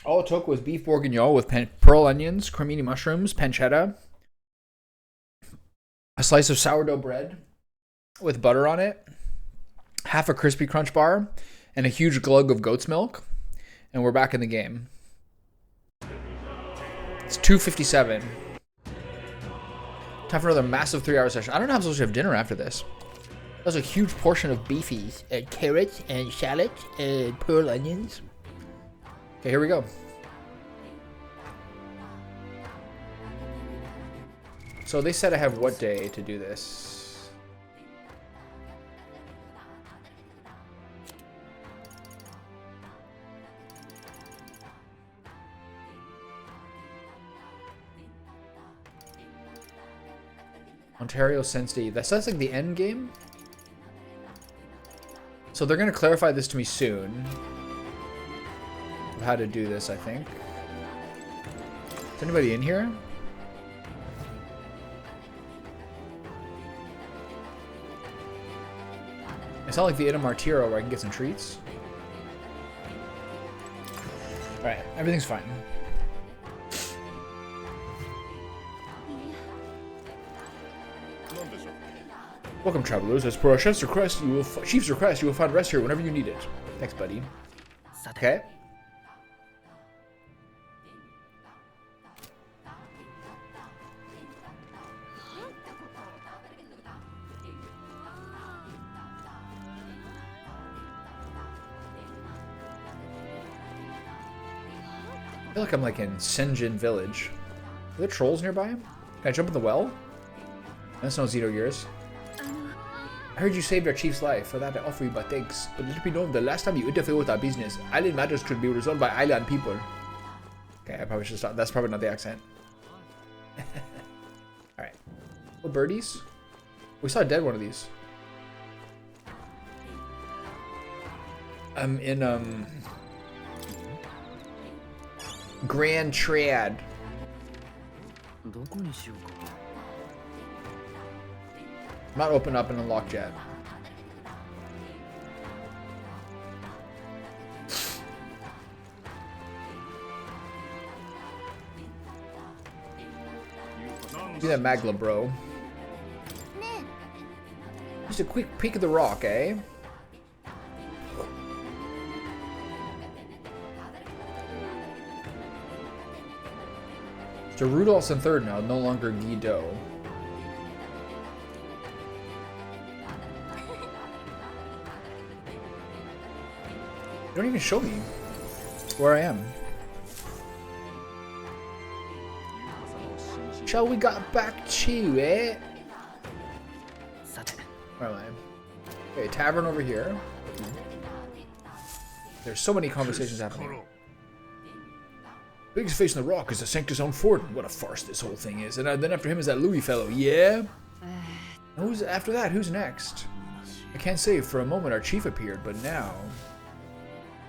All it took was beef bourguignon with pearl onions, cremini mushrooms, pancetta, a slice of sourdough bread with butter on it, half a crispy crunch bar, and a huge glug of goat's milk, and we're back in the game. It's 2:57. Time for another massive 3-hour session. I don't know how I'm supposed to have dinner after this. That was a huge portion of beefies and carrots and shallots and pearl onions. Okay, here we go. So they said I have what day to do this? Ontario Sense. That sounds like the end game. So they're going to clarify this to me soon. How to do this, I think. Is anybody in here? It's not like the Ida Martiro where I can get some treats. Alright, everything's fine. Welcome, travelers. As per our chief's request, you will find rest here whenever you need it. Thanks, buddy. Okay. I feel like I'm like in Senjin Village. Are there trolls nearby? Can I jump in the well? That's no Zito years. I heard you saved our chief's life. For that I offer you my thanks. But let it be known, the last time you interfere with our business, island matters could be resolved by island people. Okay, I probably should stop. That's probably not the accent. Alright. Oh, birdies? We saw a dead one of these. I'm in, Grand Triad. Not open up and unlocked yet. Do that Magla, bro. Just a quick peek at the rock, eh? So Rudolph's in third now, no longer Guido. You don't even show me where I am. Shall we get back to it? Where am I? Okay, tavern over here. There's so many conversations happening. Biggest face in the rock is the Sanctus on Forden. What a farce this whole thing is. And then after him is that Louis fellow. Yeah? Who's after that? Who's next? I can't say. For a moment our chief appeared, but now...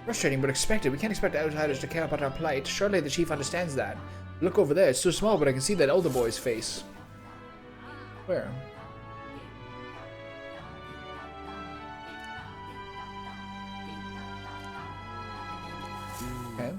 Frustrating, but expected. We can't expect outsiders to care about our plight. Surely the chief understands that. Look over there. It's so small, but I can see that elder boy's face. Where? Okay.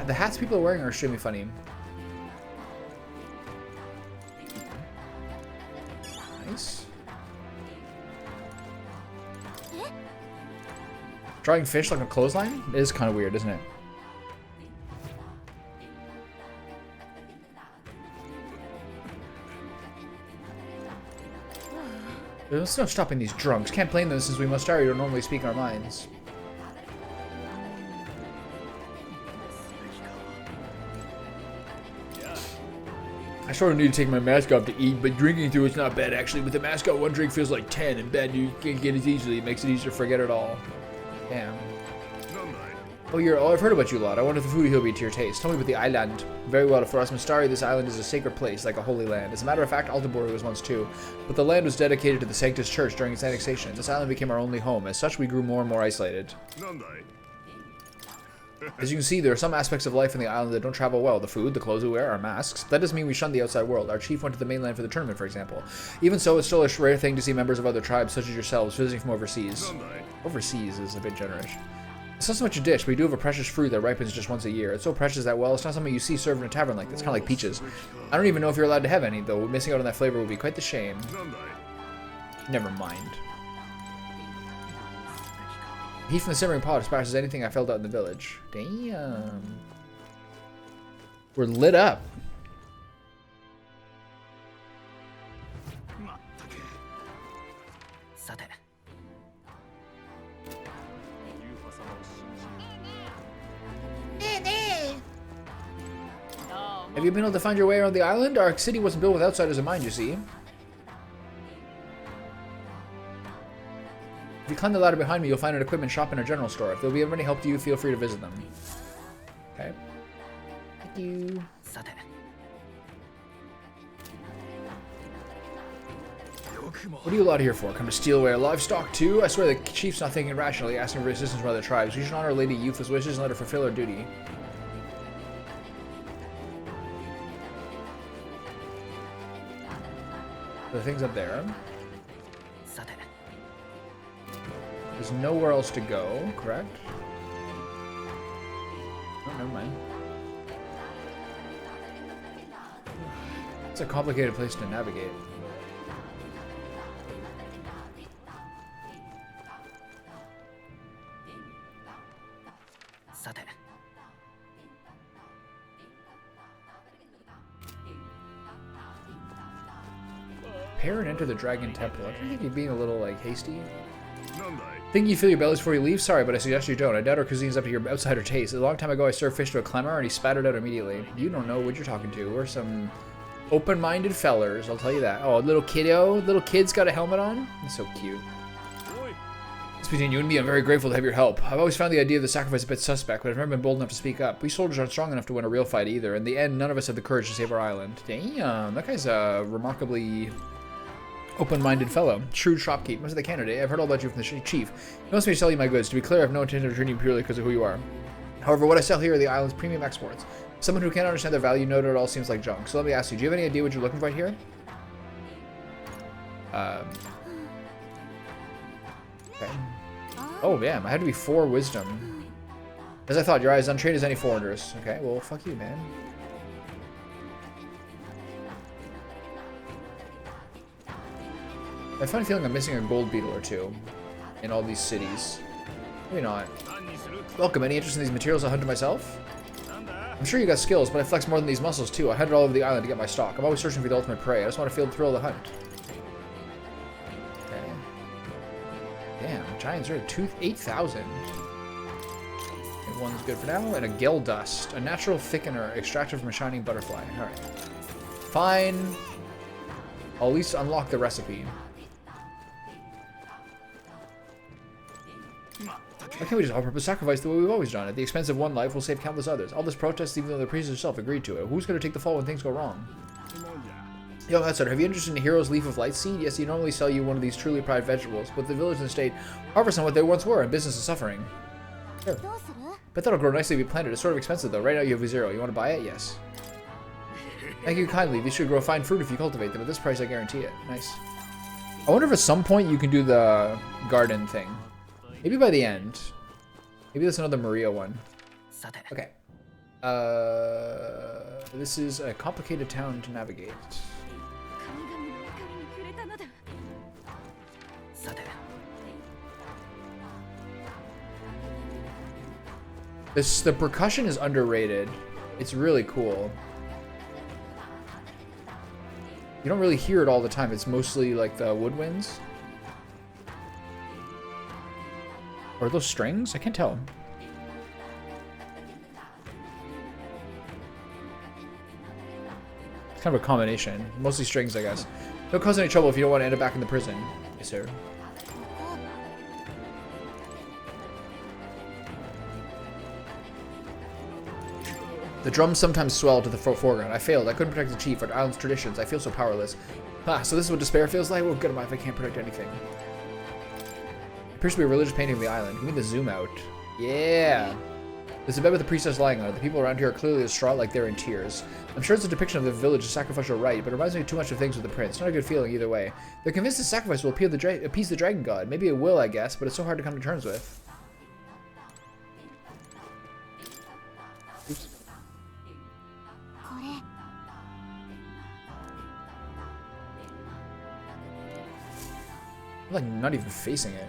The hats people are wearing are extremely funny. Nice. Drawing fish like a clothesline is kind of weird, isn't it? There's no stopping these drunks. Can't blame them since we Mostari don't normally speak our minds. I sort of need to take my mask off to eat, but drinking through it's not bad actually. With the mask on, one drink feels like 10, and bad news can't get as easily. It makes it easier to forget it all. Damn. Oh, I've heard about you a lot. I wonder if the food will be to your taste. Tell me about the island. Very well, for us Mistari, this island is a sacred place, like a holy land. As a matter of fact, Altenborg was once too. But the land was dedicated to the Sanctus Church during its annexation. This island became our only home. As such, we grew more and more isolated. As you can see, there are some aspects of life in the island that don't travel well. The food, the clothes we wear, our masks. That doesn't mean we shun the outside world. Our chief went to the mainland for the tournament, for example. Even so, it's still a rare thing to see members of other tribes, such as yourselves, visiting from overseas. Overseas is a bit generous. It's not so much a dish, but we do have a precious fruit that ripens just once a year. It's so precious that, well, it's not something you see served in a tavern like this. It's kind of like peaches. I don't even know if you're allowed to have any, though. Missing out on that flavor would be quite the shame. Never mind. Heat from the simmering pot splashes anything I felt out in the village. Damn. We're lit up. Have you been able to find your way around the island? Our city wasn't built with outsiders in mind, you see. If you climb the ladder behind me, you'll find an equipment shop and a general store. If there'll be any help to you, feel free to visit them. Okay. Thank you. What are you allowed here for? Come to steal away our livestock too? I swear the chief's not thinking rationally, asking for assistance from other tribes. We should honor Lady Yufa's wishes and let her fulfill her duty. The thing's up there. There's nowhere else to go, correct? Oh, never mind. It's a complicated place to navigate. Prepare and enter the Dragon Temple. I think you're being a little, like, hasty. Think you fill your bellies before you leave? Sorry, but I suggest you don't. I doubt our cuisine's up to your outsider taste. A long time ago, I served fish to a climber, and he spat it out immediately. You don't know what you're talking to. We're some open-minded fellers, I'll tell you that. Oh, little kiddo. Little kid's got a helmet on? That's so cute. It's between you and me. I'm very grateful to have your help. I've always found the idea of the sacrifice a bit suspect, but I've never been bold enough to speak up. We soldiers aren't strong enough to win a real fight either. In the end, none of us have the courage to save our island. Damn, that guy's a remarkably open-minded fellow. Shrewd shopkeep. Most of the candidate. I've heard all about you from the chief. He wants me to sell you my goods. To be clear, I have no intention of treating you purely because of who you are. However, what I sell here are the island's premium exports. Someone who can't understand their value, no, it all seems like junk. So let me ask you, do you have any idea what you're looking for right here? Okay. Oh, damn. I had to be 4 wisdom. As I thought, your eyes untrained as any foreigners. Okay, well, fuck you, man. I have a funny feeling I'm missing a gold beetle or two in all these cities. Maybe not. Welcome. Any interest in these materials I'll hunt to myself? I'm sure you got skills, but I flex more than these muscles too. I hunted all over the island to get my stock. I'm always searching for the ultimate prey. I just want to feel the thrill of the hunt. Okay. Damn, giants are 8,000. One's good for now. And a gill dust. A natural thickener extracted from a shining butterfly. Alright. Fine. I'll at least unlock the recipe. Why can't we just all-purpose sacrifice the way we've always done? At the expense of one life, we'll save countless others. All this protest, even though the priest herself agreed to it. Who's going to take the fall when things go wrong? Yo, outsider, have you interested in the Hero's Leaf of Light seed? Yes, he normally sell you one of these truly prized vegetables, but the village and the state harvest on what they once were, and business is suffering. Sure. Bet that'll grow nicely if you plant it. It's sort of expensive, though. Right now you have 0. You want to buy it? Yes. Thank you kindly. These should grow fine fruit if you cultivate them. At this price, I guarantee it. Nice. I wonder if at some point you can do the garden thing. Maybe by the end. Maybe there's another Maria one. Okay. This is a complicated town to navigate. The percussion is underrated. It's really cool. You don't really hear it all the time. It's mostly like the woodwinds. Or are those strings? I can't tell. It's kind of a combination. Mostly strings, I guess. Don't cause any trouble if you don't want to end up back in the prison. Yes, sir. The drums sometimes swell to the foreground. I failed. I couldn't protect the chief or the island's traditions. I feel so powerless. Ah, so this is what despair feels like? Well, good am I if I can't protect anything. It appears to be a religious painting of the island. Give me the zoom out. Yeah. There's a bed with the priestess lying on it. The people around here are clearly distraught, like they're in tears. I'm sure it's a depiction of the village's sacrificial rite, but it reminds me too much of things with the prince. Not a good feeling either way. They're convinced the sacrifice will appease the dragon god. Maybe it will, I guess, but it's so hard to come to terms with. Oops. I'm like not even facing it.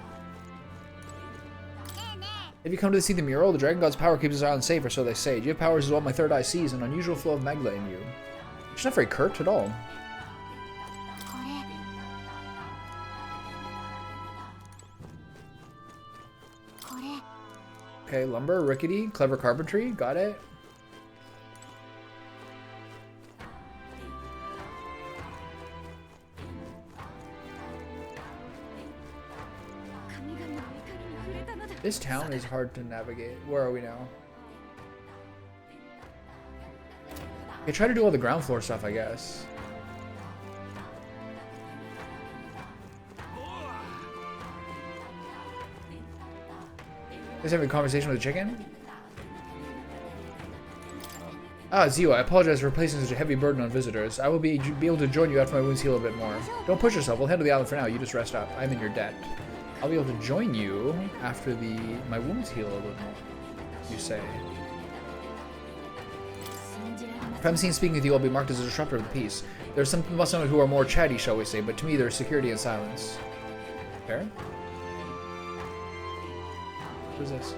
Have you come to see the mural? The dragon god's power keeps his island safe, or so they say. Do you have powers as well? My third eye sees an unusual flow of magla in you. She's not very curt at all. Okay, lumber, rickety, clever carpentry, got it. This town is hard to navigate. Where are we now? Okay, try to do all the ground floor stuff, I guess. Guys having a conversation with a chicken? Ah, Zio, I apologize for placing such a heavy burden on visitors. I will be able to join you after my wounds heal a bit more. Don't push yourself. We'll handle the island for now. You just rest up. I'm in your debt. I'll be able to join you after my wounds heal a little more, you say. If I'm seen speaking with you, I'll be marked as a disruptor of the peace. There's some who are more chatty, shall we say, but to me there's security and silence. Fair? What is this?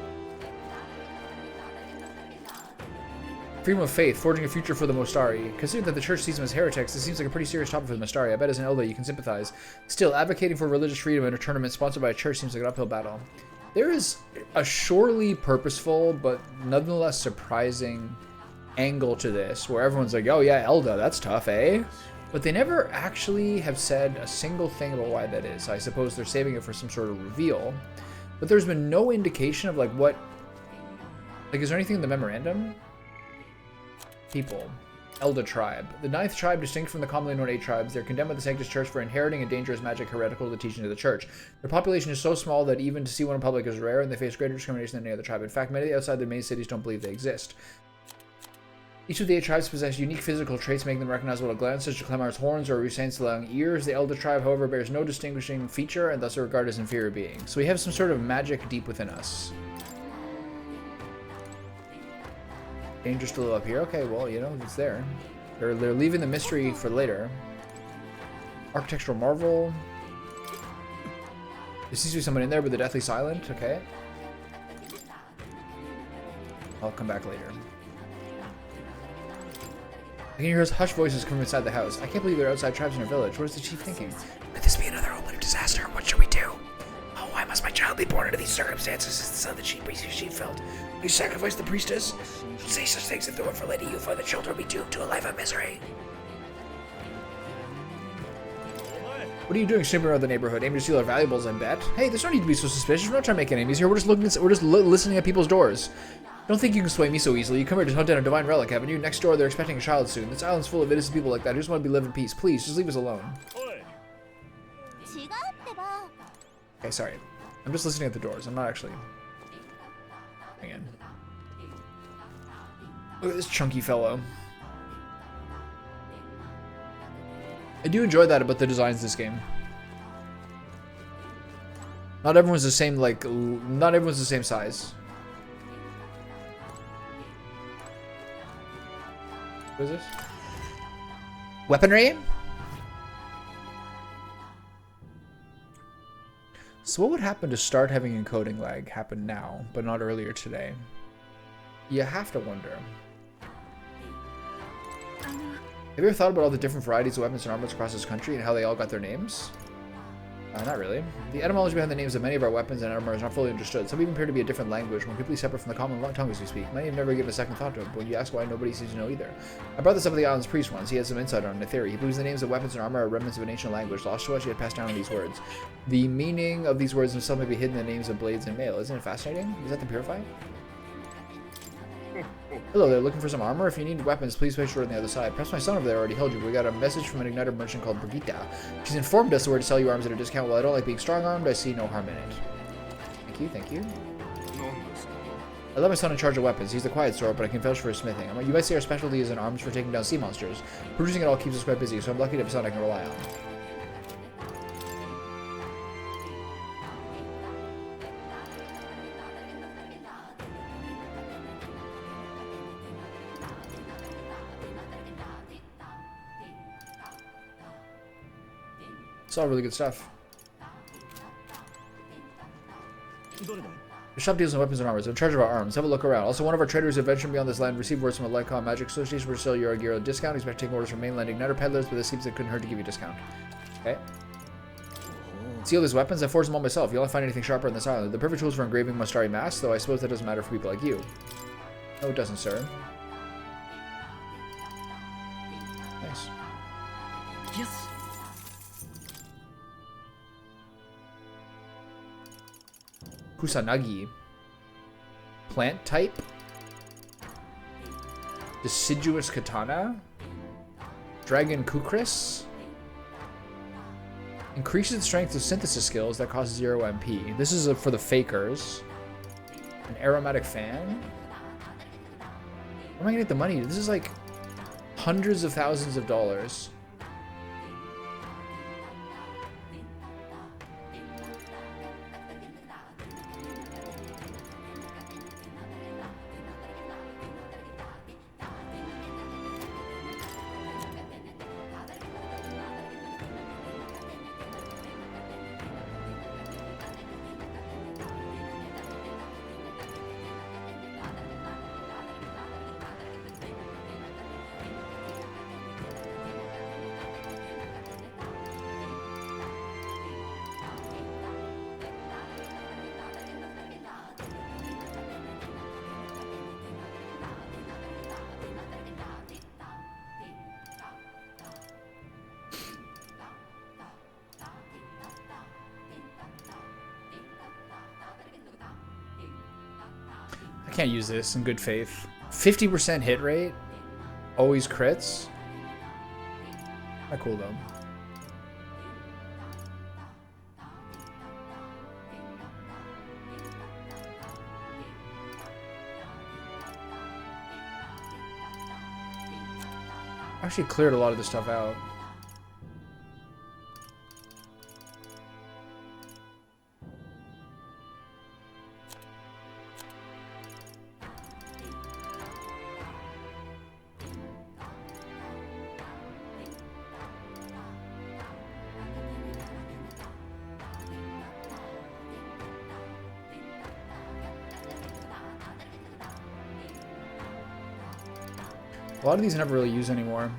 Freedom of faith, forging a future for the Mostari. Considering that the church sees them as heretics, this seems like a pretty serious topic for the Mostari. I bet as an elder you can sympathize. Still, advocating for religious freedom in a tournament sponsored by a church seems like an uphill battle. There is a surely purposeful, but nonetheless surprising angle to this, where everyone's like, oh yeah, Elda, that's tough, eh? But they never actually have said a single thing about why that is. I suppose they're saving it for some sort of reveal. But there's been no indication of like what... Like, is there anything in the memorandum? People. Elda tribe. The 9th tribe, distinct from the commonly known 8 tribes, they're condemned by the Sanctus Church for inheriting a dangerous magic heretical to the teaching of the church. Their population is so small that even to see one in public is rare, and they face greater discrimination than any other tribe. In fact, many outside the main cities don't believe they exist. Each of the 8 tribes possess unique physical traits making them recognizable at a glance, such as Clemar's horns or Rusain's long ears. The Elder tribe, however, bears no distinguishing feature and thus are regarded as inferior beings. So we have some sort of magic deep within us. Danger still up here. Okay, well, you know, it's there. They're leaving the mystery for later. Architectural marvel. There seems to be someone in there with the deathly silent. Okay. I'll come back later. I can hear hushed voices coming inside the house. I can't believe there are outside tribes in our village. What is the chief thinking? Could this be another omen of disaster? What should we do? Oh, why must my child be born into these circumstances? Is the son that she felt? We sacrifice the priestess? Say such things if they were for Lady Yufa, the children would be doomed to a life of misery. What are you doing snooping around the neighborhood? Aiming to steal our valuables, I bet. Hey, there's no need to be so suspicious. We're not trying to make enemies here. We're just listening at people's doors. Don't think you can sway me so easily. You come here to hunt down a divine relic, haven't you? Next door, they're expecting a child soon. This island's full of innocent people like that who just want to live in peace. Please, just leave us alone. Okay, sorry. I'm just listening at the doors. I'm not actually... Hang on. Look at this chunky fellow. I do enjoy that about the designs of this game. Not everyone's the same, like... Not everyone's the same size. What is this? Weaponry? So what would happen to start having encoding lag happen now, but not earlier today? You have to wonder. Have you ever thought about all the different varieties of weapons and armors across this country and how they all got their names? Not really. The etymology behind the names of many of our weapons and armor is not fully understood. Some even appear to be a different language, one completely separate from the common tongues we speak. Many have never given a second thought to it, but when you ask why, nobody seems to know either. I brought this up with the island's priest once. He had some insight on the theory. He believes the names of weapons and armor are remnants of an ancient language lost to us yet passed down in these words. The meaning of these words themselves may be hidden in the names of blades and mail. Isn't it fascinating? Is that the Purify? Hello there, looking for some armor? If you need weapons, please make sure on the other side. Perhaps my son over there already told you. We got a message from an igniter merchant called Brigitte. She's informed us where to sell you arms at a discount. While I don't like being strong-armed, I see no harm in it. Thank you, thank you. I let my son in charge of weapons. He's the quiet sort, but I can vouch for his smithing. You might say our specialty is in arms for taking down sea monsters. Producing it all keeps us quite busy, so I'm lucky to have a son I can rely on. It's all really good stuff. The shop deals in weapons and armor. So in charge of our arms. Have a look around. Also, one of our traders who ventured beyond this land received orders from a Lycon Magic Association for sell your Agiro discount. He's about to take orders from mainland igniter peddlers, but this seems it couldn't hurt to give you a discount. Okay. Steal these weapons. I forged them all myself. You'll not find anything sharper on this island. The perfect tools for engraving Mostari masks, though I suppose that doesn't matter for people like you. No, it doesn't, sir. Nice. Yes. Kusanagi. Plant type. Deciduous Katana. Dragon Kukris. Increases the strength of synthesis skills that causes 0 MP. This is for the fakers. An aromatic fan. Where am I gonna get the money? This is like hundreds of thousands of dollars. I can't use this in good faith. 50% hit rate. Always crits. Not cool though. I actually cleared a lot of this stuff out. A lot of these I never really use anymore.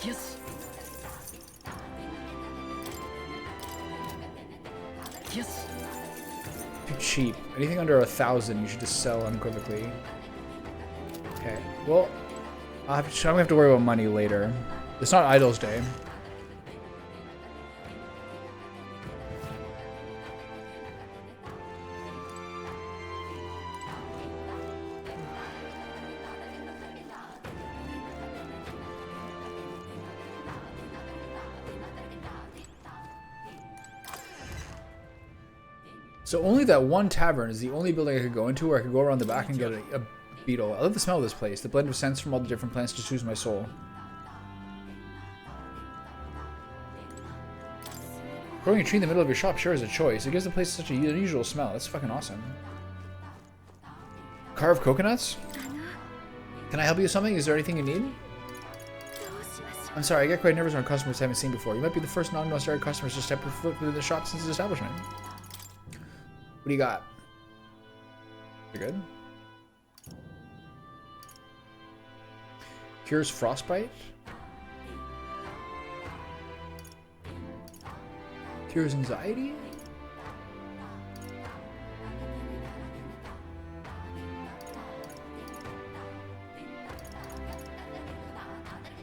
Yes. Yes. Too cheap. Anything under 1,000 you should just sell unequivocally. Okay, well, I'm gonna have to worry about money later. It's not Idol's Day. So only that one tavern is the only building I could go into where I could go around the back and get a beetle. I love the smell of this place. The blend of scents from all the different plants just soothes my soul. Growing a tree in the middle of your shop sure is a choice. It gives the place such an unusual smell. That's fucking awesome. Carved coconuts? Can I help you with something? Is there anything you need? I'm sorry, I get quite nervous around customers I haven't seen before. You might be the first non-Nostari customers to step foot through the shop since its establishment. What do you got? You good? Cures frostbite? Cures anxiety?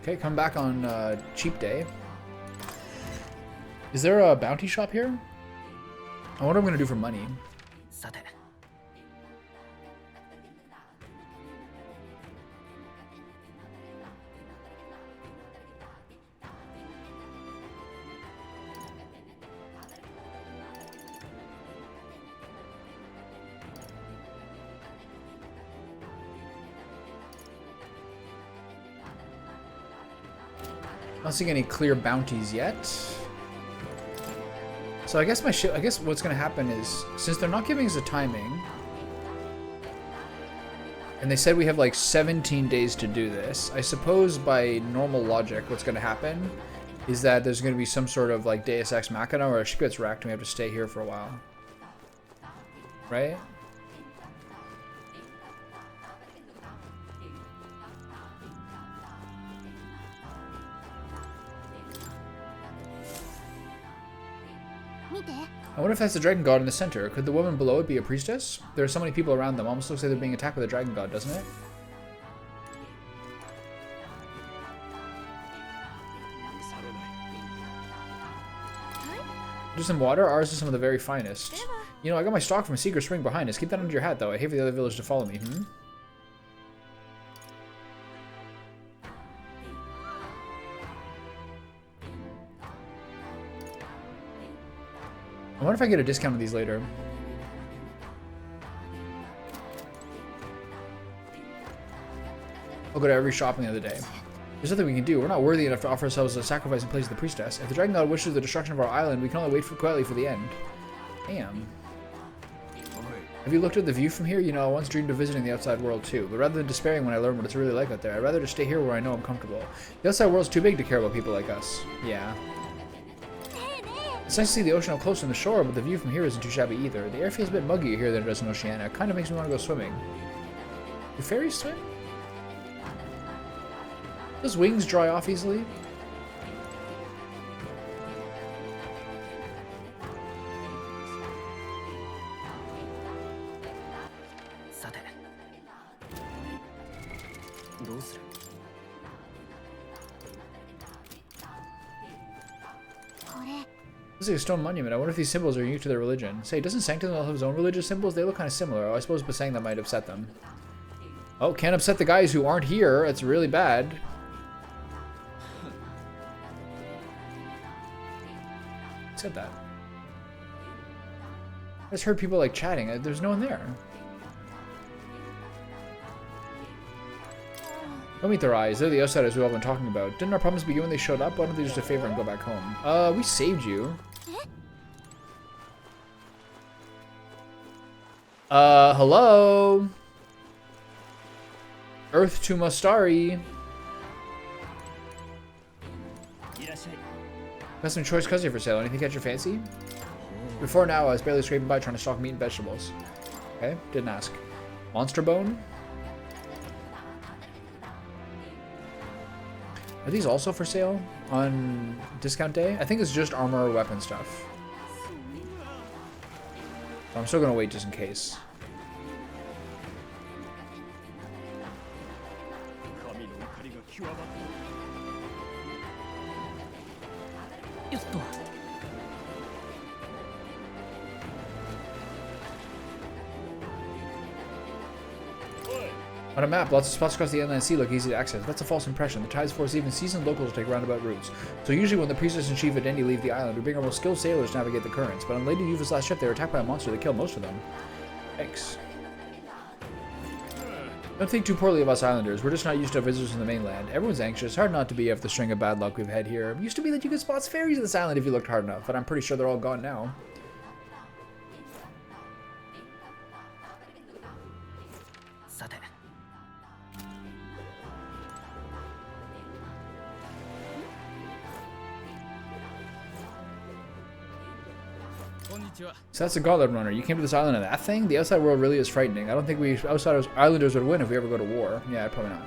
Okay, come back on cheap day. Is there a bounty shop here? I wonder what I'm gonna do for money. Not seeing any clear bounties yet. So I guess I guess what's gonna happen is, since they're not giving us a timing, and they said we have like 17 days to do this, I suppose by normal logic what's gonna happen is that there's gonna be some sort of like Deus Ex Machina where a ship gets wrecked and we have to stay here for a while. Right? I wonder if that's the dragon god in the center. Could the woman below it be a priestess? There are so many people around them. Almost looks like they're being attacked by the dragon god, doesn't it? Just some water. Ours is some of the very finest. You know, I got my stock from a secret spring behind us. Keep that under your hat, though. I hate for the other village to follow me. I wonder if I get a discount on these later. I'll go to every shop on the other day. There's nothing we can do. We're not worthy enough to offer ourselves a sacrifice in place of the priestess. If the dragon god wishes the destruction of our island, we can only wait quietly for the end. Damn. Have you looked at the view from here? You know, I once dreamed of visiting the outside world too, but rather than despairing when I learn what it's really like out there, I'd rather just stay here where I know I'm comfortable. The outside world's too big to care about people like us. Yeah. It's nice to see the ocean up close from the shore, but the view from here isn't too shabby either. The air feels a bit muggier here than it does in Oceania. It kind of makes me want to go swimming. Do fairies swim? Does wings dry off easily? This is a stone monument. I wonder if these symbols are unique to their religion. Say, doesn't Sanctum have his own religious symbols? They look kind of similar. Oh, I suppose but saying that might upset them. Oh, can't upset the guys who aren't here. It's really bad. Said that. I just heard people like chatting. There's no one there. Don't meet their eyes. They're the outsiders we've all been talking about. Didn't our promise begin when they showed up? Why don't they just do a favor and go back home? We saved you. Hello? Earth to Mustari. Got some choice cousin for sale. Anything catch your fancy? Before now, I was barely scraping by trying to stock meat and vegetables. Okay, didn't ask. Monster bone? Are these also for sale on discount day? I think it's just armor or weapon stuff. So I'm still gonna wait just in case. On a map, lots of spots across the inland sea look easy to access. That's a false impression. The tides force even seasoned locals to take roundabout routes. So usually when the priestess and chief of Dendi leave the island, we bring our most skilled sailors to navigate the currents. But on Lady Yuva's last ship, they were attacked by a monster that killed most of them. Thanks. Don't think too poorly of us islanders. We're just not used to visitors from the mainland. Everyone's anxious. Hard not to be after the string of bad luck we've had here. It used to be that you could spot fairies on this island if you looked hard enough, but I'm pretty sure they're all gone now. So that's a gauntlet runner. You came to this island on that thing? The outside world really is frightening. I don't think we islanders would win if we ever go to war. Yeah, probably not.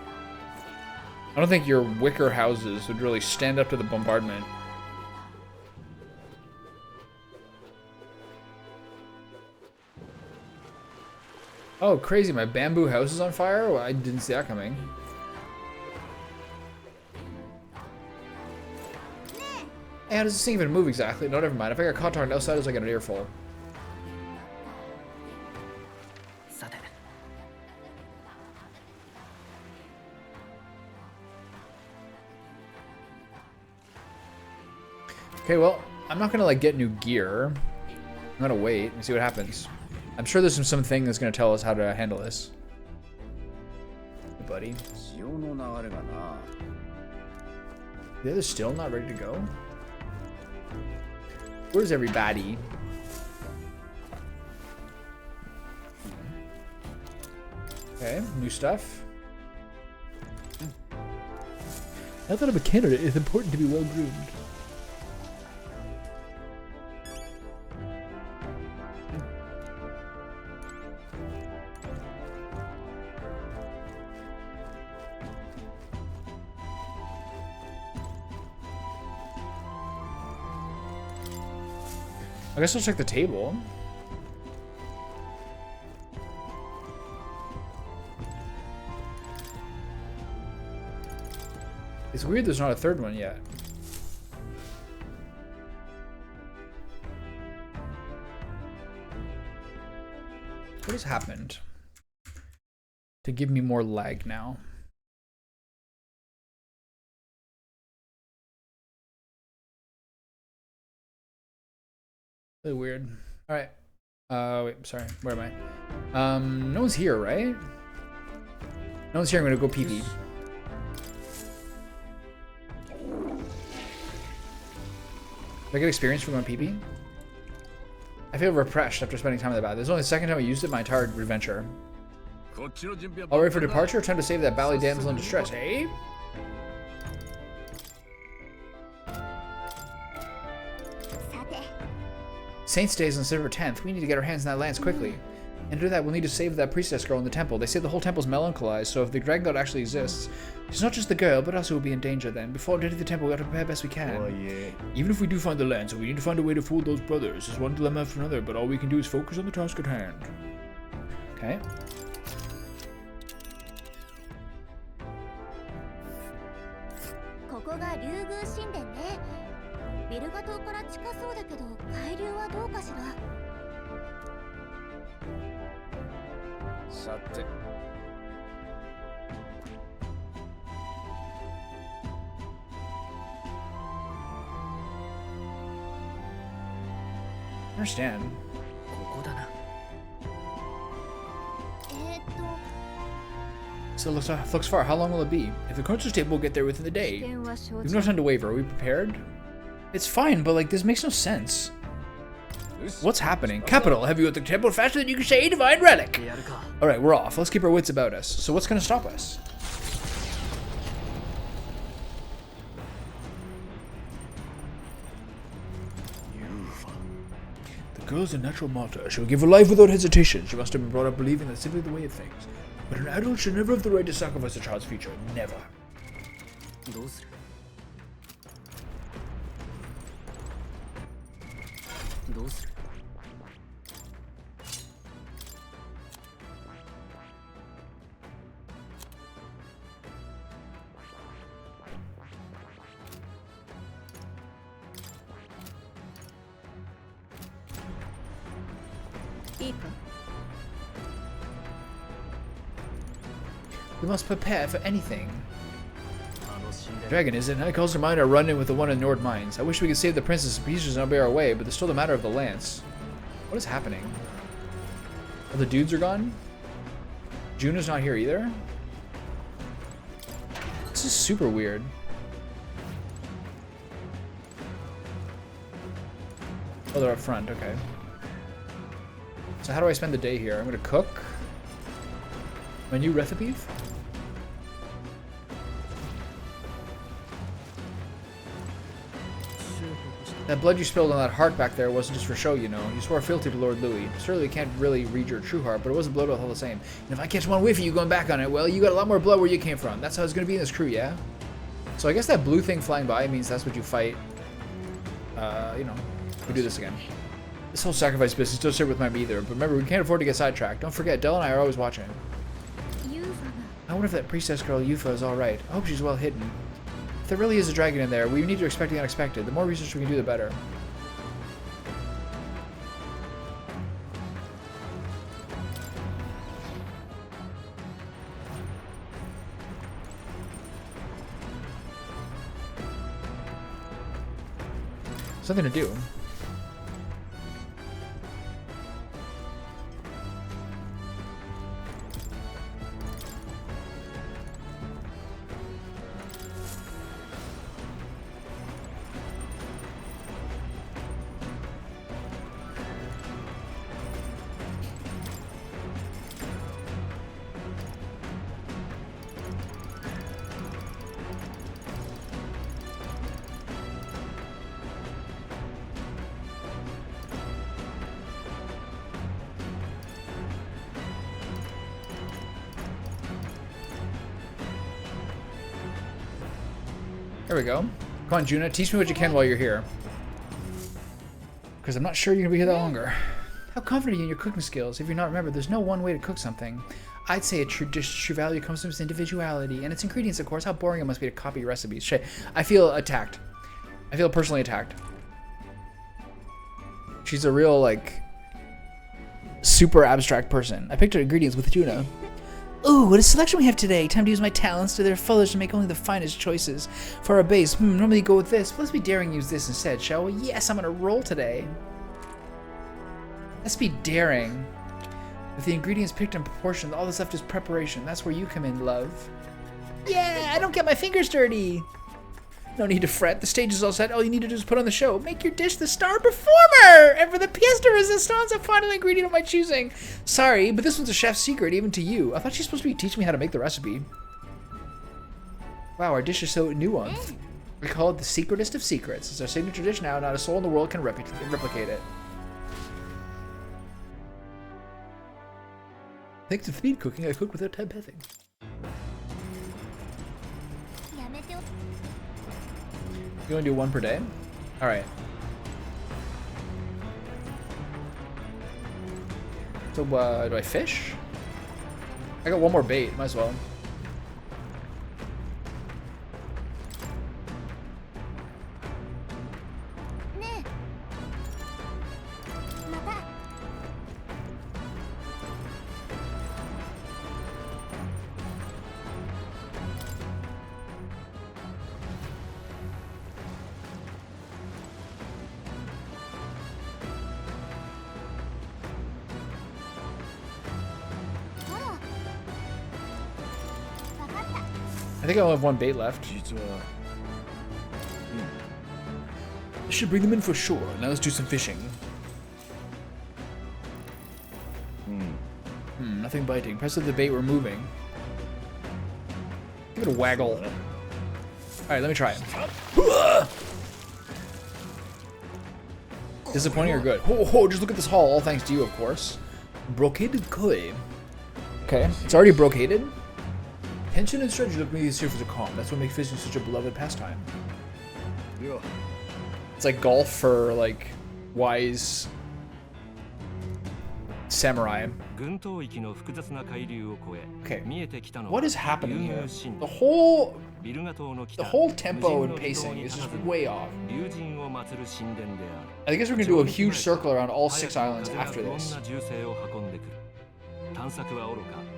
I don't think your wicker houses would really stand up to the bombardment. Oh, crazy. My bamboo house is on fire? Well, I didn't see that coming. Hey, how does this thing even move exactly? No, never mind. If I got caught talking to outsiders, I get an earful. Okay, well, I'm not gonna like get new gear. I'm gonna wait and see what happens. I'm sure there's something that's gonna tell us how to handle this. Hey, buddy. The other's still not ready to go? Where's everybody? Okay, new stuff. Now that I'm a candidate, it's important to be well groomed. I guess I'll check the table. It's weird there's not a third one yet. What has happened to give me more lag now? Really weird. All right. Wait, sorry. Where am I? No one's here, right? No one's here. I'm gonna go pee-pee. Do I get experience for going pee-pee? I feel refreshed after spending time in the bath. This is only the second time I used it in my entire adventure. All ready for departure? Time to save that bally damsel in distress, eh? Saint's Day is on December 10th. We need to get our hands on that lance quickly. And to do that, we'll need to save that priestess girl in the temple. They say the whole temple's melancholize, so if the dragon god actually exists, she's not just the girl, but also will be in danger then. Before entering the temple, we have to prepare best we can. Oh, yeah. Even if we do find the lance, we need to find a way to fool those brothers. There's one dilemma after another, but all we can do is focus on the task at hand. Okay. I understand. So it looks far. How long will it be? If the coach's table will get there within the day. We've no time to waver. Are we prepared? It's fine, but like this makes no sense. What's happening? Capital, have you at the temple faster than you can say divine relic? Alright, we're off. Let's keep our wits about us. So what's gonna stop us? The girl's a natural martyr. She will give her life without hesitation. She must have been brought up believing that's simply the way of things. But an adult should never have the right to sacrifice a child's future. Never. We must prepare for anything. Dragon, is it? I calls her mind are running with the one in Nord Mines. I wish we could save the princess and pieces and be our way, but there's still the matter of the lance. What is happening? Oh, the dudes are gone? Juna's not here either? This is super weird. Oh, they're up front, okay. So how do I spend the day here? I'm gonna cook. My new recipe? That blood you spilled on that heart back there wasn't just for show, you know. You swore fealty to Lord Louis. Certainly can't really read your true heart, but it was a blood all the same. And if I catch one whiff of you going back on it, well, you got a lot more blood where you came from. That's how it's going to be in this crew, yeah? So I guess that blue thing flying by means that's what you fight. You know, we do this again. This whole sacrifice business doesn't sit with my either, but remember, we can't afford to get sidetracked. Don't forget, Del and I are always watching. I wonder if that priestess girl Yufa is alright. I hope she's well hidden. If there really is a dragon in there, we need to expect the unexpected. The more research we can do, the better. Something to do. There we go. Come on, Juna. Teach me what you can while you're here. Because I'm not sure you're going to be here that longer. How confident are you in your cooking skills? If you're not, remember, there's no one way to cook something. I'd say a true value comes from its individuality and its ingredients, of course. How boring it must be to copy recipes. Shit. I feel attacked. I feel personally attacked. She's a real, like, super abstract person. I picked her ingredients with Juna. Ooh, what a selection we have today. Time to use my talents to their fullest to make only the finest choices. For our base, normally go with this. Let's be daring use this instead, shall we? Yes, I'm on a roll today. Let's be daring. With the ingredients picked in proportion, all that's left is preparation. That's where you come in, love. Yeah, I don't get my fingers dirty. No need to fret. The stage is all set. All you need to do is put on the show. Make your dish the star performer! And for the pièce de résistance, a final ingredient of my choosing. Sorry, but this one's a chef's secret, even to you. I thought she's supposed to be teaching me how to make the recipe. Wow, our dish is so nuanced. We call it the secretest of secrets. It's our signature dish now. Not a soul in the world can replicate it. Thanks to speed cooking, I cook without time-passing. You want to do one per day? Alright. So, do I fish? I got one more bait, might as well. I think I only have one bait left. I should bring them in for sure. Now let's do some fishing. Nothing biting. Press of the bait, we're moving. Give it a waggle. Alright, let me try it. Disappointing or good? Oh, just look at this haul. All thanks to you, of course. Brocaded koi. Okay, it's already brocaded. Tension and strategy look maybe the surface of calm. That's what makes fishing such a beloved pastime. It's like golf for like wise samurai. Okay, what is happening here? The whole tempo and pacing is just way off. I guess we're gonna do a huge circle around all 6 islands after this.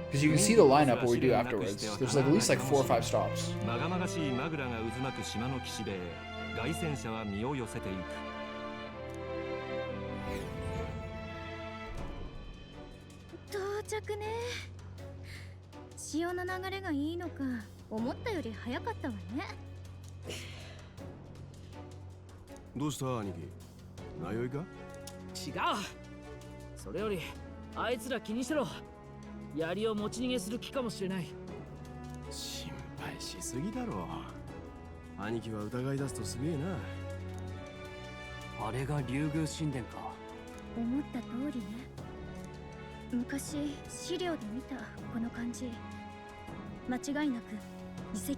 Because you can see the lineup what we do afterwards. There's like at least like 4 or 5 stops.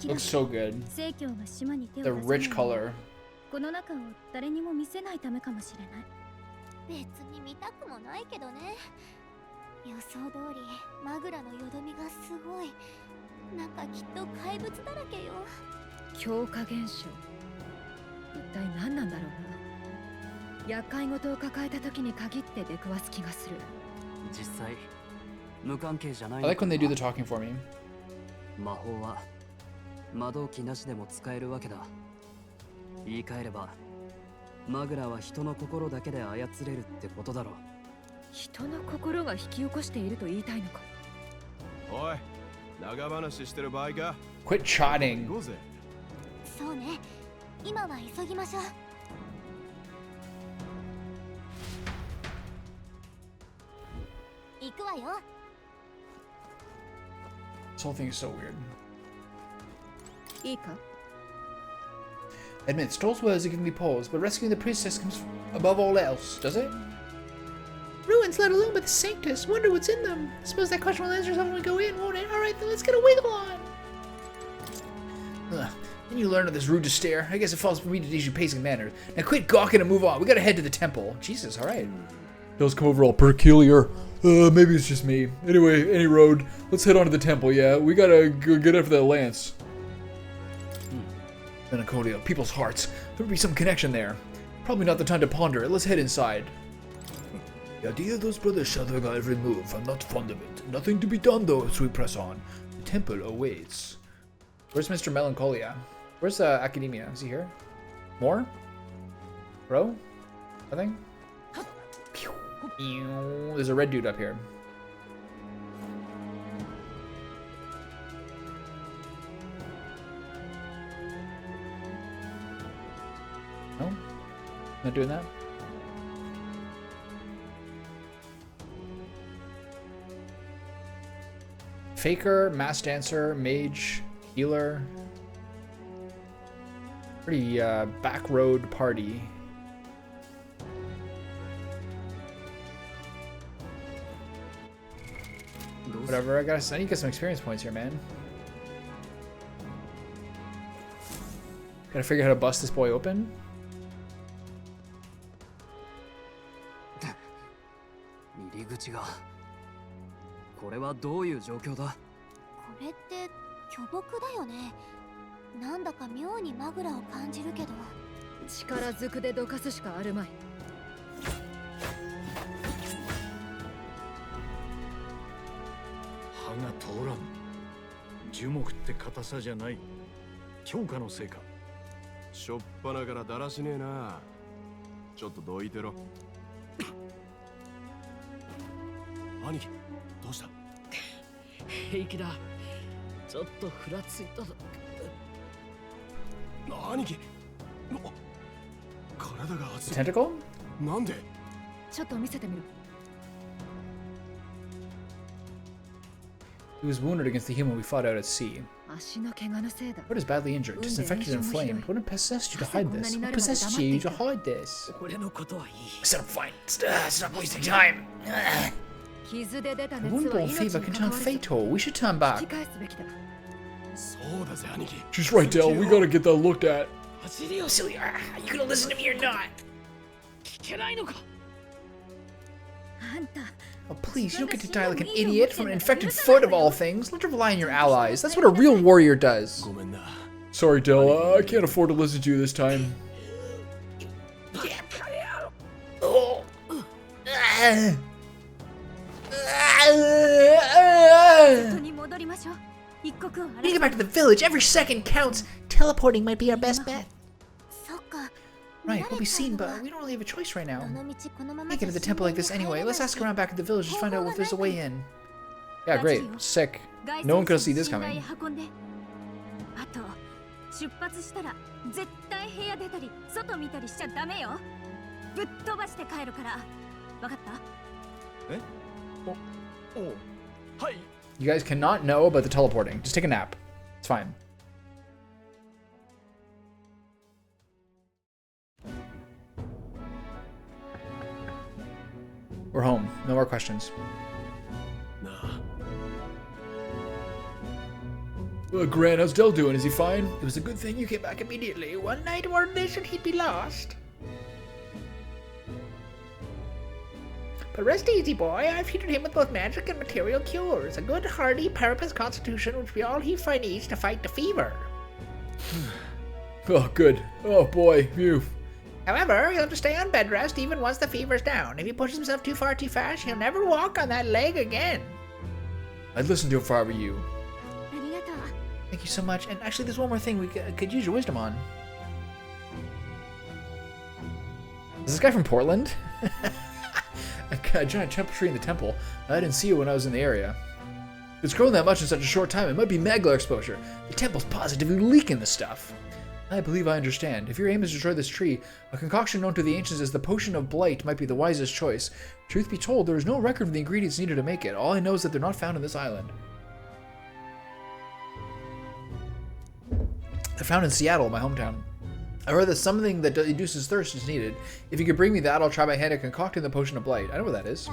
Looks so good. The rich color. 予想通りマグラのよどみがすごい。中きっと怪物だらけよ。強化現象。一体何なんだろうな。厄介事を抱えた時に限って出くわす気がする。実際無関係じゃない。I like when they do the talking for me. 魔法は魔導機なしでも使えるわけだ。言い換えればマグラは人の心だけで操れるってことだろう。 人の心が引き起こしていると言いたいのか。おい、長話してる場合か。Quit chatting. そうね。今は急ぎましょう。行くわよ。This whole thing is so weird. いいか。 Admit, Stoll's words are giving me pause, but rescuing the princess comes above all else, does it? Ruins, let alone by the Sanctus. Wonder what's in them. Suppose that question will answer itself when we go in, won't it? Alright, then let's get a wiggle on. Ugh. Then you learn of this rude to stare. I guess it falls for me to teach you pacing manners. Now quit gawking and move on. We gotta head to the temple. Jesus, alright. Bill's come over all peculiar. Maybe it's just me. Anyway, any road. Let's head on to the temple, yeah? We gotta go get after that lance. Melancholia, people's hearts. There would be some connection there. Probably not the time to ponder it. Let's head inside. The idea of those brothers shadowing our every move. I'm not fond of it. Nothing to be done though as we press on. The temple awaits. Where's Mr. Melancholia? Where's Academia? Is he here? More? Bro? Nothing? There's a red dude up here. No? Not doing that? Faker, mass dancer, mage, healer. Pretty back road party. Whatever, I need to get some experience points here, man. Gotta figure out how to bust this boy open. Tentacle? He was wounded against the human we fought out at sea. What is badly injured? Disinfected and inflamed. What possessed you to hide this? What possessed you to hide this? Set up fine. Stop wasting time. The wound borne fever can turn fatal. We should turn back. She's right, Del. We gotta get that looked at. Silly. Are you gonna listen to me or not? Oh, please, you don't get to die like an idiot from an infected foot of all things. Let her rely on your allies. That's what a real warrior does. Sorry, Del. I can't afford to listen to you this time. We need to get back to the village. Every second counts. Teleporting might be our best bet. Right, we'll be seen, but we don't really have a choice right now. Can't get to the temple like this anyway. Let's ask around back at the village to find out if there's a way in. Yeah, great. Sick. No one could have seen this coming. You guys cannot know about the teleporting. Just take a nap. It's fine. We're home. No more questions. Grant, how's Del doing? Is he fine? It was a good thing you came back immediately. One night word this and he'd be lost. But rest easy, boy. I've treated him with both magic and material cures. A good, hardy, parapus constitution which be all he needs to fight the fever. Oh, good. Oh, boy. Phew. However, he'll have to stay on bed rest even once the fever's down. If he pushes himself too far too fast, he'll never walk on that leg again. I'd listen to him if I were you. Thank you so much. And actually, there's one more thing we could use your wisdom on. Is this guy from Portland? A giant temple tree in the temple. I didn't see it when I was in the area. If it's grown that much in such a short time, it might be maglar exposure. The temple's positively leaking the stuff. I believe I understand. If your aim is to destroy this tree, a concoction known to the ancients as the Potion of Blight might be the wisest choice. Truth be told, there is no record of the ingredients needed to make it. All I know is that they're not found on this island. They're found in Seattle, my hometown. I heard that something that induces thirst is needed. If you could bring me that, I'll try my hand at concocting the Potion of Blight. I know where that is.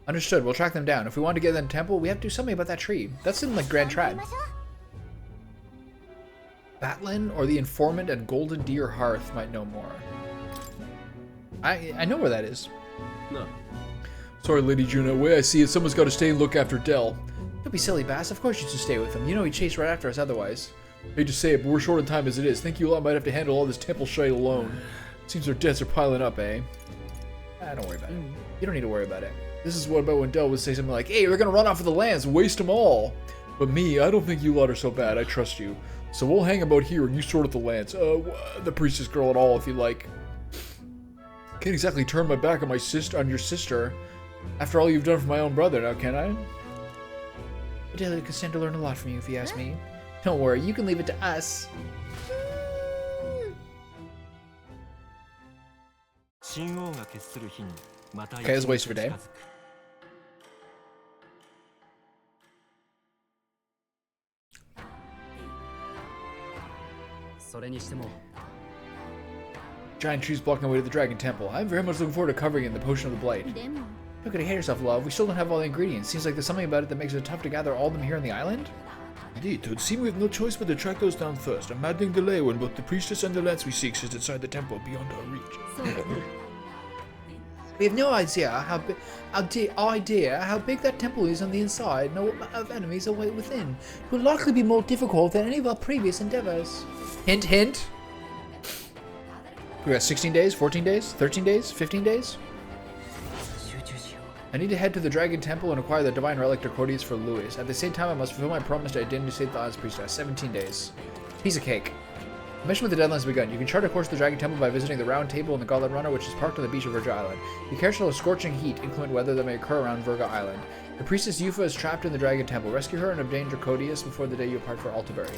Understood. We'll track them down. If we want to get to the temple, we have to do something about that tree. That's in, like, Grand Trad. Batlin or the informant at Golden Deer Hearth might know more. I know where that is. No. Sorry, Lady Juno. Way I see it, someone's got to stay and look after Dell. Don't be silly, Bass. Of course you should stay with him. You know he'd chase right after us otherwise. Hate to say it, but we're short on time as it is. Think you lot might have to handle all this temple shite alone. Seems our debts are piling up, eh? Don't worry about it. You don't need to worry about it. This is what about when Dell would say something like, hey, we're gonna run off with the lands and waste them all. But me, I don't think you lot are so bad. I trust you. So we'll hang about here and you sort out the lands. The priestess girl at all, if you like. Can't exactly turn my back on your sister. After all you've done for my own brother, now can I? Adelia could stand to learn a lot from you, if you ask me. Don't worry, you can leave it to us. Okay, let's waste of a day. Giant trees blocking the way to the Dragon Temple. I'm very much looking forward to covering it in the Potion of the Blade. Don't get ahead of yourself, love. We still don't have all the ingredients. Seems like there's something about it that makes it tough to gather all of them here on the island. Indeed, it would seem we have no choice but to track those down first. A maddening delay when both the priestess and the lance we seek sits inside the temple beyond our reach. We have no idea how big that temple is on the inside, nor what of enemies await within. It will likely be more difficult than any of our previous endeavors. Hint, hint. We got 16 days, 14 days, 13 days, 15 days? I need to head to the Dragon Temple and acquire the Divine Relic Dracodius for Louis. At the same time, I must fulfill my promise to identity state the Honest Priestess. 17 days. Piece of cake. The mission with the deadline has begun. You can chart a course to the Dragon Temple by visiting the Round Table and the Gauntlet Runner, which is parked on the beach of Virga Island. Be careful of scorching heat, inclement weather that may occur around Virga Island. The Priestess Yufa is trapped in the Dragon Temple. Rescue her and obtain Dracodius before the day you depart for Altabury.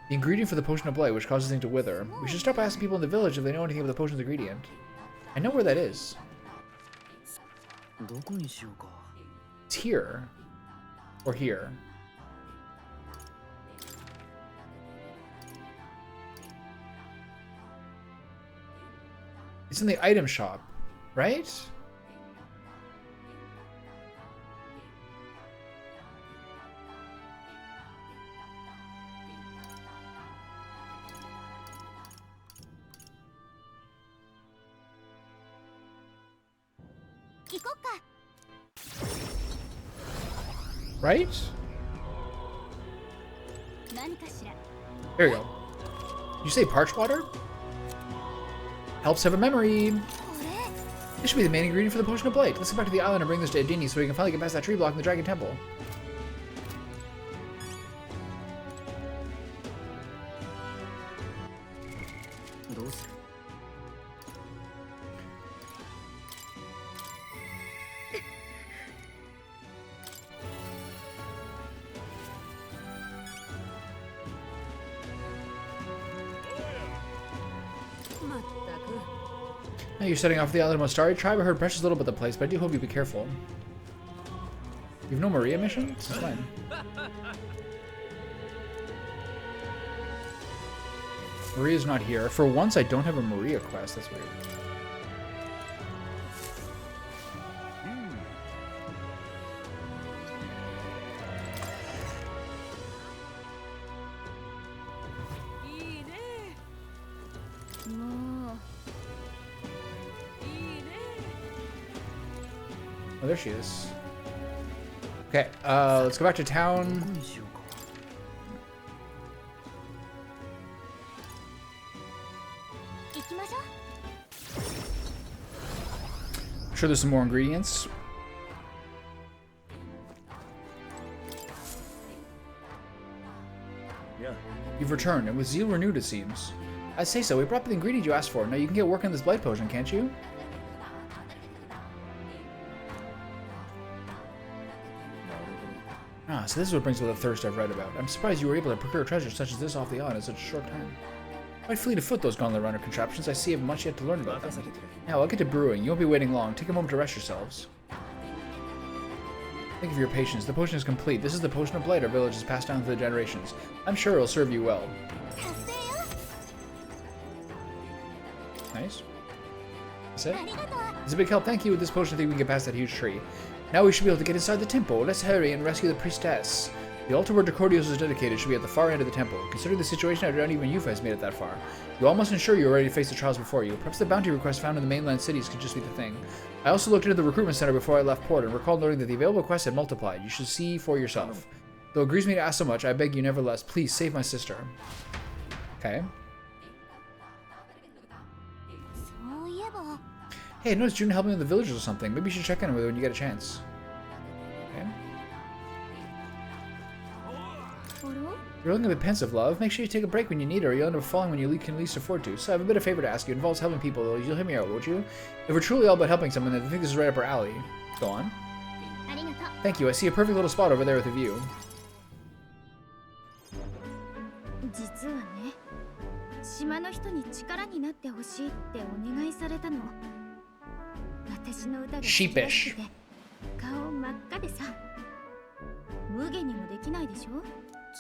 The ingredient for the Potion of Blade, which causes things to wither. We should start by asking people in the village if they know anything about the potion's ingredient. I know where that is. It's here. Or here. It's in the item shop, right? Right? Here we go. Did you say parched water? Helps have a memory. This should be the main ingredient for the Potion of Blade. Let's go back to the island and bring this to Adini so we can finally get past that tree block in the Dragon Temple. Now you're setting off for the island of Mostari tribe. I heard precious little about the place, but I do hope you be careful. You've no Maria mission? This is fine. Maria's not here. For once, I don't have a Maria quest. That's weird. Oh, there she is. Okay, let's go back to town. I'm sure there's some more ingredients. Yeah. You've returned, and with zeal renewed, it seems. I'd say so. We brought the ingredient you asked for. Now you can get working on this blight potion, can't you? Ah, so this is what brings about the thirst I've read about. I'm surprised you were able to procure treasure such as this off the island in such a short time. Quite fleet of foot, those Gauntlet Runner contraptions. I see you have much yet to learn about them. Now, I'll get to brewing. You won't be waiting long. Take a moment to rest yourselves. Thank you for your patience. The potion is complete. This is the Potion of Blade our village has passed down through the generations. I'm sure it'll serve you well. Nice. That's it. It's a big help. Thank you. With this potion, I think we can get past that huge tree. Now we should be able to get inside the temple. Let's hurry and rescue the priestess. The altar where Dracodios is dedicated should be at the far end of the temple. Considering the situation, I doubt even Yufa has made it that far. You all must ensure you are ready to face the trials before you. Perhaps the bounty requests found in the mainland cities could just be the thing. I also looked into the recruitment center before I left port and recalled noting that the available quests had multiplied. You should see for yourself. Though it grieves me to ask so much, I beg you nevertheless, please save my sister. Okay. Hey, I noticed June helping with the villagers or something. Maybe you should check in with her when you get a chance. Okay. You're looking a bit pensive, love. Make sure you take a break when you need it, or you'll end up falling when you can least afford to. So I have a bit of favor to ask you. It involves helping people, though. You'll hear me out, won't you? If we're truly all about helping someone, then I think this is right up our alley. Go on. Thank you. I see a perfect little spot over there with a view. Sheepish.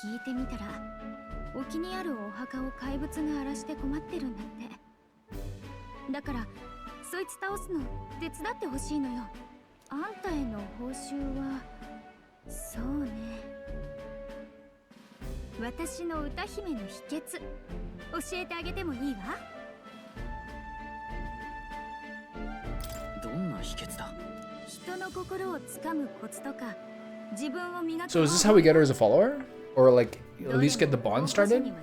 聞いてみたら、沖にあるお墓を怪物が荒らして困ってるんだって。だから、そいつ倒すの手伝ってほしいのよ。あんたへの報酬は、そうね。私の歌姫の秘訣、教えてあげてもいいわ。どんな秘訣だ？人の心をつかむコツとか、自分を磨く。So is this how we get her as a follower? Or like at least get the bond started? でね、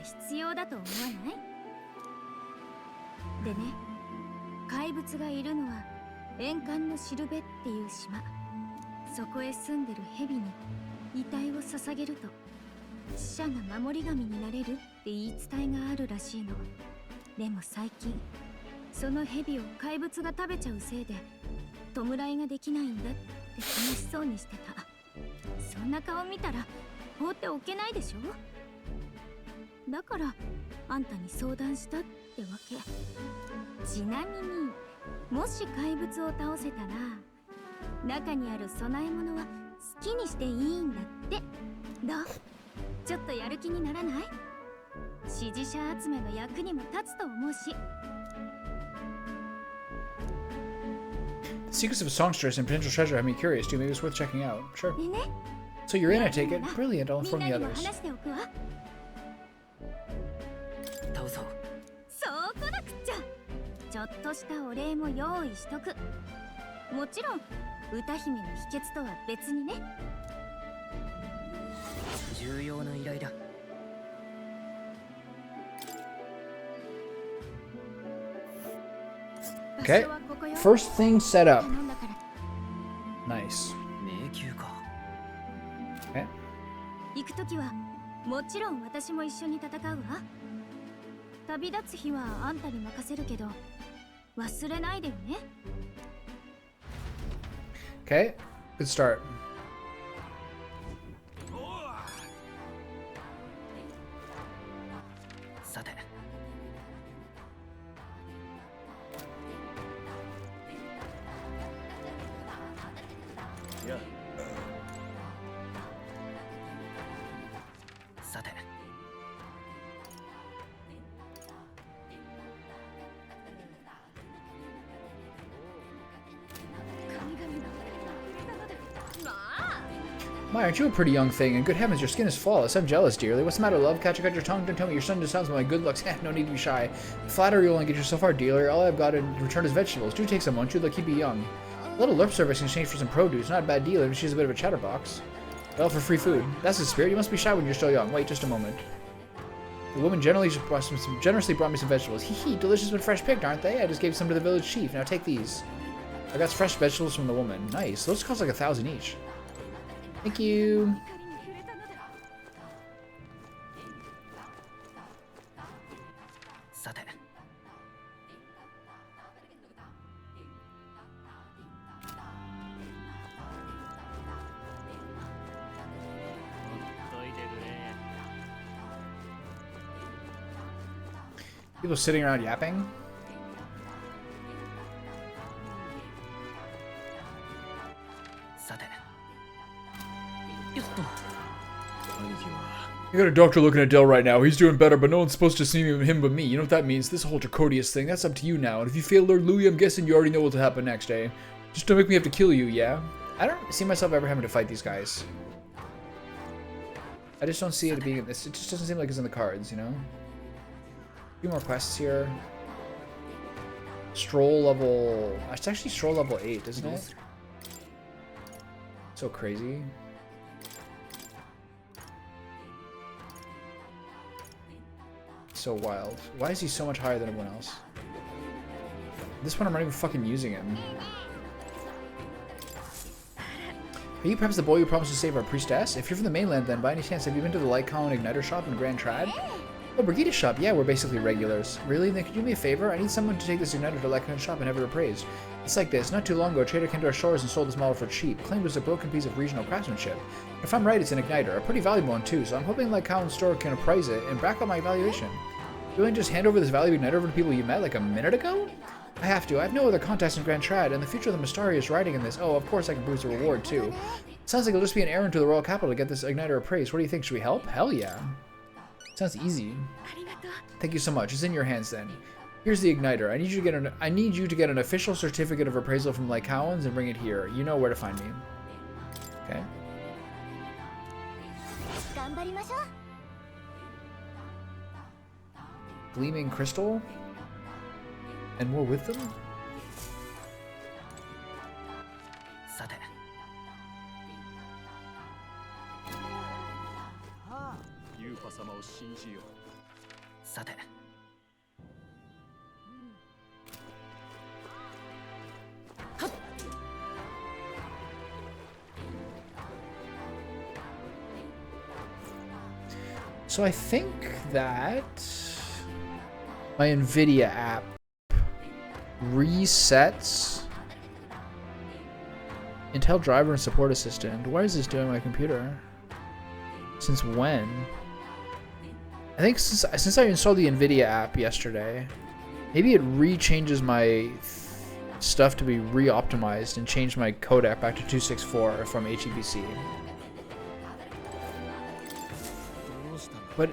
怪物がいるのは円環のシルベっていう島。そこへ住んでる蛇に遺体を捧げると死者が守り神になれるって言い伝えがあるらしいの。でも最近その蛇を怪物が食べちゃうせいで弔いができないんだって悲しそうにしてた。そんな顔見たら放っておけないでしょ。だからあんたに相談したってわけ。ちなみにもし怪物を倒せたら中にある供え物は好きにしていいんだって。どう？ちょっとやる気にならない？支持者集めの役にも立つと思うし。The secrets of a songstress and potential treasure have me curious too. Maybe it's worth checking out. Sure. So you're in, I take it. Brilliant. I'll inform the others. そうこなくっちゃ。ちょっとしたお礼も用意しとく。もちろん歌姫の秘訣とは別にね。重要な依頼だ。Okay. First thing set up. Nice. Okay. 行くときはもちろん私も一緒に戦うわ。旅立つ日はあんたに任せるけど忘れないでよね。Okay. Good start. My, aren't you a pretty young thing? And good heavens, your skin is flawless. I'm jealous, dearly. What's the matter, love? Catch your tongue. Don't tell me your son just sounds like my good looks. No need to be shy. Flattery will only get you so far, dealer. All I've got in return is vegetables. Do take some, won't you? They'll keep you young. A little lip service in exchange for some produce. Not a bad deal, if she's a bit of a chatterbox. Well, for free food. That's the spirit. You must be shy when you're still young. Wait just a moment. The woman generously brought me some vegetables. Hee hee, delicious but fresh picked, aren't they? I just gave some to the village chief. Now take these. I got fresh vegetables from the woman. Nice. Those cost like 1,000 each. Thank you. People sitting around yapping. You got a doctor looking at Dell right now. He's doing better, but no one's supposed to see him but me. You know what that means? This whole Dracodius thing, that's up to you now. And if you fail Lord Louis, I'm guessing you already know what'll happen next, eh? Just don't make me have to kill you, yeah? I don't see myself ever having to fight these guys. I just don't see it being in this. It just doesn't seem like it's in the cards, you know? A few more quests here. Stroll level... It's actually Stroll level 8, isn't it? So crazy. So wild. Why is he so much higher than everyone else? This one I'm not even fucking using him. Are you perhaps the boy who promised to save our priestess? If you're from the mainland, then by any chance have you been to the Lycaon Igniter shop in Grand Trad? Oh, Brigida's shop. Yeah, we're basically regulars. Really? Then could you do me a favor? I need someone to take this Igniter to Lycaon shop and have it appraised. It's like this. Not too long ago, a trader came to our shores and sold this model for cheap. Claimed it was a broken piece of regional craftsmanship. If I'm right, it's an Igniter. A pretty valuable one, too. So I'm hoping Lycaon's store can appraise it and back up my valuation. You want to just hand over this valuable Igniter over to people you met like a minute ago? I have to. I have no other contacts in Grand Trad, and the future of the Mystari is riding in this. Oh, of course I can boost the reward, too. Sounds like it'll just be an errand to the royal capital to get this Igniter appraised. What do you think? Should we help? Hell yeah. Sounds easy. Thank you so much. It's in your hands then. Here's the Igniter. I need you to get an official certificate of appraisal from Lycaons and bring it here. You know where to find me. Okay. Gleaming crystal? And more with them? So I think that my NVIDIA app resets Intel driver and support assistant. What is this doing on my computer? Since when? I think since I installed the NVIDIA app yesterday. Maybe it re-changes my stuff to be re-optimized and changed my codec back to 264 from HEVC. But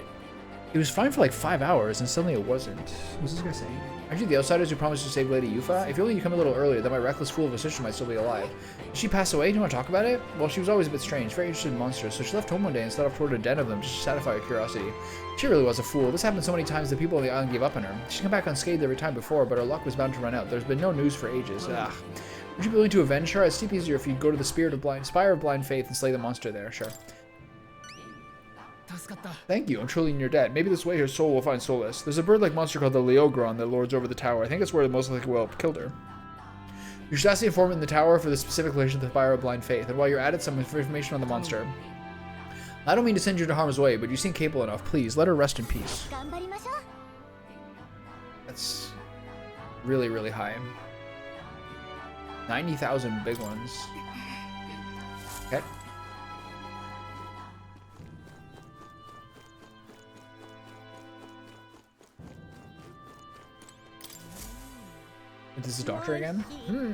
it was fine for like 5 hours and suddenly it wasn't. What's this guy saying? Actually, the outsiders who promised to save Lady Yufa? If you only come a little earlier, then my reckless fool of a sister might still be alive. Did she pass away? Do you want to talk about it? Well, she was always a bit strange, very interested in monsters, so she left home one day and set off toward a den of them just to satisfy her curiosity. She really was a fool. This happened so many times that people on the island gave up on her. She'd come back unscathed every time before, but her luck was bound to run out. There's been no news for ages. Ugh. Would you be willing to avenge her? It's steep easier if you'd go to the Spire of Blind Faith and slay the monster there. Sure. Thank you, I'm truly in your debt. Maybe this way her soul will find solace. There's a bird-like monster called the Leogron that lords over the tower. I think that's where the most likely will have killed her. You should ask the informant in the tower for the specific location of the Spire of Blind Faith, and while you're at it, some information on the monster. I don't mean to send you to harm's way, but you seem capable enough. Please, let her rest in peace. That's really, really high. 90,000 big ones. Okay. This is Doctor again?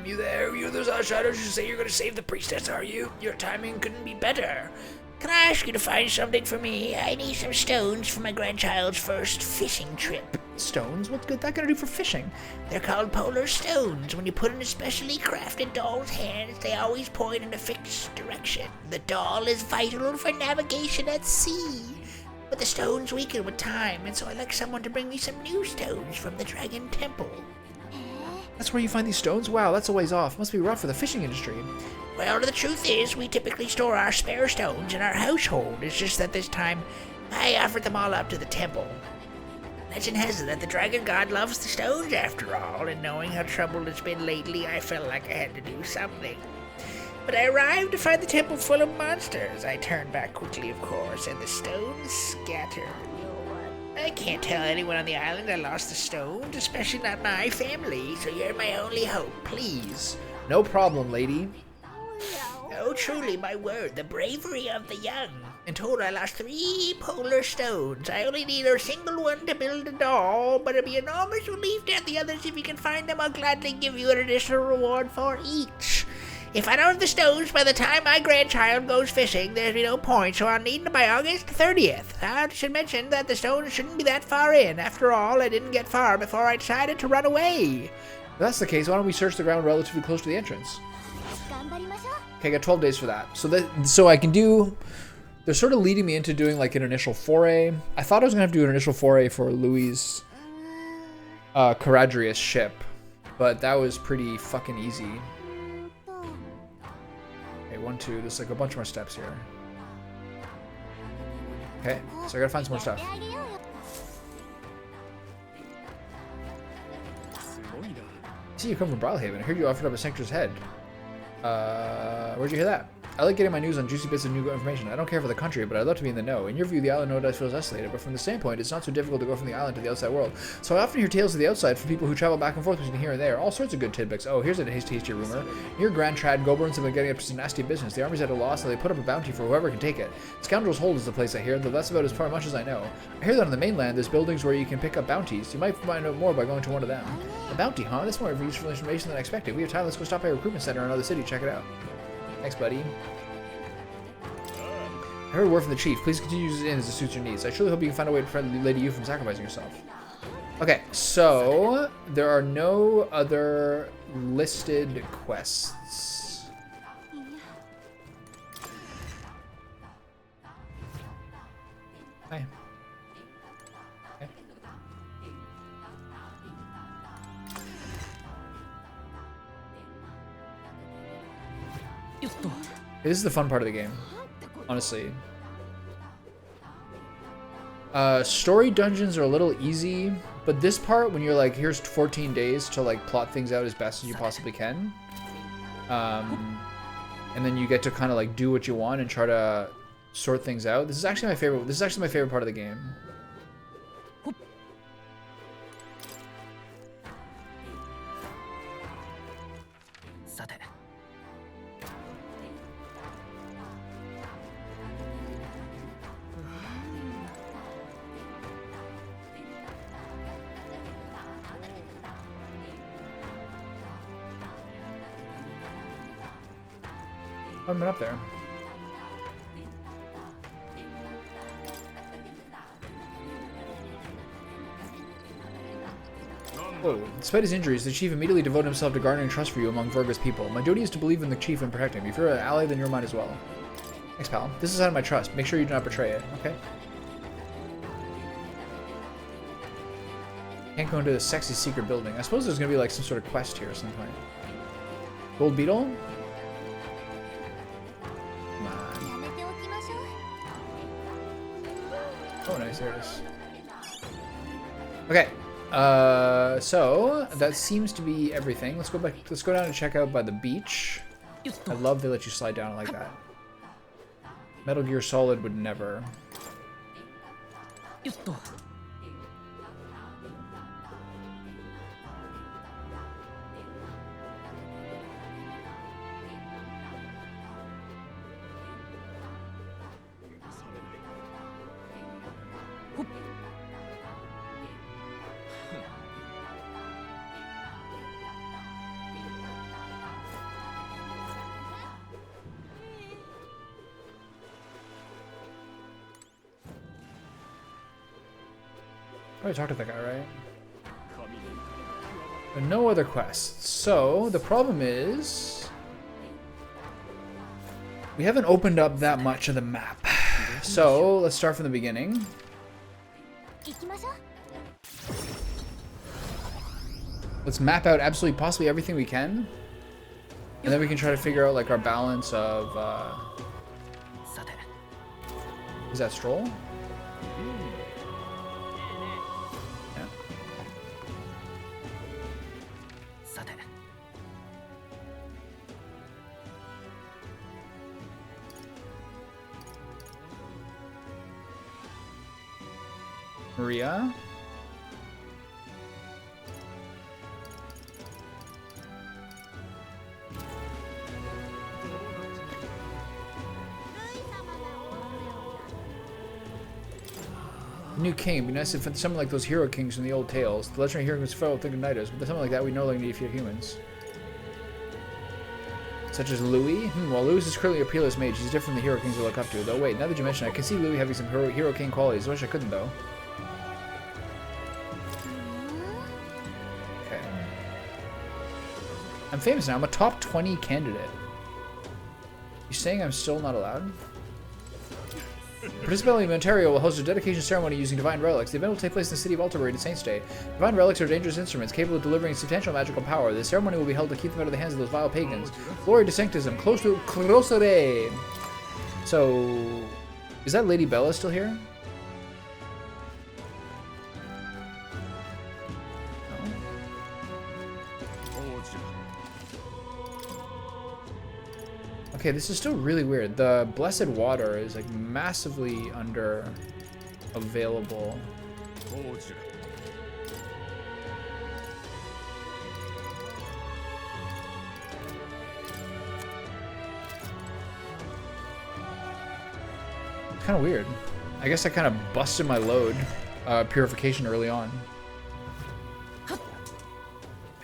You there? You those outsiders who say you're gonna save the priestess, are you? Your timing couldn't be better. Can I ask you to find something for me? I need some stones for my grandchild's first fishing trip. Stones? What's good that gonna do for fishing? They're called polar stones. When you put in a specially crafted doll's hands, they always point in a fixed direction. The doll is vital for navigation at sea. But the stones weaken with time, and so I'd like someone to bring me some new stones from the Dragon Temple. That's where you find these stones? Wow, that's a ways off. Must be rough for the fishing industry. Well, the truth is, we typically store our spare stones in our household. It's just that this time, I offered them all up to the temple. Legend has it that the dragon god loves the stones after all, and knowing how troubled it's been lately, I felt like I had to do something. But I arrived to find the temple full of monsters. I turned back quickly, of course, and the stones scattered. I can't tell anyone on the island I lost the stones, especially not my family, so you're my only hope, please. No problem, lady. Oh, truly, my word, the bravery of the young. In total, I lost 3 polar stones. I only need a single one to build a doll, but it'll be an enormous relief to have the others. If you can find them, I'll gladly give you an additional reward for each. If I don't have the stones by the time my grandchild goes fishing, there's no point, so I'll need them by August 30th. I should mention that the stones shouldn't be that far in. After all, I didn't get far before I decided to run away. If that's the case, why don't we search the ground relatively close to the entrance? Okay, I got 12 days for that. So I can do They're sort of leading me into doing like an initial foray. I thought I was gonna have to do an initial foray for Louis' Caradrius ship, but that was pretty fucking easy. Okay, 1, 2. There's like a bunch more steps here. Okay, so I gotta find some more stuff. See, you come from Brawlhaven. I heard you offered up a Sanctor's head. Where'd you hear that? I like getting my news on juicy bits of new information. I don't care for the country, but I'd love to be in the know. In your view, the island no doubt feels isolated, but from the standpoint, it's not so difficult to go from the island to the outside world. So I often hear tales of the outside from people who travel back and forth between here and there. All sorts of good tidbits. Oh, here's a tasty rumor. Near Grand Trad, Goburns have been getting up to some nasty business. The army's at a loss, and they put up a bounty for whoever can take it. Scoundrel's Hold is the place I hear, though that's about as far much as I know. I hear that on the mainland, there's buildings where you can pick up bounties. You might find out more by going to one of them. A bounty, huh? That's more useful information than I expected. We have time. Let's go stop by a recruitment center in another city. Check it out. Thanks, buddy. I heard a word from the chief. Please continue to use it in as it suits your needs. I truly hope you can find a way to prevent Lady Yu from sacrificing yourself. Okay, so there are no other listed quests. Hi. Okay. This is the fun part of the game. Honestly. Story dungeons are a little easy, but this part, when you're like, here's 14 days to like plot things out as best as you possibly can, and then you get to kind of like do what you want and try to sort things out. This is actually my favorite. This is actually my favorite part of the game. I've been up there. Whoa. Despite his injuries, the chief immediately devoted himself to garnering trust for you among Virga's people. My duty is to believe in the chief and protect him. If you're an ally, then you're mine as well. Thanks, pal. This is out of my trust. Make sure you do not betray it, okay? Can't go into the sexy secret building. I suppose there's gonna be like some sort of quest here at some point. Gold beetle? Oh, nice, there it is. Okay, so that seems to be everything. Let's go back. Let's go down and check out by the beach. I love they let you slide down like that. Metal Gear Solid would never. I already talked to that guy, right? But no other quests. So the problem is we haven't opened up that much of the map. So let's start from the beginning. Let's map out absolutely possibly everything we can. And then we can try to figure out like our balance of is that Stroll? Maria. New king. It'd be nice if someone like those hero kings from the old tales. The legendary hero kings fell with Ignitus, but something like that we no longer need to fear humans. Such as Louis? Well, Louis is currently a peerless mage. He's different from the hero kings we look up to. Though, wait, now that you mention it, I can see Louis having some hero king qualities. I wish I couldn't, though. Okay. I'm famous now. I'm a top 20 candidate. You saying I'm still not allowed? Participating in Ontario will host a dedication ceremony using divine relics. The event will take place in the city of Altabury to Saints Day. Divine relics are dangerous instruments capable of delivering substantial magical power. The ceremony will be held to keep them out of the hands of those vile pagans. Glory to Sanctism. Closere. So, is that Lady Bella still here? Okay, this is still really weird. The blessed water is like massively under available. Kind of weird. I guess I kind of busted my load purification early on.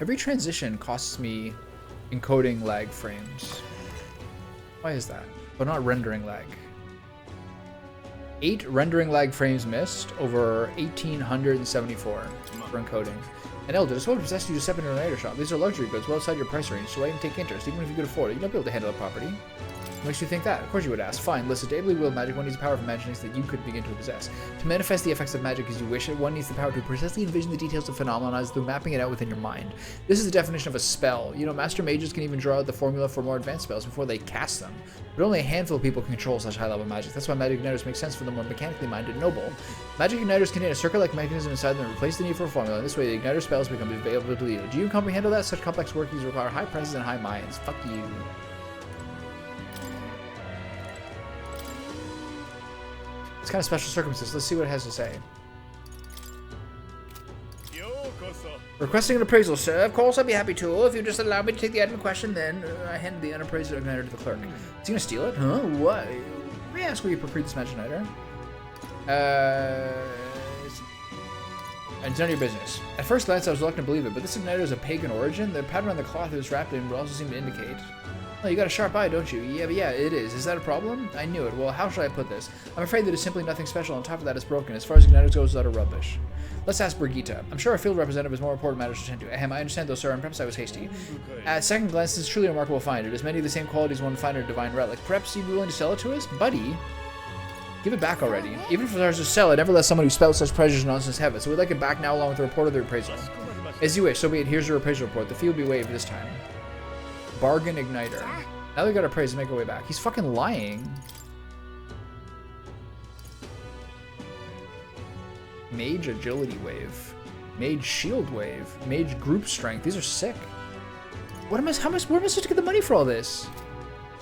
Every transition costs me encoding lag frames. Why is that? But not rendering lag. 8 rendering lag frames missed over 1,874 for encoding. And Elder, this what possessed you to step into an item shop. These are luxury goods well outside your price range, so why even take interest? Even if you could afford it, you'd not be able to handle the property. What makes you think that? Of course you would ask. Fine, listen, to ably wield magic, one needs the power of imagination that you could begin to possess. To manifest the effects of magic as you wish it, one needs the power to precisely envision the details of phenomena through mapping it out within your mind. This is the definition of a spell. You know, master mages can even draw out the formula for more advanced spells before they cast them. But only a handful of people can control such high-level magic. That's why magic igniters make sense for the more mechanically minded and noble. Magic igniters contain a circle-like mechanism inside them that replace the need for a formula. In this way, the igniter spells become available to you. Do you comprehend all that? Such complex workings require high prices and high minds. Fuck you. It's kind of special circumstances. Let's see what it has to say. Requesting an appraisal, sir. Of course, I'd be happy to. If you just allow me to take the item in question, then I hand the unappraised igniter to the clerk. Is he gonna steal it? Huh? What? Let me ask where you procure this magic igniter. It's none of your business. At first glance, I was reluctant to believe it, but this igniter is of pagan origin. The pattern on the cloth it was wrapped in would also seem to indicate. Oh, you got a sharp eye, don't you? Yeah, but yeah, it is. Is that a problem? I knew it. Well, how should I put this? I'm afraid that it's simply nothing special. On top of that, it's broken. As far as igniters goes, it's utter rubbish. Let's ask Brigitte. I'm sure our field representative has more important matters to attend to. Ahem, I understand though, sir, and perhaps I was hasty. At second glance, this is truly a remarkable find. It has many of the same qualities one would find in a divine relic. Perhaps you'd be willing to sell it to us? Buddy, give it back already. Even if it was to sell it, never let someone who spouts such prejudice and nonsense have it. So we'd like it back now along with the report of the appraisal. As you wish, so be it. Here's your appraisal report. The fee will be waived this time. Bargain igniter. Now we gotta praise to make our way back. He's fucking lying. Mage agility wave. Mage shield wave. Mage group strength. These are sick. What am I, where am I supposed to get the money for all this?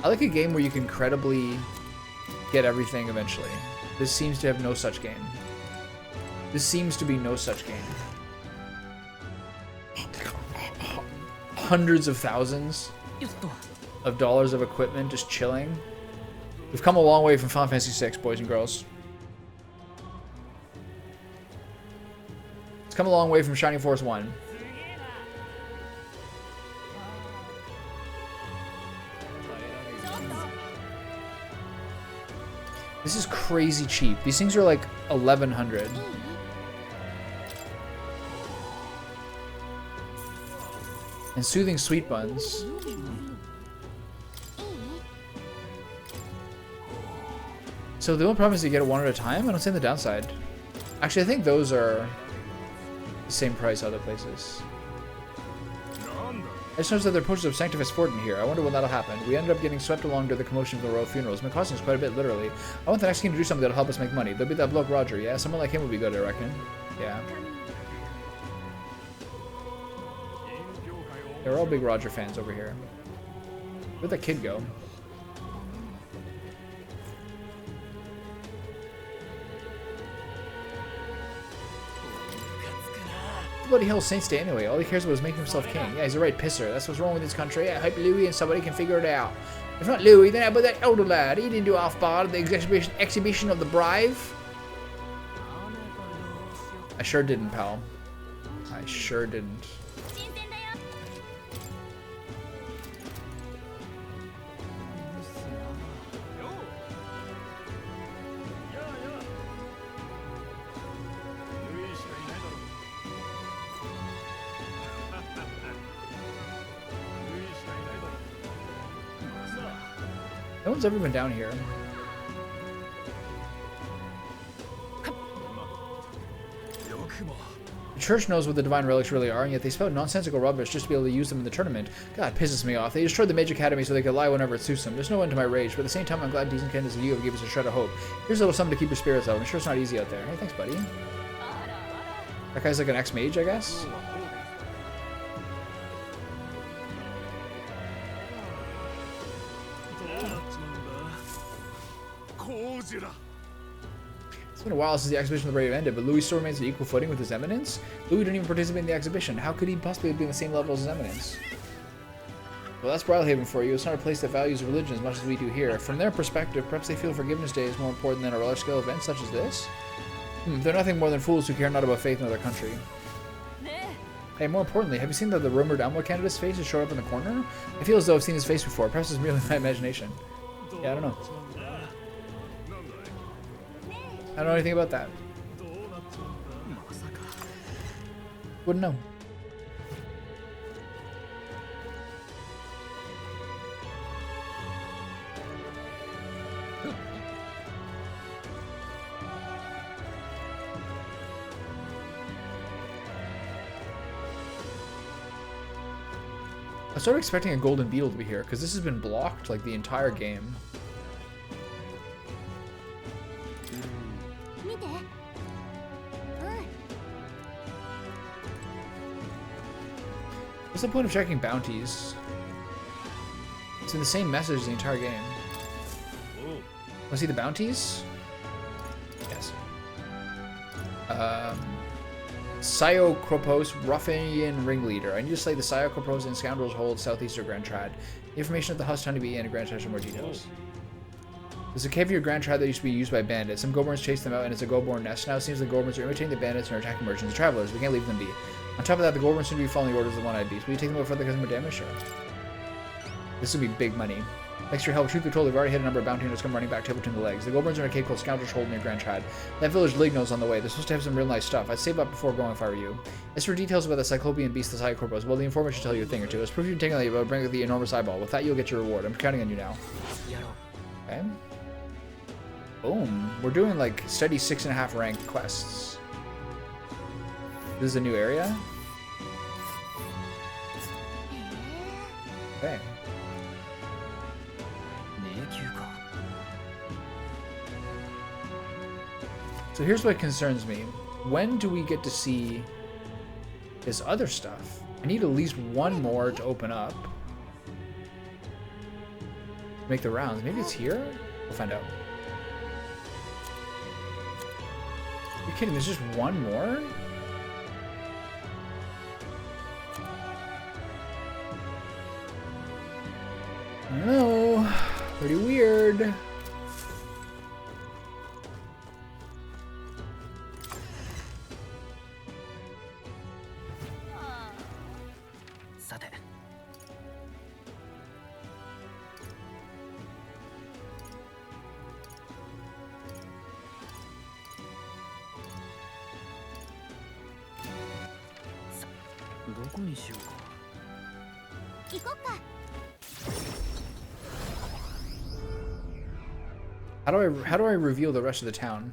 I like a game where you can credibly get everything eventually. This seems to have no such game. This seems to be no such game. Hundreds of thousands of dollars of equipment just chilling. We've come a long way from Final Fantasy VI, boys and girls. It's come a long way from Shining Force 1. This is crazy cheap. These things are like 1,100. And soothing sweet buns. So the only problem is you get it one at a time? I don't see the downside. Actually, I think those are the same price other places. I just noticed that there are posters of Sanctifus Fortin here. I wonder when that'll happen. We ended up getting swept along to the commotion of the royal funerals. My costing is quite a bit, literally. I want the next king to do something that'll help us make money. There'll be that bloke Roger, yeah? Someone like him would be good, I reckon. Yeah. They're all big Roger fans over here. Where'd that kid go? Bloody hell, Saints Day anyway. All he cares about is making himself king. Yeah, he's a right pisser. That's what's wrong with this country. I hope Louis and somebody can figure it out. If not Louis, then how about that elder lad? He didn't do half bad at the exhibition of the brave. I sure didn't, pal. I sure didn't. No one's ever been down here. church knows what the divine relics really are, and yet they spout nonsensical rubbish just to be able to use them in the tournament. God, it pisses me off. They destroyed the Mage Academy so they could lie whenever it suits them. There's no end to my rage, but at the same time, I'm glad decent candidates like you have given us a shred of hope. Here's a little something to keep your spirits up. I'm sure it's not easy out there. Hey, thanks, buddy. That guy's like an ex-mage, I guess? It's been a while since the exhibition of the radio ended, but Louis still remains on equal footing with his eminence. Louis didn't even participate in the exhibition. How could he possibly be on the same level as his eminence? Well, that's Bridlehaven for you. It's not a place that values religion as much as we do here. From their perspective, perhaps they feel Forgiveness Day is more important than a large-scale event such as this? They're nothing more than fools who care not about faith nor their country. Hey, more importantly, have you seen the rumored Elmo candidate's face that showed up in the corner? I feel as though I've seen his face before. Perhaps it's merely my imagination. Yeah, I don't know. I don't know anything about that. Wouldn't know. I started expecting a golden beetle to be here, because this has been blocked like the entire game. What's the point of checking bounties? It's in the same message the entire game. Want to see the bounties? Yes. Psyocropos, Ruffian Ringleader. I need to slay the Psyocropos and Scoundrels hold southeastern Grand Trad. The information of the Husk Honeybee and Grand Trad show more details. There's a cave near Grand Trad that used to be used by bandits. Some Goborns chased them out and it's a Goborn nest. Now it seems the Goborns are imitating the bandits and are attacking merchants and travelers. We can't leave them be. On top of that, the Goborns seem to be following the orders of the One-Eyed Beast. Will you take them out further because of more damage? Sure. This would be big money. Thanks for your help. Truth be told, we've already hit a number of bounty hunters come running back tail between the legs. The Goborns are in a cave called Scoundrels Hold near Grand Trad. That village Ligno's on the way. They're supposed to have some real nice stuff. I'd save up before going if I were you. As for details about the Cyclopean beast, the Psychorpos, well, the informant should tell you a thing or two. As proof you can take on the about bring the enormous eyeball. With that, you'll get your reward. I'm counting on you now. Okay. Boom. We're doing like steady 6.5 rank quests. This is a new area? Okay. So here's what concerns me. When do we get to see this other stuff? I need at least one more to open up. Make the rounds. Maybe it's here? We'll find out. Are you kidding? There's just one more? I don't know. Pretty weird. How do I reveal the rest of the town?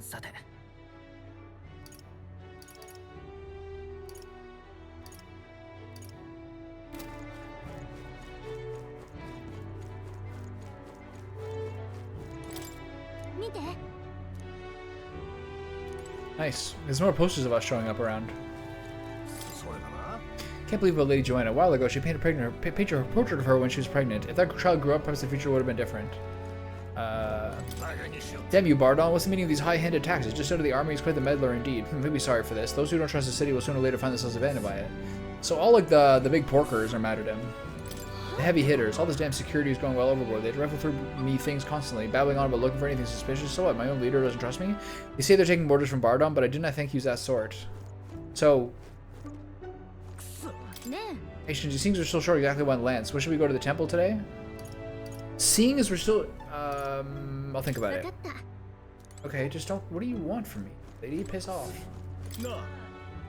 Nice. There's more posters of us showing up around. Can't believe about Lady Joanna. A while ago, she painted a portrait of her when she was pregnant. If that child grew up, perhaps the future would have been different. Damn you, Bardon. What's the meaning of these high-handed taxes? Just out of the army is quite the meddler indeed. I'm really sorry for this. Those who don't trust the city will sooner or later find themselves abandoned by it. So all like the big porkers are mad at him. The heavy hitters. All this damn security is going well overboard. They rifle through me things constantly, babbling on about looking for anything suspicious. So what? My own leader doesn't trust me? They say they're taking orders from Bardon, but I did not think he was that sort. So... Hey, Shinji, seeing as we're still sure exactly when it lands, what should we go to the temple today? Seeing as we're still... I'll think about it. Okay, just don't... What do you want from me? Lady, piss off. No.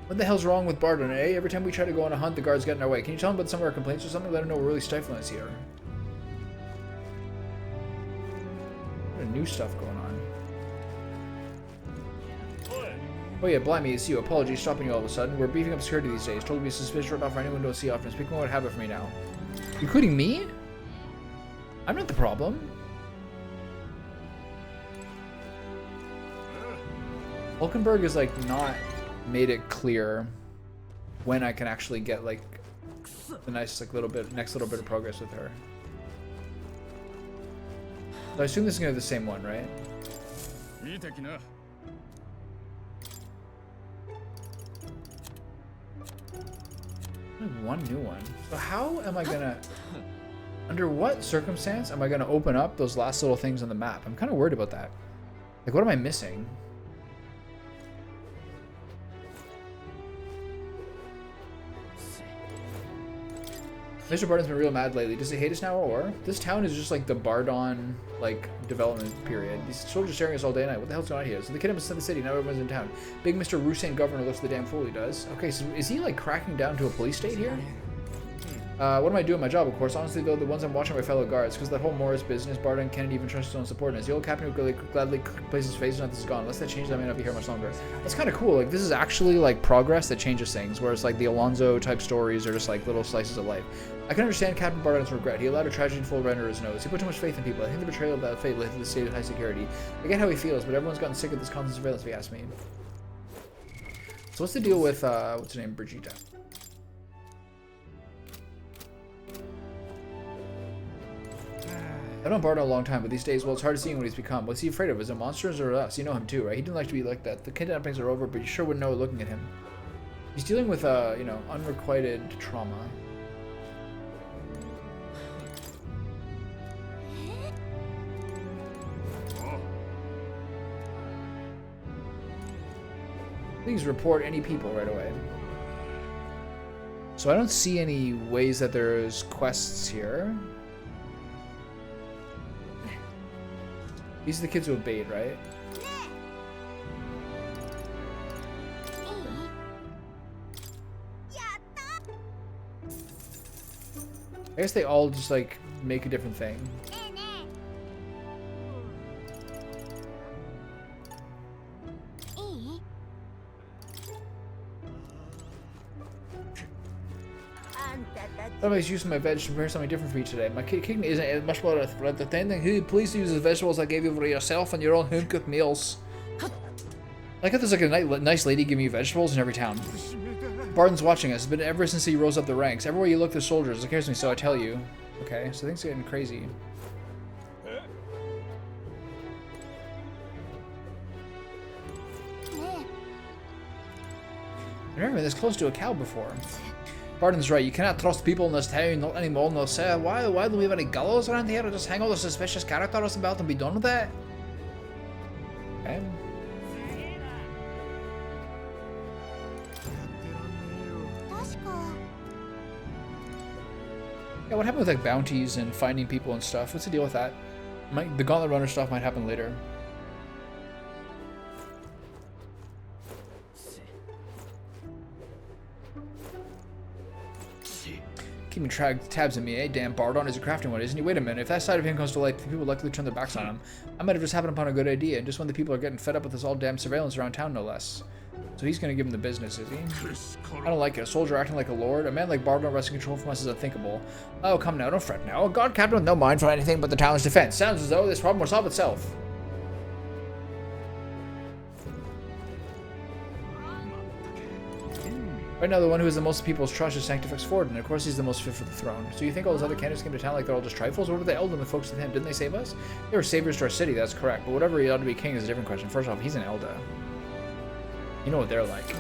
What the hell's wrong with Bardon, eh? Every time we try to go on a hunt, the guards get in our way. Can you tell them about some of our complaints or something? Let them know we're really stifling us here. What new stuff going on? Oh yeah, blimey, it's you. Apologies, stopping you all of a sudden. We're beefing up security these days. Told to be suspicious right off for anyone who don't see often. Speaking what habit for me now. Including me? I'm not the problem. Hulkenberg is like not made it clear when I can actually get like the nice like next little bit of progress with her. So I assume this is gonna be the same one, right? One new one. So how am I gonna, under what circumstance am I gonna open up those last little things on the map? I'm kind of worried about that. Like, what am I missing? Mr. Bardon's been real mad lately. Does he hate us now or? This town is just like the Bardon, like, development period. These soldiers staring at us all day and night. What the hell's going on here? So the kid must send the city. Now everyone's in town. Big Mr. Rusain governor looks the damn fool he does. Okay, so is he, like, cracking down to a police state here? What am I doing? My job, of course. Honestly, though, the ones I'm watching are my fellow guards. Because that whole Morris business, Bardon can't even trust his own subordinates. The old captain would gladly place his face, and this is gone. Unless that changes, I may not be here much longer. That's kind of cool. Like, this is actually, like, progress that changes things. Whereas, like, the Alonso-type stories are just, like, little slices of life. I can understand Captain Bardon's regret. He allowed a tragedy to fall right under his nose. He put too much faith in people. I think the betrayal of that faith led to the state of high security. I get how he feels, but everyone's gotten sick of this constant surveillance, if you ask me. So what's the deal with, what's her name? Brigitte. I've known Bardon a long time, but these days, well, it's hard to see what he's become. What's he afraid of? Is it monsters or us? You know him too, right? He didn't like to be like that. The kidnappings are over, but you sure wouldn't know it looking at him. He's dealing with, you know, unrequited trauma. Please report any people right away. So I don't see any ways that there's quests here. These are the kids who obeyed, right? I guess they all just like make a different thing. That makes use of my veg to prepare something different for you today. My kidney isn't much more entertaining. Hey, please use the vegetables I gave you for yourself and your own home-cooked meals. I got this like a nice lady giving you vegetables in every town. Bardon's watching us, but ever since he rose up the ranks, everywhere you look, there's soldiers. It scares me, so I tell you. Okay, so things are getting crazy. I've never been this close to a cow before. Bardon's right, you cannot trust people in this town, not anymore, no sir. Why don't we have any gallows around here? Or just hang all the suspicious characters about and be done with it? Okay. Yeah, what happened with like bounties and finding people and stuff? What's the deal with that? The Gauntlet Runner stuff might happen later. Keeping tabs on me, eh? Damn, Bardon is a crafty one, isn't he? Wait a minute, if that side of him comes to light, people likely turn their backs on him. I might have just happened upon a good idea, and just when the people are getting fed up with this all damn surveillance around town, no less. So he's gonna give him the business, is he? I don't like it. A soldier acting like a lord? A man like Bardon wresting control from us is unthinkable. Oh, come now, don't fret now. A god captain with no mind for anything but the town's defense. Sounds as though this problem will solve itself. Right now, the one who has the most people's trust is Sanctifex Ford, and of course he's the most fit for the throne. So you think all those other candidates came to town like they're all just trifles? What were the Elden, the folks with him? Didn't they save us? They were saviors to our city, that's correct. But whatever he ought to be king is a different question. First off, he's an Elda. You know what they're like.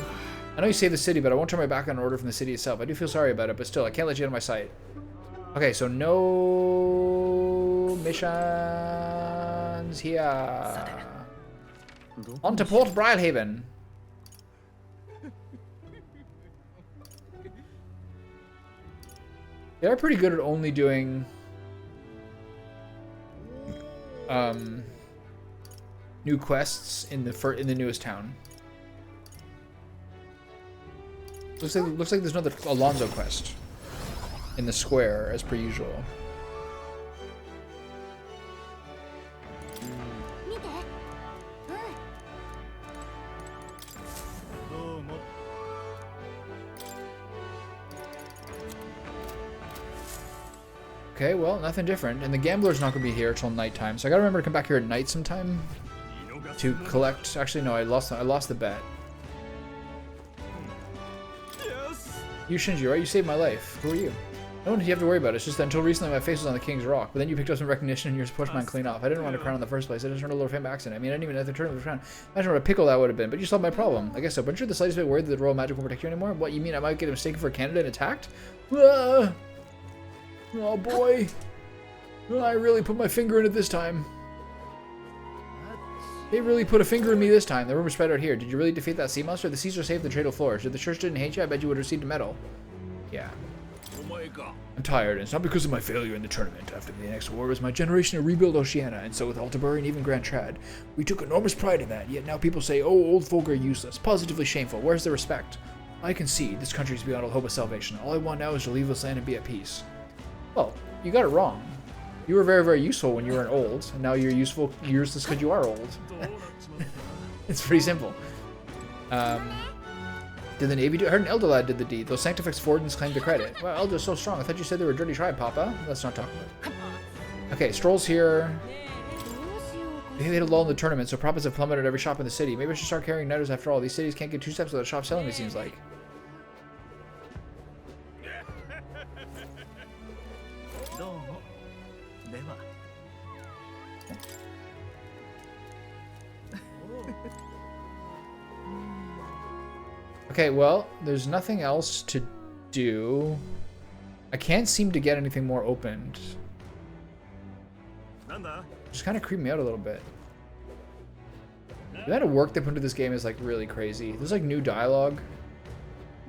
I know you saved the city, but I won't turn my back on an order from the city itself. I do feel sorry about it, but still, I can't let you out of my sight. Okay, so no missions here. On to Port Brilehaven. They're pretty good at only doing new quests in the newest town. Looks like there's another Alonso quest in the square as per usual. Okay, well, nothing different. And the gambler's not going to be here till nighttime. So I got to remember to come back here at night sometime to collect. Actually, no, I lost the bet. You Shinji, right? You saved my life. Who are you? No one you have to worry about. It's just that until recently my face was on the King's Rock, but then you picked up some recognition and you're supposed to clean off. I didn't want a crown in the first place. I just turned a little fame accident. I mean, I didn't even have to turn the crown. Imagine what a pickle that would have been, but you solved my problem. I guess so. But you're the slightest bit worried that the royal magic won't protect you anymore? What, you mean I might get mistaken for a candidate and attacked? Ah! Oh boy. I really put my finger in it this time. They really put a finger in me this time. The rumor spread out here. Did you really defeat that sea monster? The Caesar saved the trade of flourish. If the church didn't hate you, I bet you would have received a medal. Yeah. I'm tired, and it's not because of my failure in the tournament. After the next war, it was my generation to rebuild Oceania, and so with Altabury and even Grand Trad. We took enormous pride in that, yet now people say, oh, old folk are useless. Positively shameful. Where's the respect? I concede. This country is beyond all hope of salvation. All I want now is to leave this land and be at peace. Well, you got it wrong. You were very, very useful when you were old, and now you're useless because you are old. It's pretty simple. Did the Navy do it? I heard an Elder lad did the deed. Those Sanctifex Fordens claimed the credit. Well, Elder's so strong. I thought you said they were a dirty tribe, Papa. Let's not talk about it. Okay, Stroll's here. They hit a lull in the tournament, so profits have plummeted at every shop in the city. Maybe I should start carrying nighters after all. These cities can't get 2 steps without a shop selling, it seems like. Okay, well, there's nothing else to do. I can't seem to get anything more opened. Just kind of creep me out a little bit. The amount of work they put into this game is like really crazy. There's like new dialogue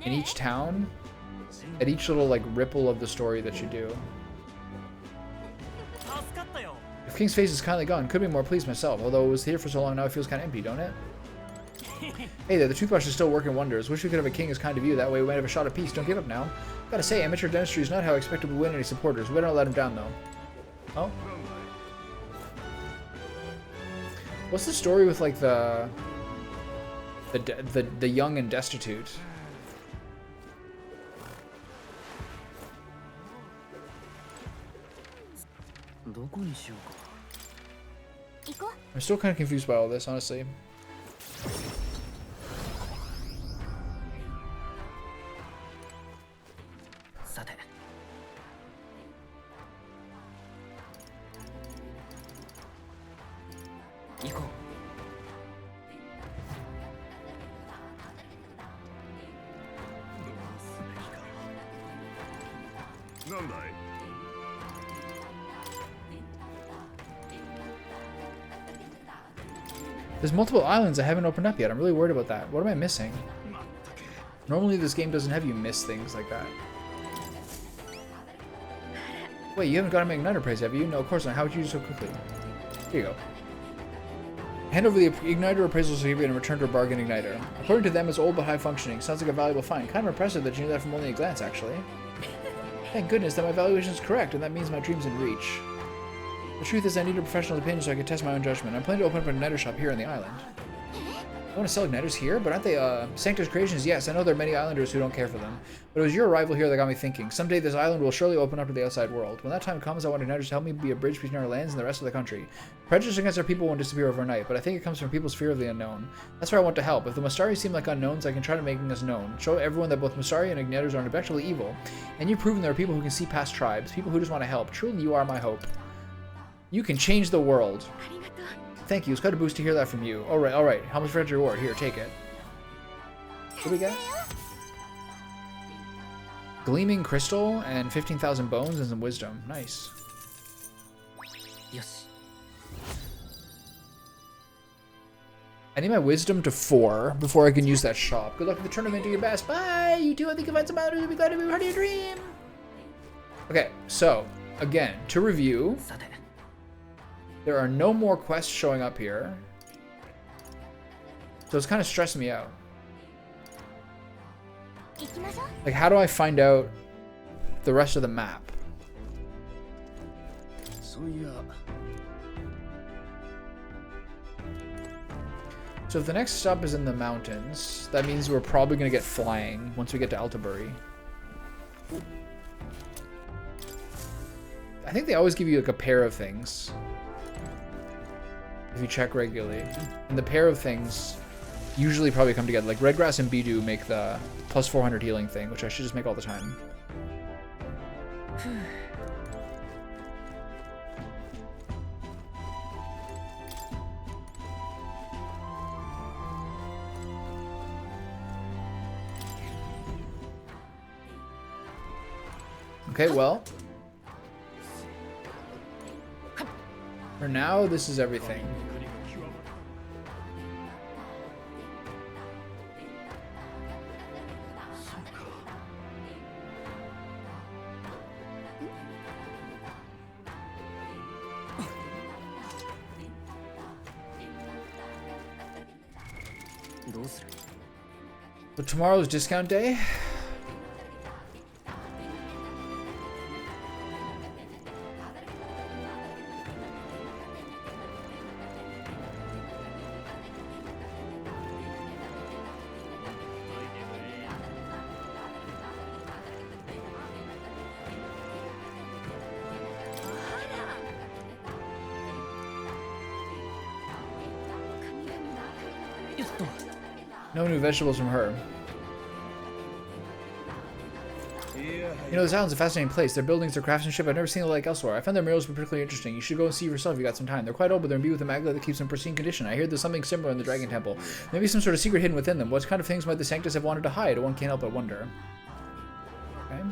in each town at each little like ripple of the story that you do. If King's face is kindly gone, could be more pleased myself. Although it was here for so long now, it feels kind of empty, don't it? Hey there, the toothbrush is still working wonders. Wish we could have a king as kind of you. That way we might have a shot at peace. Don't give up now. Gotta say, amateur dentistry is not how I expected to win any supporters. We don't let him down though. Oh. What's the story with like the young and destitute? I'm still kind of confused by all this, honestly. There's multiple islands I haven't opened up yet. I'm really worried about that. What am I missing? Normally this game doesn't have you miss things like that. Wait, you haven't got him Igniter praise, have you? No, of course not. How would you do so quickly? Here you go. Hand over the Igniter appraisals to give you and return to a bargain Igniter. According to them, it's old but high functioning. Sounds like a valuable find. Kind of impressive that you knew that from only a glance, actually. Thank goodness that my valuation is correct, and that means my dream's in reach. The truth is I need a professional opinion so I can test my own judgment. I'm planning to open up an Igniter shop here on the island. I want to sell Igniters here, but aren't they, Sanctus Creations? Yes, I know there are many islanders who don't care for them. But it was your arrival here that got me thinking. Someday this island will surely open up to the outside world. When that time comes, I want Igniters to help me be a bridge between our lands and the rest of the country. Prejudice against our people won't disappear overnight, but I think it comes from people's fear of the unknown. That's where I want to help. If the Mustari seem like unknowns, I can try to make us known. Show everyone that both Mustari and Igniters are objectively evil. And you've proven there are people who can see past tribes, people who just want to help. Truly, you are my hope. You can change the world. Thank you. It's quite a boost to hear that from you. All right. How much for your reward? Here, take it. What do we get? Gleaming crystal and 15,000 bones and some wisdom. Nice. Yes. I need my wisdom to 4 before I can use that shop. Good luck with the tournament. Do your best. Bye. You too. I think you find some others who'll be glad to be part of your dream. Okay, so again, to review. There are no more quests showing up here. So it's kind of stressing me out. Like, how do I find out the rest of the map? So if the next stop is in the mountains, that means we're probably going to get flying once we get to Altabury. I think they always give you like a pair of things if you check regularly. And the pair of things usually probably come together. Like Redgrass and Bidu make the plus 400 healing thing, which I should just make all the time. Okay, well, for now, this is everything. But tomorrow's discount day. No new vegetables from her. You know, this island's a fascinating place. Their buildings, their craftsmanship, I've never seen it like elsewhere. I found their murals particularly interesting. You should go and see for yourself if you got some time. They're quite old, but they're imbued with a magnet that keeps them in pristine condition. I hear there's something similar in the Dragon Temple. Maybe some sort of secret hidden within them. What kind of things might the Sanctus have wanted to hide? One can't help but wonder. Okay.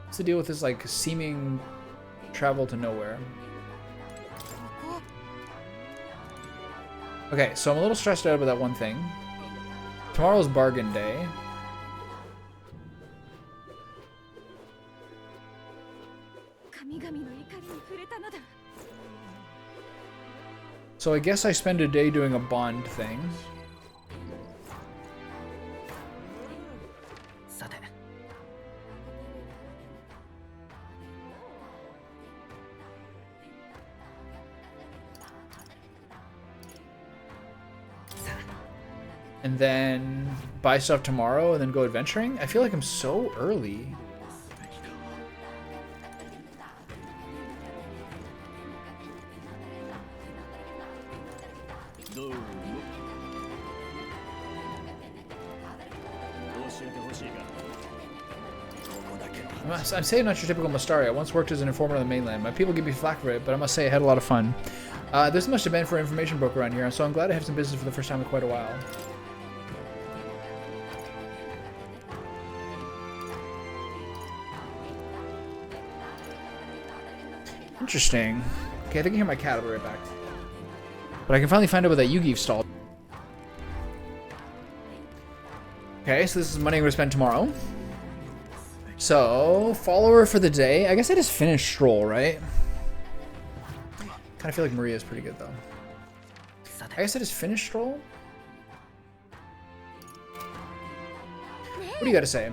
What's the deal with this, like, seeming travel to nowhere? Okay, so I'm a little stressed out about that one thing. Tomorrow's bargain day. So I guess I spend a day doing a bond thing. And then buy stuff tomorrow and then go adventuring? I feel like I'm so early. I'm saying not your typical Mastari. I once worked as an informer on the mainland. My people give me flack for it, but I must say I had a lot of fun. There's much demand for an information broker around here, so I'm glad I have some business for the first time in quite a while. Interesting. Okay, I think I hear my cat. I'll be right back. But I can finally find out what that Yugi stalled. Okay, so this is money I'm going to spend tomorrow. So, follower for the day. I guess I just finished Stroll, right? Kind of feel like Maria's pretty good, though. I guess I just finished Stroll? What do you got to say?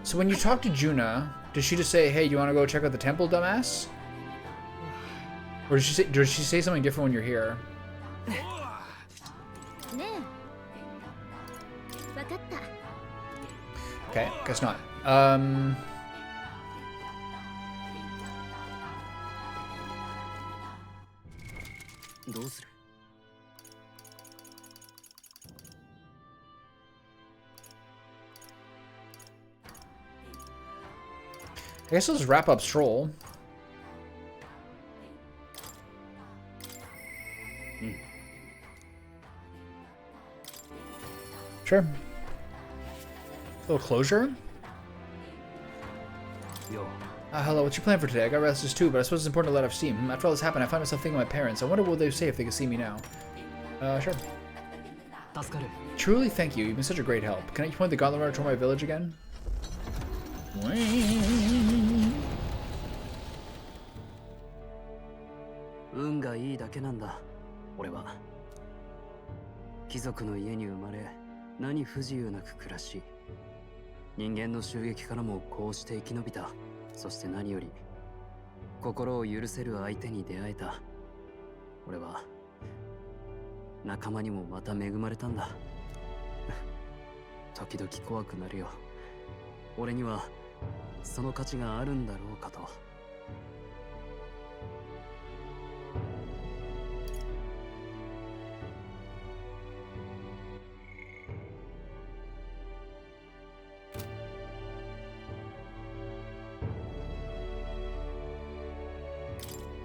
So when you talk to Juna, does she just say, "Hey, you want to go check out the temple, dumbass?" Or does she say something different when you're here? Okay, guess not. I guess I'll just wrap up Stroll. Sure. A little closure? Yo. Hello, what's your plan for today? I got restless too, but I suppose it's important to let off steam. After all this happened, I find myself thinking of my parents. I wonder what they say if they could see me now. Sure. Truly, thank you. You've been such a great help. Can I point the gauntlet runner toward my village again?運がいいだけなんだ、俺は。貴族の家に生まれ、何不自由なく暮らし、人間の襲撃からもこうして生き延びた。そして何より、心を許せる相手に出会えた。俺は、仲間にもまた恵まれたんだ。時々怖くなるよ。俺には、その価値があるんだろうかと。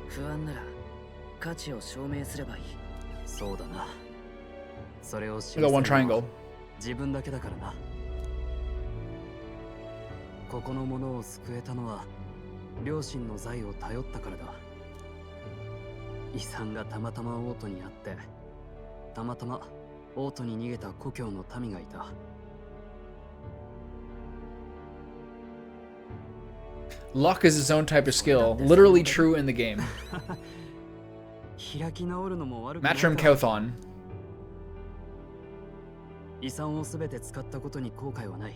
不安なら価値を証明すればいい。そうだな。それを示せるのは自分だけだからな。ここの者を救えたのは両親の財を頼ったからだ。遺産がたまたま王都にあって、たまたま王都に逃げた故郷の民がいた。Luck is its own type of skill, literally true in the game. 開き直るのも悪くない。Matrim Kauthon. 遺産をすべて使ったことに後悔はない。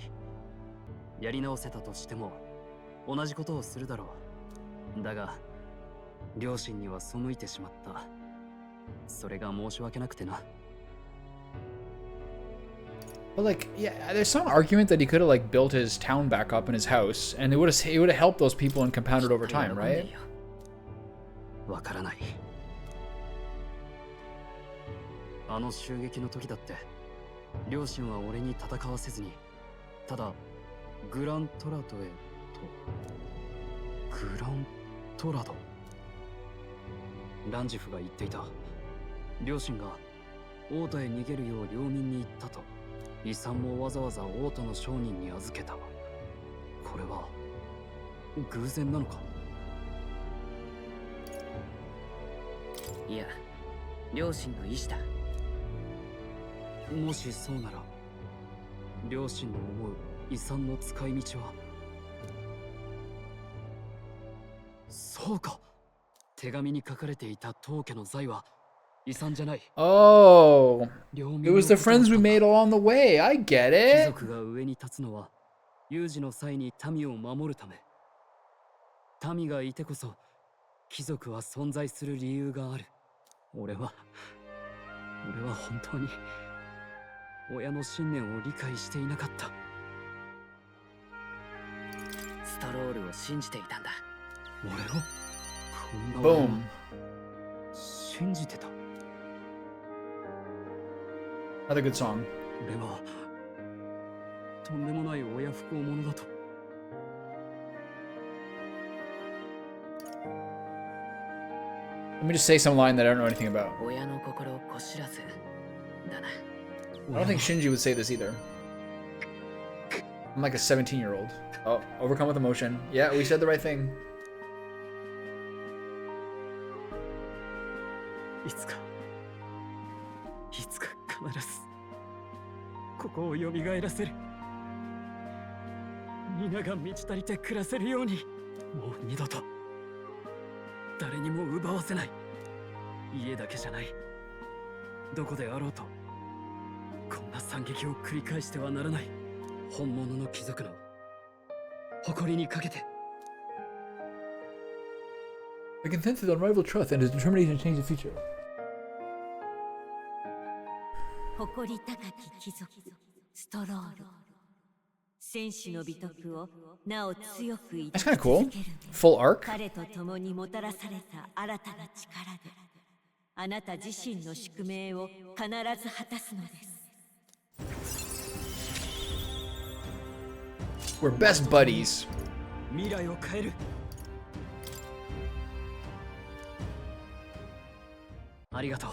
やり直せたとしても同じことをするだろう。だが両親には背いてしまった。それが申し訳なくてな。But like, yeah, there's some argument that he could have like built his town back up in his house, and it would have helped those people and compounded over time, right? わからない。あの襲撃の時だって両親は俺に戦わせずに、ただグラントラドへと。グラントラド。ランジフが言っていた。両親が王都へ逃げるよう領民に言ったと。遺産もわざわざ王都の商人に預けた。これは偶然なのか。いや、両親の意志だ。もしそうなら、両親の思う遺産の使い道は。そうか。手紙に書かれていた当家の財は遺産じゃない。Oh, it was the friends we made along the way. I get 貴 it. 族が上に立つのは有事の際に民を守るため。民がいてこそ貴族は存在する理由がある。俺は本当に親の信念を理解していなかった。ストロールを信じていたんだ。俺をこんな俺を Boom. 信じてた。 Another good song. 俺はとんでもない親不孝者だと。Let me just say some line that I don't know anything about. 親の心をこしらずだな。 I don't think Shinji would say this either. I'm like a 17-year-old. Oh, overcome with emotion. Yeah, we said the right thing. いつか必ずここを蘇らせる。皆が満ち足りて暮らせるように。もう二度と誰にも奪わせない。家だけじゃない、どこであろうとこんな惨劇を繰り返してはならない。本物の貴族の誇りにかけて。 I can sense his unrivaled trust and his determination to change the future. 誇り高き貴族ストロール、戦士の美徳をなお強く抱き That's kind of cool. 続ける。 Full arc. 彼と共にもたらされた新たな力であなた自身の宿命を必ず果たすのです。 We're best buddies. 未来を変える。ありがとう。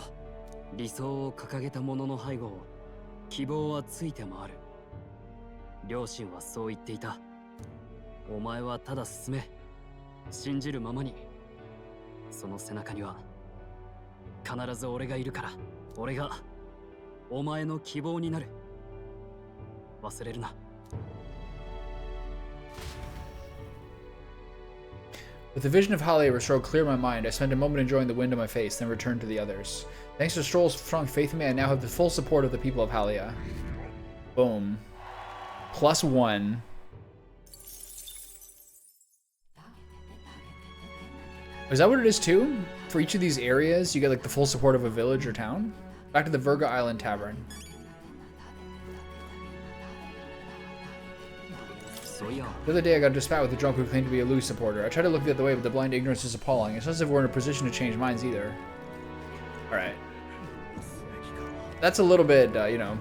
理想を掲げた者の背後を希望はついて回る。両親はそう言っていた。お前はただ進め、信じるままに。その背中には必ず俺がいるから。俺がお前の希望になる。忘れるな。With the vision of Halia restored clear in my mind, I spent a moment enjoying the wind on my face, then returned to the others. Thanks to Stroll's strong faith in me, I now have the full support of the people of Halia. Boom. +1. Is that what it is too? For each of these areas, you get like the full support of a village or town? Back to the Virga Island Tavern. The other day I got into a spat with a drunk who claimed to be a Louis supporter. I tried to look the other way, but the blind ignorance is appalling. It's not as if we're in a position to change minds either. Alright. That's a little bit, you know.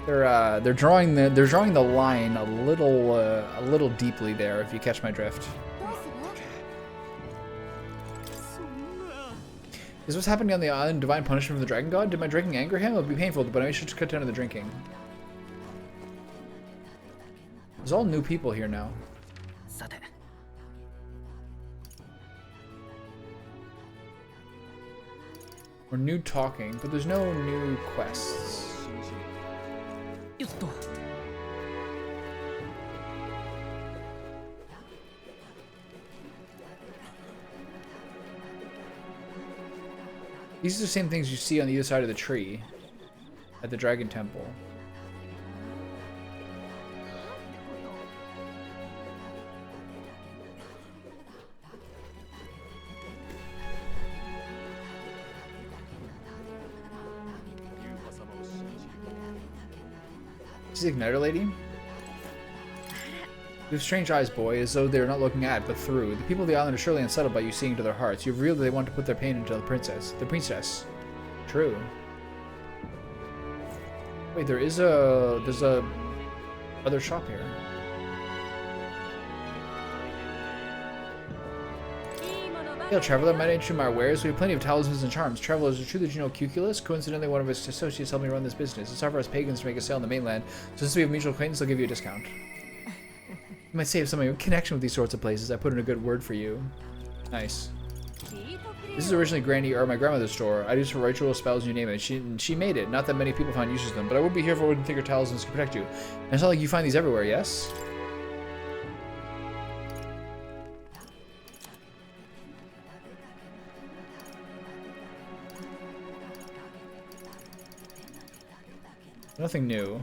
They're drawing the line a little deeply there, if you catch my drift. Is what's happening on the island divine punishment from the dragon god? Did my drinking anger him? It would be painful, but I made sure to cut down to the drinking. There's all new people here now. Or new talking, but there's no new quests. These are the same things you see on the other side of the tree at the Dragon Temple. Is the Igniter Lady? You have strange eyes, boy, as though they are not looking at, but through. The people of the island are surely unsettled by you seeing into their hearts. You've revealed that they want to put their pain into the princess. The princess. True. Wait, there's a other shop here. Hail, traveler, my name is my wares. We have plenty of talismans and charms. Travelers, is it true that you know Cuculus? Coincidentally, one of his associates helped me run this business. It's hard for us pagans to make a sale on the mainland, so since we have mutual acquaintance, they'll give you a discount. You might save some of your connection with these sorts of places. I put in a good word for you. Nice. This is originally my grandmother's store. I use for ritual spells, you name it. She made it. Not that many people find uses them, but I would be here if I wouldn't think her talismans could protect you. And it's not like you find these everywhere, yes? Nothing new.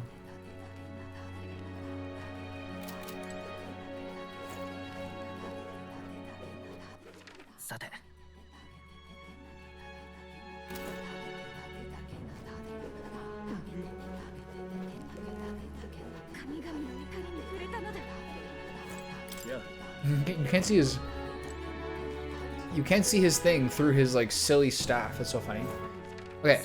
You can't see his... You can't see his thing through his, like, silly staff. That's so funny. Okay,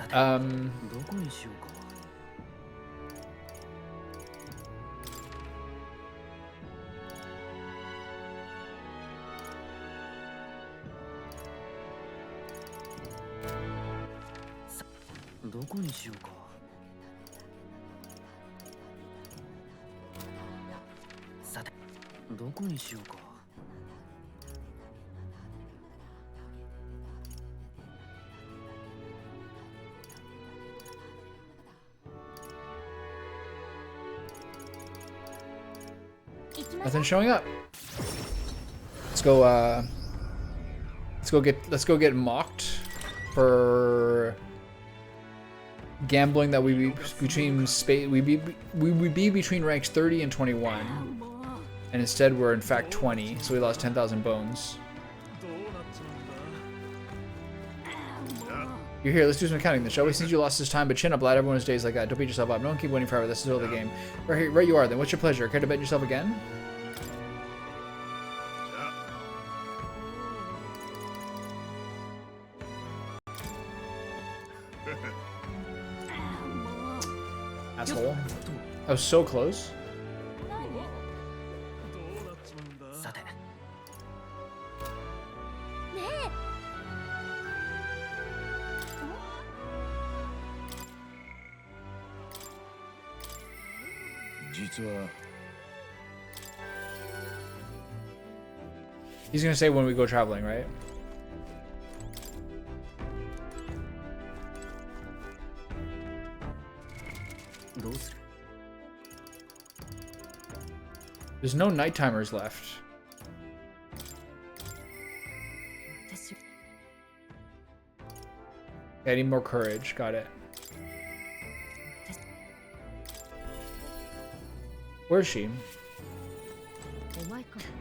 nothing showing up. Let's go get mocked for gambling that we would be between ranks 30 and 21, and instead we're in fact 20, so we lost 10,000 bones. You're here, let's do some counting then, shall we? Since you lost this time, but chin up, lad, everyone's days like that. Don't beat yourself up. No one keep winning forever, this is all the game. Right you are then, what's your pleasure? Care to bet yourself again? Asshole. I was so close. He's gonna say when we go traveling, right? There's no night timers left. I need more courage. Got it. Where is she?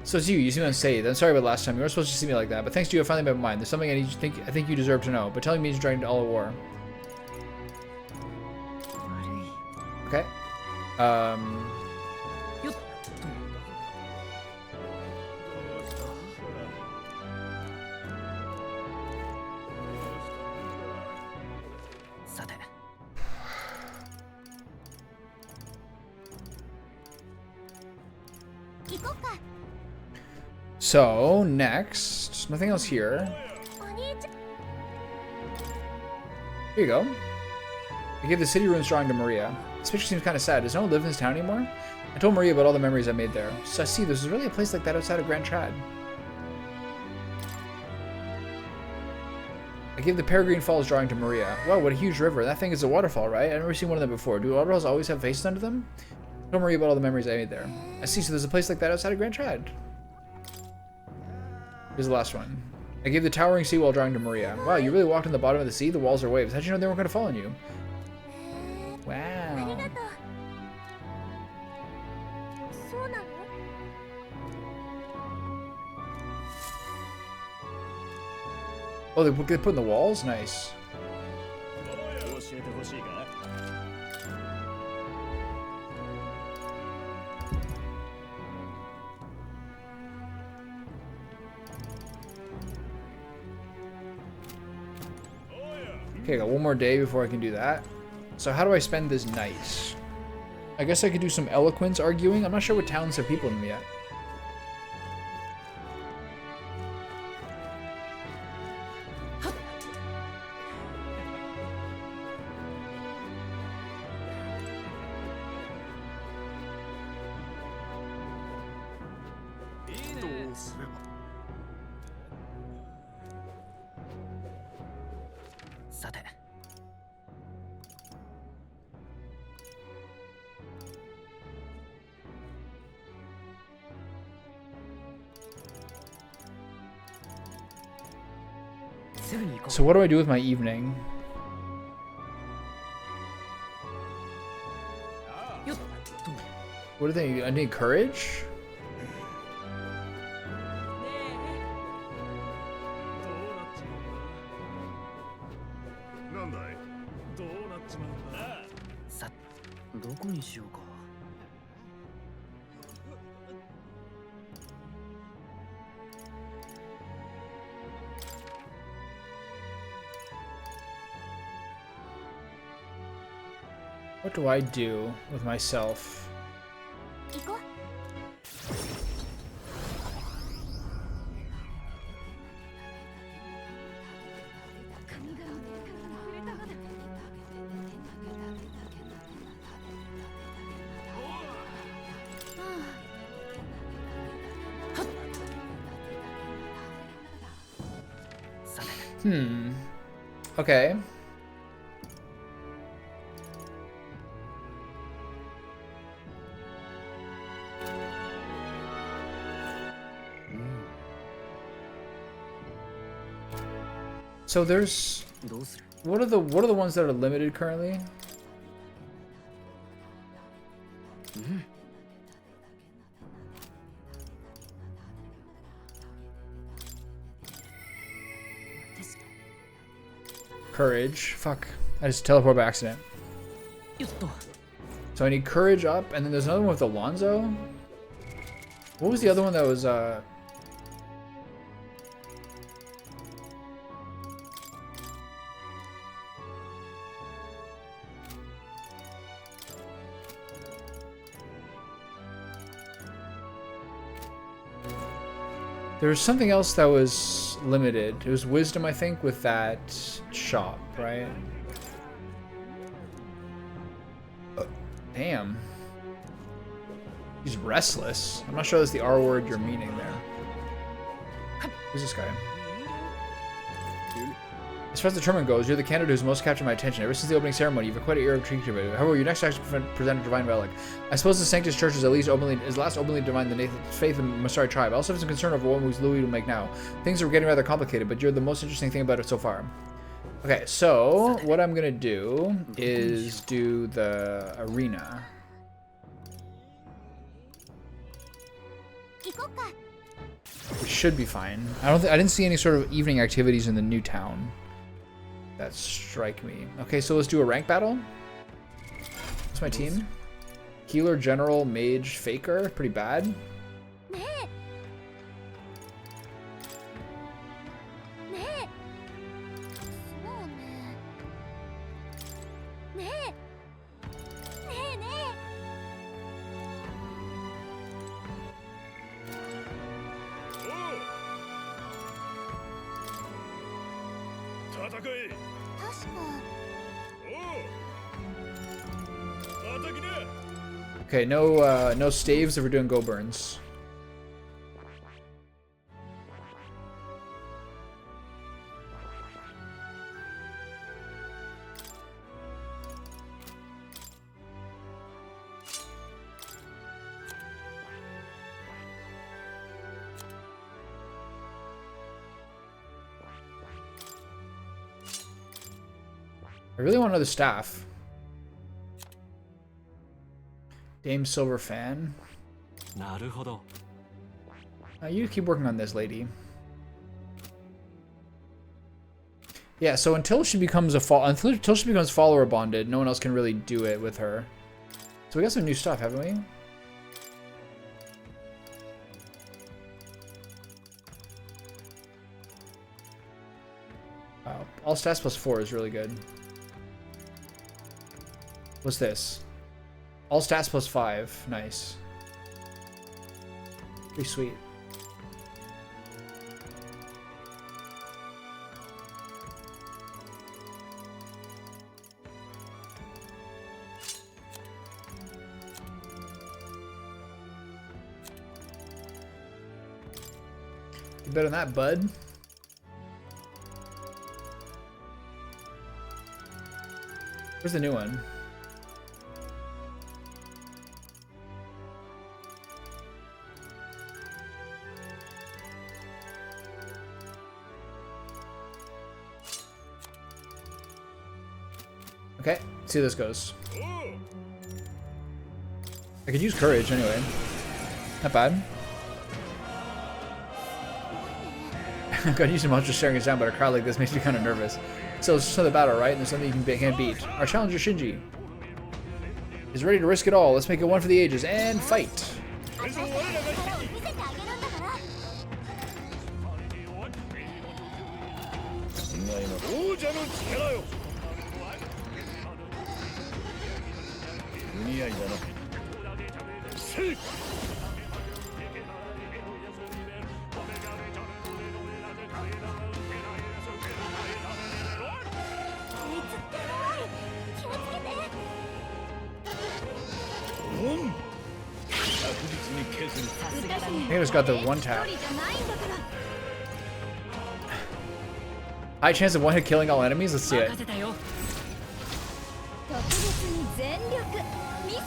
So it's you. You seem unsaved. I'm sorry about last time. You weren't supposed to see me like that, but thanks to you, I finally made my mind. There's something I think you deserve to know. But telling me is dragging to all of war. Okay. So, next. Nothing else here. Here you go. I gave the city ruins drawing to Maria. This picture seems kind of sad. Does no one live in this town anymore? I told Maria about all the memories I made there. So I see, there's really a place like that outside of Grand Trad. I gave the Peregrine Falls drawing to Maria. Wow, what a huge river. That thing is a waterfall, right? I've never seen one of them before. Do waterfalls always have faces under them? I told Maria about all the memories I made there. I see, so there's a place like that outside of Grand Trad. Here's the last one. I gave the towering seawall drawing to Maria. Wow, you really walked on the bottom of the sea? The walls are waves. How'd you know they weren't going to fall on you? Wow. Oh, they put in the walls? Nice. Okay, I got one more day before I can do that. So how do I spend this night? I guess I could do some eloquence arguing. I'm not sure what towns have people in them yet. So what do I do with my evening? What do they? I need courage? What do I do with myself? Okay. So there's what are the ones that are limited currently? Courage. Fuck. I just teleported by accident. So I need courage up, and then there's another one with Alonzo. What was the other one that was there was something else that was limited. It was wisdom, I think, with that shop, right? Damn. He's restless. I'm not sure that's the R word you're meaning there. Who's this guy? As far as the tournament goes, you're the candidate who's most captured my attention. Ever since the opening ceremony, you've quite an ear of intrigue. However, your next action present a divine relic. I suppose the Sanctus Church is last openly divine the faith of the Masari tribe. I also have some concern over what moves Louis will make now. Things are getting rather complicated, but you're the most interesting thing about it so far. Okay, so what I'm gonna do is do the arena. Which should be fine. I didn't see any sort of evening activities in the new town that strike me. Okay, so let's do a rank battle. What's my team? Healer, General, Mage, Faker. Pretty bad. Okay, no staves if we're doing go burns. I really want another staff. Dame Silver Fan. You keep working on this, lady. Yeah, so until she becomes follower bonded, no one else can really do it with her. So we got some new stuff, haven't we? Wow. All stats plus 4 is really good. What's this? All stats plus 5. Nice. Pretty sweet. You better than that, bud. Where's the new one? Okay, let's see how this goes. I could use courage anyway. Not bad. I'm gonna use some monster staring us down, but a crowd like this makes me kind of nervous. So it's just another battle, right? And there's something you can't beat. Our challenger Shinji is ready to risk it all. Let's make it one for the ages and fight. I just got the one tap. High chance of one hit killing all enemies? Let's see it.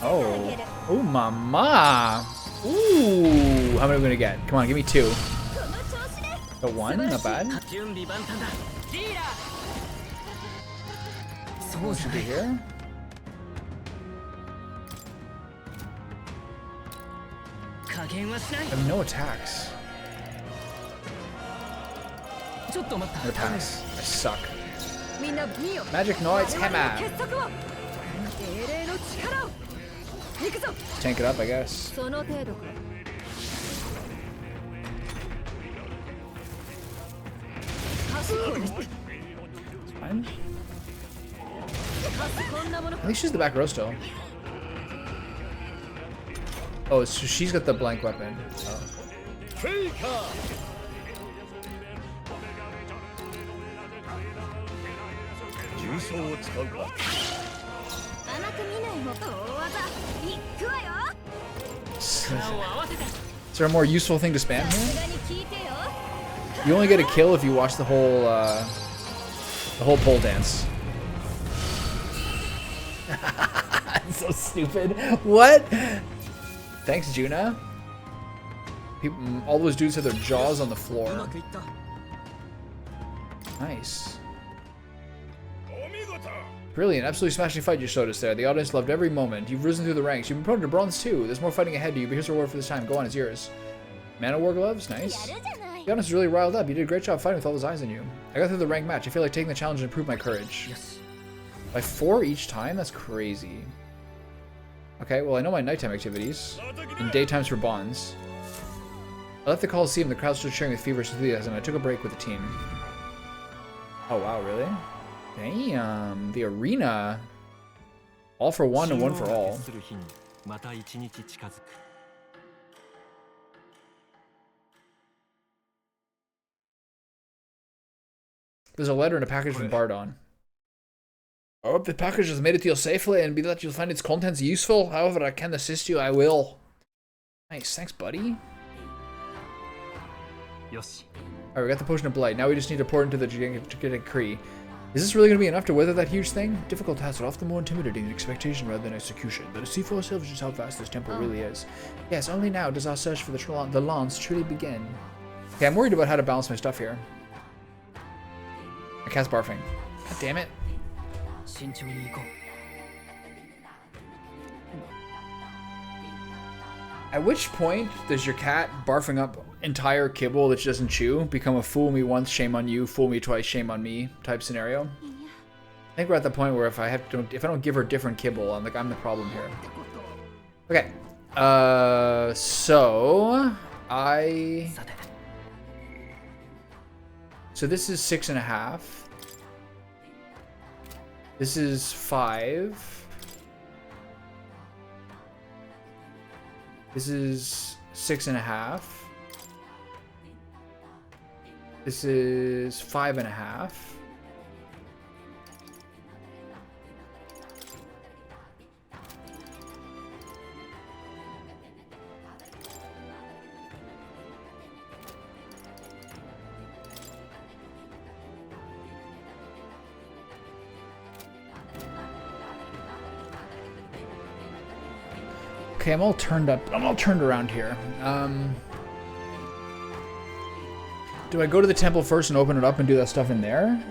Oh. Ooh, mama. Ooh. How many are we gonna get? Come on, give me 2. The 1? Not bad. Someone should be here. I have no attacks. I'm gonna pass. I suck. Magic Knight's Hammer. Tank it up, I guess. It's fine. I think she's the back row still. Oh, so she's got the blank weapon. Oh. Is there a more useful thing to spam here? You only get a kill if you watch the whole pole dance. It's so stupid. What? Thanks, Juna. People, all those dudes have their jaws on the floor. Nice. Brilliant. Absolutely smashing fight you showed us there. The audience loved every moment. You've risen through the ranks. You've been promoted to bronze too. There's more fighting ahead of you, but here's a reward for this time. Go on, it's yours. Man of War gloves? Nice. The audience is really riled up. You did a great job fighting with all those eyes on you. I got through the rank match. I feel like taking the challenge and improve my courage. Yes. By 4 each time? That's crazy. Okay, well I know my nighttime activities. And daytimes for bonds. I left the Coliseum. The crowd started cheering with feverish enthusiasm. I took a break with the team. Oh wow, really? Damn, the arena. All for one and one for all. There's a letter and a package from Bardon. I hope the package has made it to you safely and be that you'll find its contents useful. However I can assist you, I will. Nice, thanks buddy. Alright, we got the Potion of Blight. Now we just need to pour it into the gigantic Kree. Is this really going to be enough to weather that huge thing? Difficult tasks are often more intimidating than expectation rather than execution. Let us see for ourselves just how vast this temple really is. Yes, only now does our search for the lance truly begin. Okay, I'm worried about how to balance my stuff here. My cat's barfing. God damn it. At which point does your cat barfing up entire kibble that she doesn't chew become a fool me once, shame on you, fool me twice, shame on me type scenario? I think we're at the point where if I don't give her different kibble, I'm the problem here. Okay. So this is 6.5. This is 5. This is 6.5. This is 5.5. Okay, I'm all turned up. I'm all turned around here. Do I go to the temple first and open it up and do that stuff in there?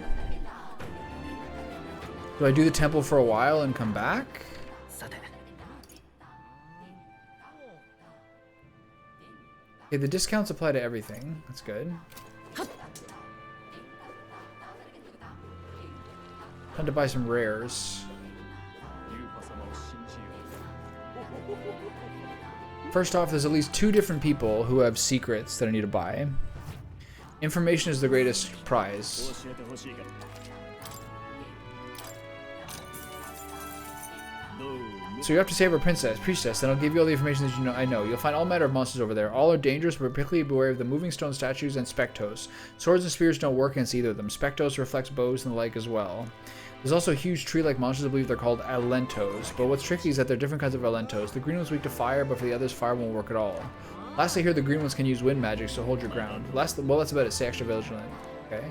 Do I do the temple for a while and come back? Okay, the discounts apply to everything. That's good. Time to buy some rares. First off, there's at least 2 different people who have secrets that I need to buy. Information is the greatest prize. So you have to save a priestess, then I'll give you all the information that you know. I know. You'll find all manner of monsters over there. All are dangerous, but particularly beware of the moving stone statues and spectos. Swords and spears don't work against either of them. Spectos reflects bows and the like as well. There's also huge tree-like monsters. I believe they're called Alentos. But what's tricky is that there are different kinds of Alentos. The green one's weak to fire, but for the others, fire won't work at all. Lastly, here the green ones can use wind magic, so hold your ground. Well, that's about it. Stay extra vigilant. Okay.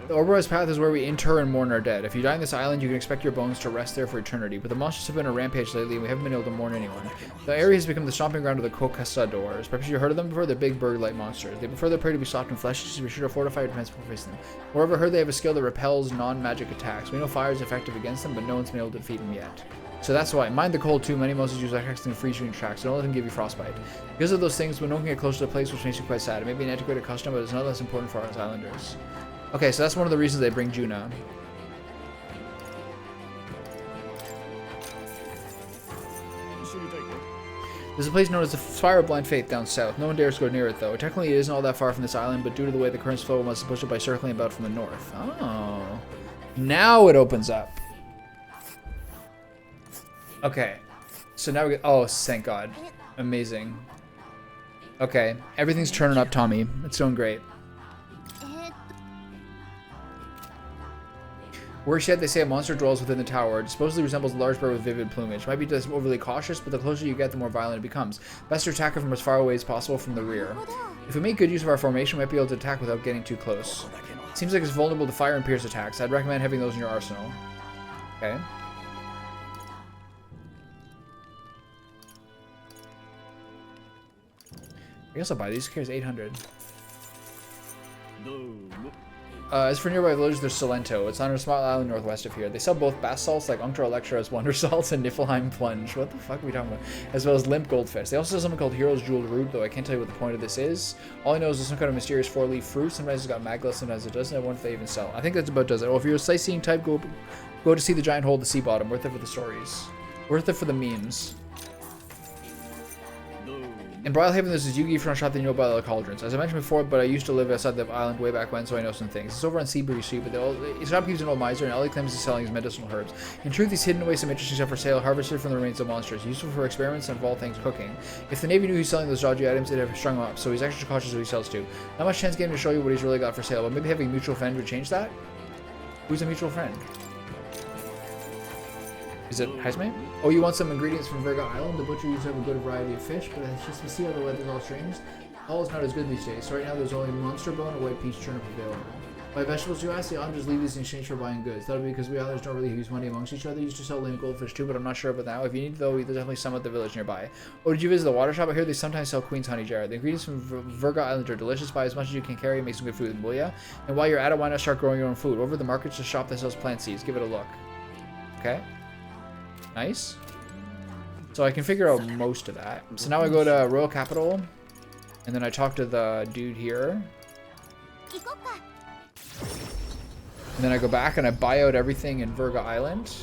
The Ouroboros Path is where we inter and mourn our dead. If you die on this island, you can expect your bones to rest there for eternity. But the monsters have been a rampage lately, and we haven't been able to mourn anyone. The area has become the stomping ground of the Kokastadors. Perhaps you've heard of them before. They're big bird-like monsters. They prefer their prey to be soft and fleshy, so be sure to fortify your defense before facing them. Moreover, I heard they have a skill that repels non-magic attacks. We know fire is effective against them, but no one's been able to defeat them yet. So that's why. Mind the cold too. Many monsters use attacks and freeze you in tracks, so don't let them give you frostbite. Because of those things, when no one can get close to the place, which makes you quite sad. It may be an antiquated custom, but it's not less important for us islanders. Okay, so that's one of the reasons they bring Juna. There's a place known as the Fire of Blind Faith down south. No one dares go near it, though. Technically, it isn't all that far from this island, but due to the way the currents flow, one must push it by circling about from the north. Oh. Now it opens up. Okay. So now we get... Oh, thank God. Amazing. Okay. Everything's turning up, Tommy. It's doing great. Worse yet, they say a monster dwells within the tower. It supposedly resembles a large bird with vivid plumage. Might be just overly cautious, but the closer you get, the more violent it becomes. Best to attack it from as far away as possible from the rear. If we make good use of our formation, we might be able to attack without getting too close. Seems like it's vulnerable to fire and pierce attacks. I'd recommend having those in your arsenal. Okay. I guess I'll buy these. Who cares? 800. As for nearby villages, there's Salento. It's on a small island northwest of here. They sell both bath salts like Unctor Electra's Wonder Salts and Niflheim Plunge. What the fuck are we talking about? As well as Limp Goldfish. They also sell something called Hero's Jeweled Root, though I can't tell you what the point of this is. All I know is it's some kind of mysterious 4-leaf fruit. Sometimes it's got maggots, sometimes it doesn't. I wonder if they even sell. I think that's about does it. Oh, if you're a sightseeing type, go to see the giant hole at the sea bottom. Worth it for the stories. Worth it for the memes. In Brylehaven, there's this Yugi front shop that you know about the cauldrons. As I mentioned before, but I used to live outside the island way back when, so I know some things. It's over on Seabury Street, but the shop keeps an old miser, and all he claims he's selling is medicinal herbs. In truth, he's hidden away some interesting stuff for sale, harvested from the remains of monsters, useful for experiments and, of all things, cooking. If the Navy knew he's selling those dodgy items, they'd have strung him up, so he's extra cautious who he sells to. Not much chance getting to show you what he's really got for sale, but maybe having a mutual friend would change that? Who's a mutual friend? Is it Heismate? Oh, you want some ingredients from Virga Island? The butcher used to have a good variety of fish, but it's just to see how the weather's all strange. All is not as good these days, so right now there's only monster bone and white peach turnip available. Buy vegetables, you ask? The islanders leave these in exchange for buying goods. That'll be because we islanders don't really use money amongst each other. Used to sell lame goldfish too, but I'm not sure about that. If you need though, there's definitely some at the village nearby. Oh, did you visit the water shop? I hear they sometimes sell Queen's Honey Jar. The ingredients from Virga Island are delicious. Buy as much as you can carry and make some good food, will ya? And while you're at it, why not start growing your own food? Over the market's a shop that sells plant seeds. Give it a look. Okay. Nice. So I can figure out most of that. So now I go to Royal Capital, and then I talk to the dude here. And then I go back and I buy out everything in Virga Island.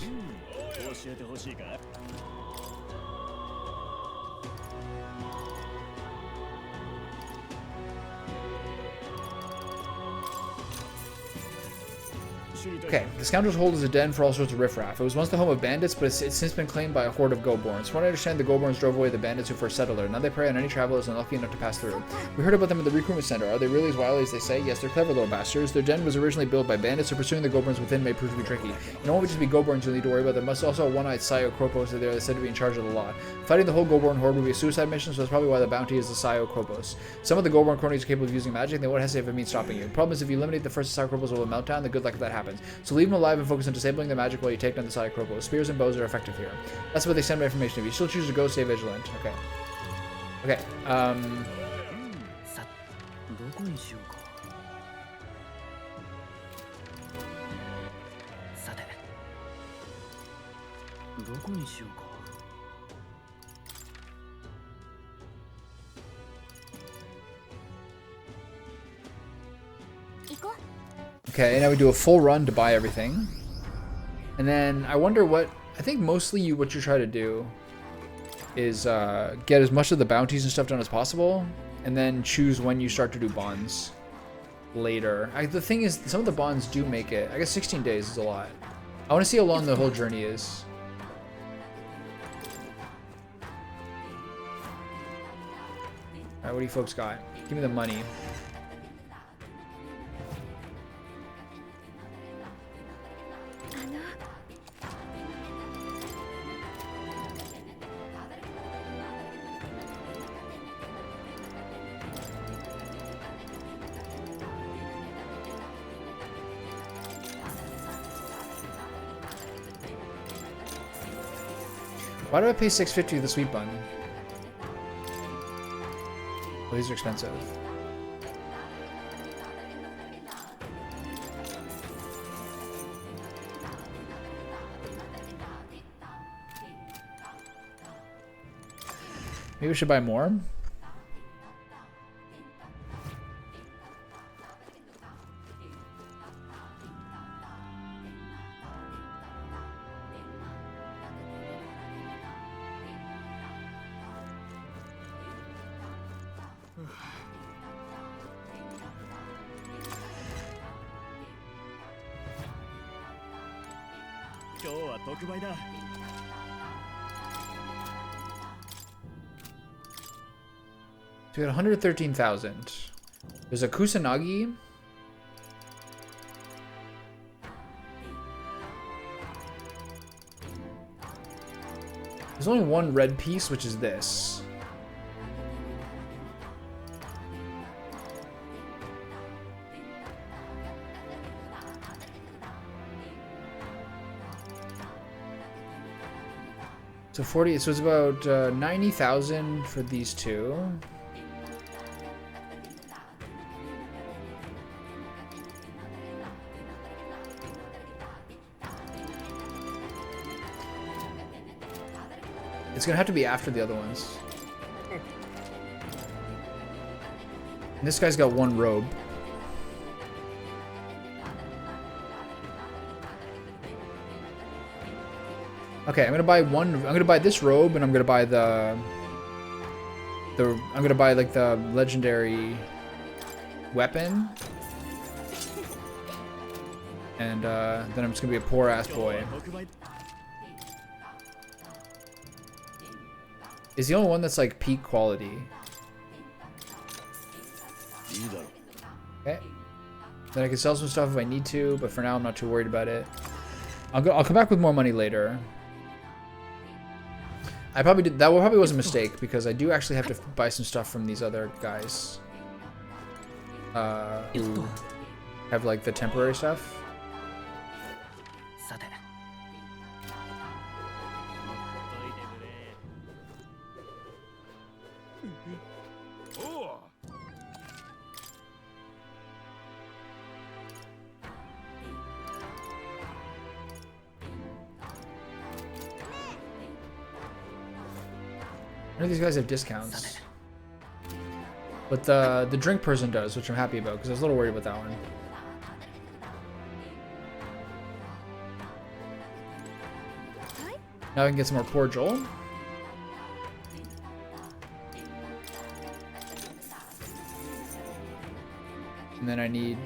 Okay, the Scoundrel's Hold is a den for all sorts of riffraff. It was once the home of bandits, but it's since been claimed by a horde of Goborns. From what I understand, the Goborns drove away the bandits who first settled there. Now they prey on any travelers unlucky enough to pass through. We heard about them at the recruitment center. Are they really as wily as they say? Yes, they're clever little bastards. Their den was originally built by bandits, so pursuing the Goborns within may prove to be tricky. It won't just be Goborns you'll need to worry about. There must also a one-eyed Sio Kropos there that's said to be in charge of the law. Fighting the whole Goborn horde would be a suicide mission, so that's probably why the bounty is the Sio Kropos. Some of the Goborn cronies are capable of using magic, they won't hesitate if it means stopping you. The problem is if you eliminate the first Sio Kropos will melt down, then good luck if that happens. So leave them alive and focus on disabling the magic while you take down the Sio Kropos. Spears and bows are effective here. That's what they send my information. If you still choose to go, stay vigilant. Okay. Okay. Okay, now we do a full run to buy everything. And then I wonder what, I think mostly what you try to do is get as much of the bounties and stuff done as possible, and then choose when you start to do bonds later. The thing is, some of the bonds do make it. I guess 16 days is a lot. I want to see how long the whole journey is. Alright, what do you folks got? Give me the money. Why do I pay $6.50 for the sweet bun? Well, these are expensive. Maybe we should buy more. So we got 113,000. There's a Kusanagi. There's only one red piece, which is this. So 40, so it's about 90,000 for these two. It's gonna have to be after the other ones. And this guy's got one robe. Okay, I'm gonna buy one. I'm gonna buy this robe, and I'm gonna buy I'm gonna buy like the legendary weapon, and then I'm just gonna be a poor ass boy. Is the only one that's like peak quality. Okay. Then I can sell some stuff if I need to, but for now I'm not too worried about it. I'll come back with more money later. That probably was a mistake because I do actually have to buy some stuff from these other guys. Who have like the temporary stuff. None of these guys have discounts. But the drink person does, which I'm happy about, because I was a little worried about that one. Now I can get some more cordial. And then I need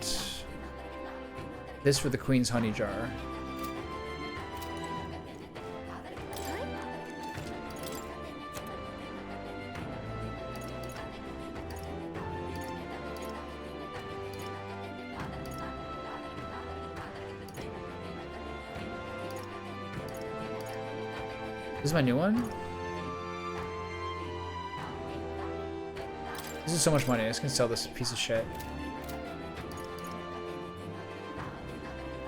this for the Queen's Honey Jar. This is my new one? This is so much money. I just can sell this piece of shit.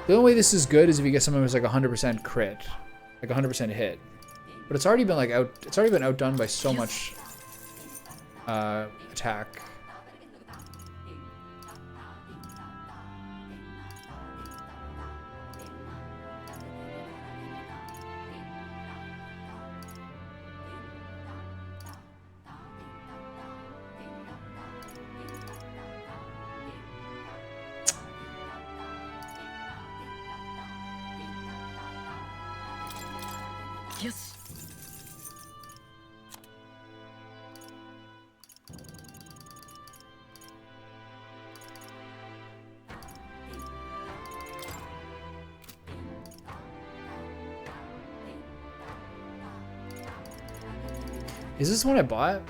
The only way this is good is if you get something that's like 100% crit, like 100% hit. But it's already been like it's already been outdone by so much attack. Yes. Is this one I bought?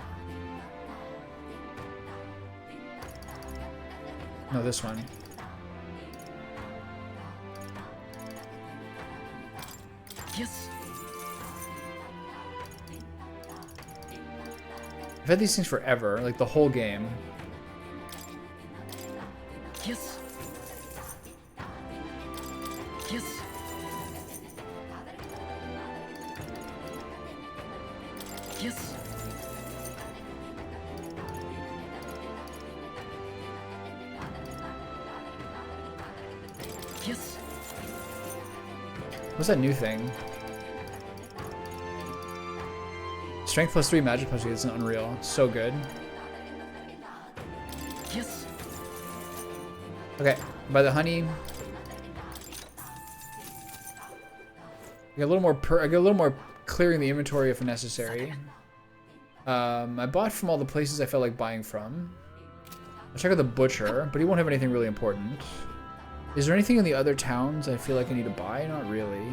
No, this one. Yes. I've had these things forever, like the whole game. Yes. Yes. Yes. Yes. What's that new thing? Strength plus 3 magic plus 3 is unreal. So good. Yes. Okay, by the honey. I get a little more I get a little more clearing the inventory if necessary. I bought from all the places I felt like buying from. I'll check out the butcher, but he won't have anything really important. Is there anything in the other towns I feel like I need to buy? Not really.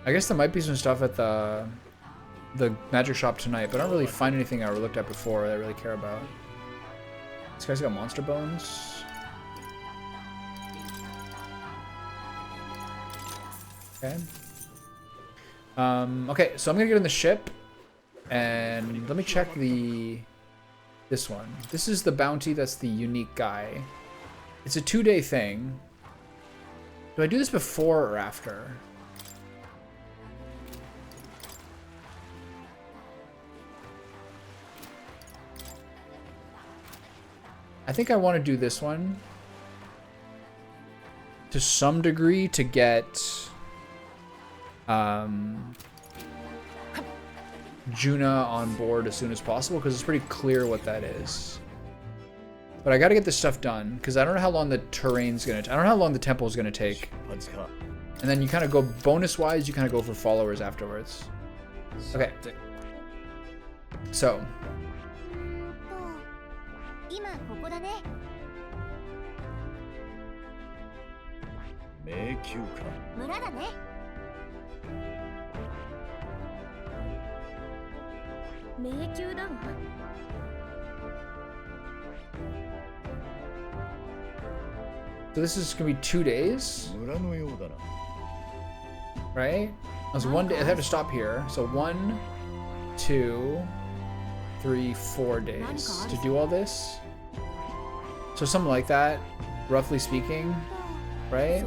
I guess there might be some stuff at the magic shop tonight, but I don't really find anything I looked at before that I really care about. This guy's got monster bones. Okay. Okay, so I'm gonna get in the ship, and let me check this one. This is the bounty. That's the unique guy. It's a 2-day thing. Do I do this before or after? I think I want to do this one to some degree to get Juna on board as soon as possible, because it's pretty clear what that is. But I got to get this stuff done because I don't know how long the terrain's gonna. I don't know how long the temple is gonna take. And then you kind of go bonus-wise. You kind of go for followers afterwards. Okay. So. 今ここだね。迷宮か。村だね。迷宮だわ。So this is gonna be 2 days, 村のようだな。 right? That's 1 day. I have to stop here. So 1, 2, 3, 4 days to do all this. So something like that, roughly speaking, right?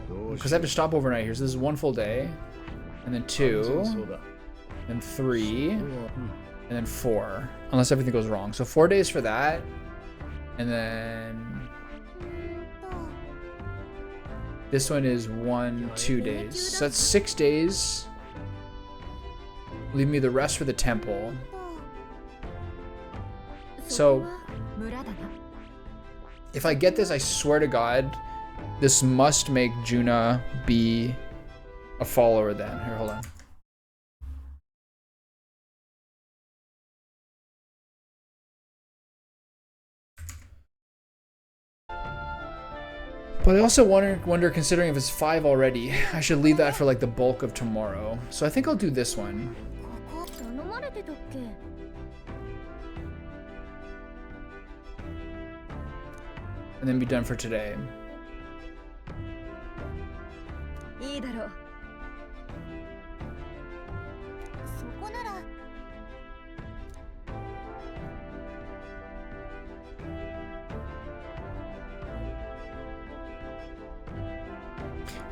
Because I have to stop overnight here. So this is 1 full day, and then 2, and 3, and then 4, unless everything goes wrong. So 4 days for that, and then this one is 1, 2 days. So that's 6 days. Leave me the rest for the temple. So if I get this, I swear to God, this must make Juna be a follower then. Here, hold on. But I also wonder, considering if it's 5 already, I should leave that for like the bulk of tomorrow. So I think I'll do this one. And then be done for today.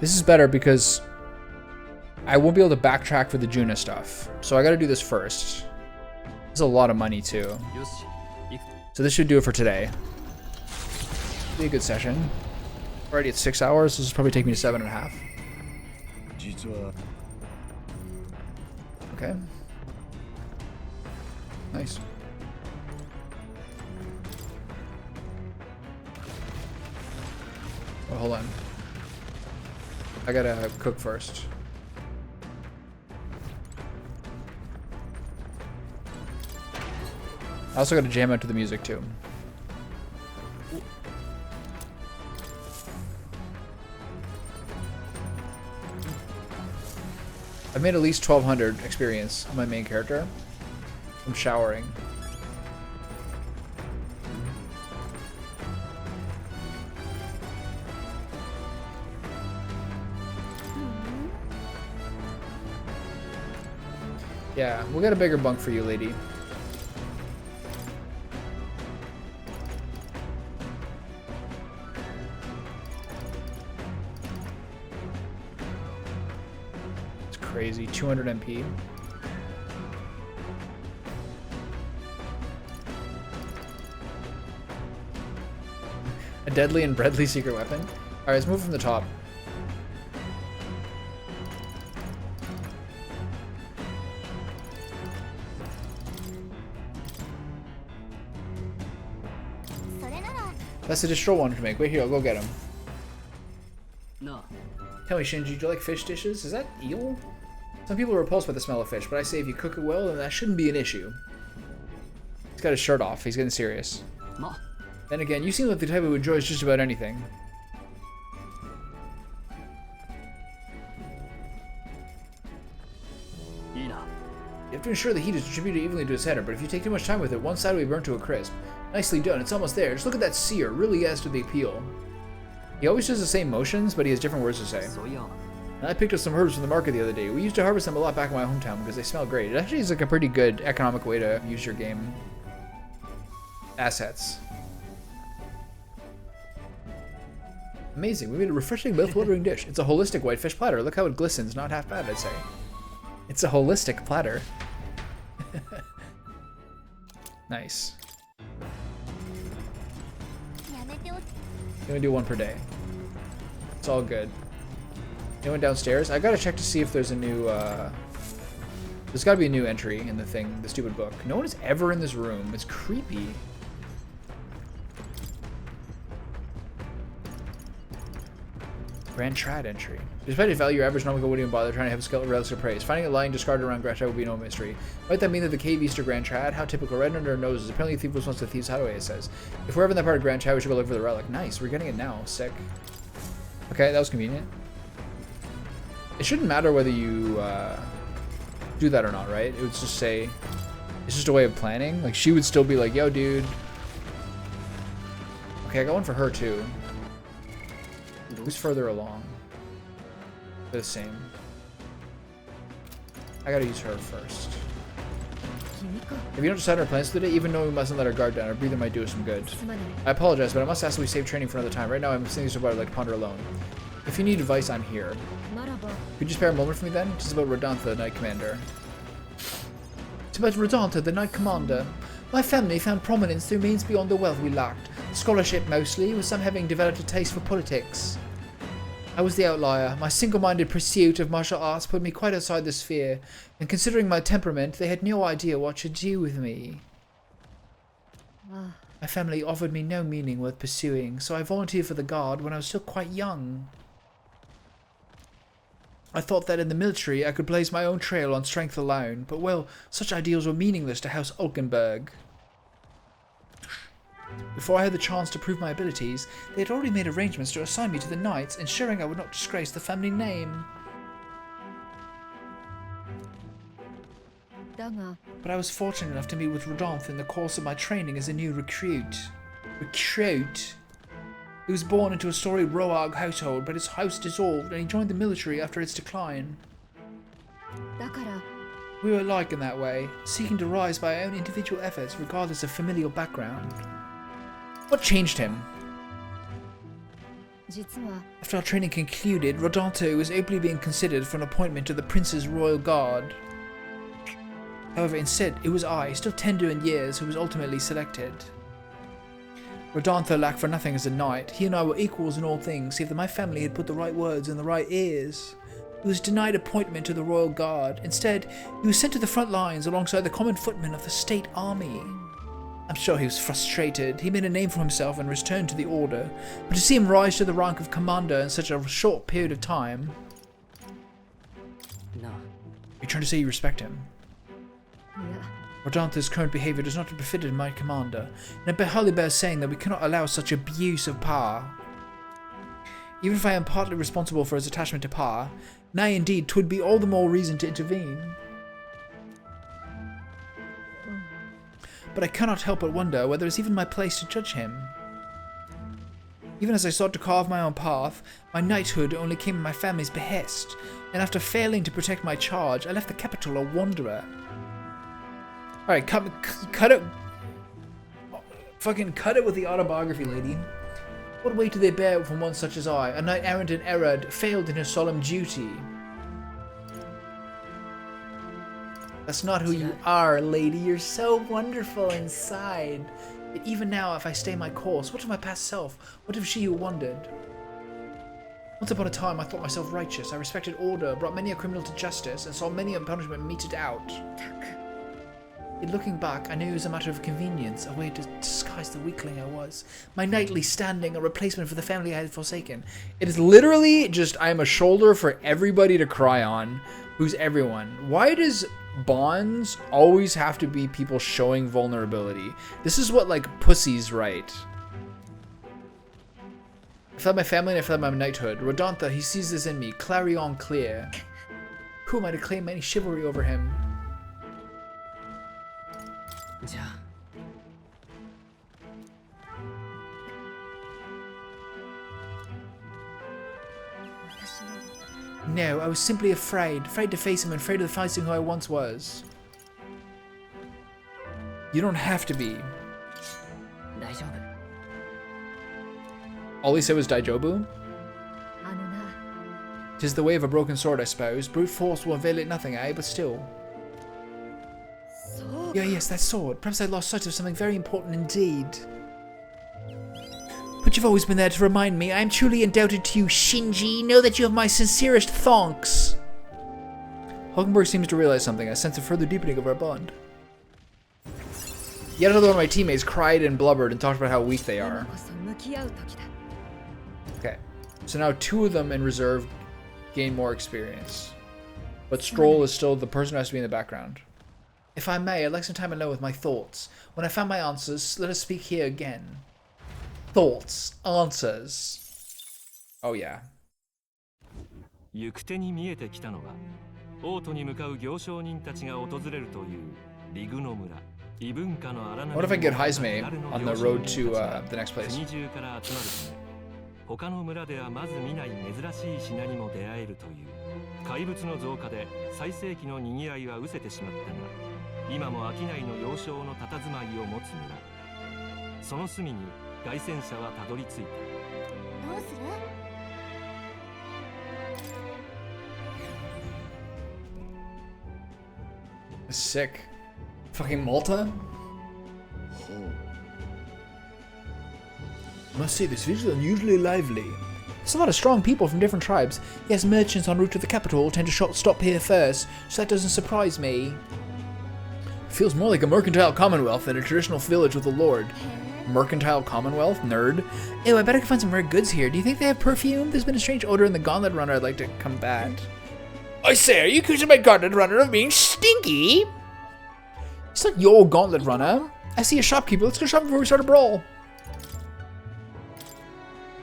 This is better because I won't be able to backtrack for the Juna stuff. So I gotta do this first. It's a lot of money too. So this should do it for today. Be a good session. Already at 6 hours. This will probably take me to 7.5. Okay. Nice. Oh, hold on. I gotta cook first. I also gotta jam out to the music too. I've made at least 1200 experience on my main character. I'm showering. Yeah, we'll get a bigger bunk for you, lady. It's crazy. 200 MP. A deadly and Bradley secret weapon. Alright, let's move from the top. That's the distro one to make. Wait here, I'll go get him. No. Tell me, Shinji, do you like fish dishes? Is that eel? Some people are repulsed by the smell of fish, but I say if you cook it well, then that shouldn't be an issue. He's got his shirt off. He's getting serious. Ma. Then again, you seem like the type who enjoys just about anything. You have to ensure the heat is distributed evenly to his header, but if you take too much time with it, one side will be burnt to a crisp. Nicely done, it's almost there. Just look at that sear, really adds to the appeal. He always does the same motions, but he has different words to say. And I picked up some herbs from the market the other day. We used to harvest them a lot back in my hometown because they smell great. It actually is like a pretty good economic way to use your game assets. Amazing. We made a refreshing, mouth-watering dish. It's a holistic whitefish platter. Look how it glistens. Not half bad, I'd say. It's a holistic platter. Nice. Gonna do one per day. It's all good. Anyone downstairs? I gotta check to see if there's a new, there's gotta be a new entry in the thing, the stupid book. No one is ever in this room. It's creepy. Grand Trad entry. Despite its value, your average Nomica wouldn't even bother trying to have a skeleton relics of praise. Finding a lying discarded around Grand Trad would be no mystery. Might that mean that the cave east of Grand Trad? How typical, right under our noses. Apparently a thief was once a thief's hideaway, it says. If we're ever in that part of Grand Trad, we should go look for the relic. Nice, we're getting it now. Sick. Okay, that was convenient. It shouldn't matter whether you do that or not, right? It would just say, it's just a way of planning. Like, she would still be like, yo, dude. Okay, I got one for her, too. Who's further along? They're the same. I gotta use her first. If you don't decide our plans today, even though we mustn't let our guard down, our breathing might do us some good. I apologize, but I must ask that we save training for another time. Right now, I'm saying this about I'd like to ponder alone. If you need advice, I'm here. Could you spare a moment for me then? It's about Rodantha, the Knight Commander. It's about Rodantha, the Knight Commander. My family found prominence through means beyond the wealth we lacked. Scholarship mostly, with some having developed a taste for politics. I was the outlier. My single-minded pursuit of martial arts put me quite outside the sphere, and considering my temperament, they had no idea what to do with me. My family offered me no meaning worth pursuing, so I volunteered for the Guard when I was still quite young. I thought that in the military I could blaze my own trail on strength alone, but well, such ideals were meaningless to House Ulkenberg. Before I had the chance to prove my abilities, they had already made arrangements to assign me to the Knights, ensuring I would not disgrace the family name. But I was fortunate enough to meet with Rodantha in the course of my training as a new recruit. He was born into a storied Roag household, but his house dissolved and he joined the military after its decline. We were alike in that way, seeking to rise by our own individual efforts regardless of familial background. What changed him? After our training concluded, Rodantha was openly being considered for an appointment to the Prince's Royal Guard. However, instead, it was I, still tender in years, who was ultimately selected. Rodantha lacked for nothing as a knight. He and I were equals in all things, save that my family had put the right words in the right ears. He was denied appointment to the Royal Guard. Instead, he was sent to the front lines alongside the common footmen of the state army. I'm sure he was frustrated. He made a name for himself and returned to the Order, but to see him rise to the rank of commander in such a short period of time... No. You're trying to say you respect him? Rodantha's current behavior does not befit my commander, and it hardly bears saying that we cannot allow such abuse of power. Even if I am partly responsible for his attachment to power, nay indeed, 'twould be all the more reason to intervene. But I cannot help but wonder whether it's even my place to judge him. Even as I sought to carve my own path, my knighthood only came at my family's behest, and after failing to protect my charge, I left the capital a wanderer. Alright, cut it. Fucking cut it with the autobiography, lady. What weight do they bear from one such as I, a knight errant and errad, failed in his solemn duty? That's not who you are, lady. You're so wonderful inside. But even now, if I stay my course, what of my past self? What of she who wandered? Once upon a time, I thought myself righteous. I respected order, brought many a criminal to justice, and saw many a punishment meted out. Yet looking back, I knew it was a matter of convenience, a way to disguise the weakling I was. My knightly standing, a replacement for the family I had forsaken. It is literally just, I am a shoulder for everybody to cry on. Who's everyone? Why does bonds always have to be people showing vulnerability? This is what, like, pussies write. I fled my family and I fled my knighthood. Rodantha, he sees this in me. Clarion clear. Who am I to claim any chivalry over him? No, I was simply afraid. Afraid to face him and afraid of facing who I once was. You don't have to be. 大丈夫 All he said was Daijobu? あのな Tis the way of a broken sword, I suppose. Brute force will avail it nothing, eh? But still. そう Yeah, yes, that sword. Perhaps I lost sight of something very important indeed. But you've always been there to remind me. I am truly indebted to you, Shinji. Know that you have my sincerest thanks. Hulkenberg seems to realize something. I sense a further deepening of our bond. Yet another one of my teammates cried and blubbered and talked about how weak they 今 are. こそ向き合う時だ Okay. So now 2 of them in reserve gain more experience. But Stroll is still the person who has to be in the background. If I may, I'd like some time alone with my thoughts. When I found my answers, let us speak here again. Thoughts. Answers. Oh yeah. 行く手に見えてきたのは王都に向かう行商人たちが訪れるというリグノ村異文化の荒波 What if I get Heisme on the road to the next place? 国中から集まるため他の村ではまず見ない珍しい品にも出会えるという怪物の増加で最盛期の賑わいは失せてしまったが今も商いの要衝の佇まいを持つ村その隅に凱旋者はたどり着いたどうする Sick. Fucking Malta? Must say, this village is unusually lively. There's a lot of strong people from different tribes. Yes, merchants en route to the capital tend to stop here first, so that doesn't surprise me. Feels more like a mercantile commonwealth than a traditional village with a lord. Mercantile commonwealth? Nerd. Ew, I bet I can find some rare goods here. Do you think they have perfume? There's been a strange odor in the gauntlet runner I'd like to combat. I say, are you accusing my gauntlet runner of being stinky? It's not your gauntlet runner. I see a shopkeeper. Let's go shopping before we start a brawl.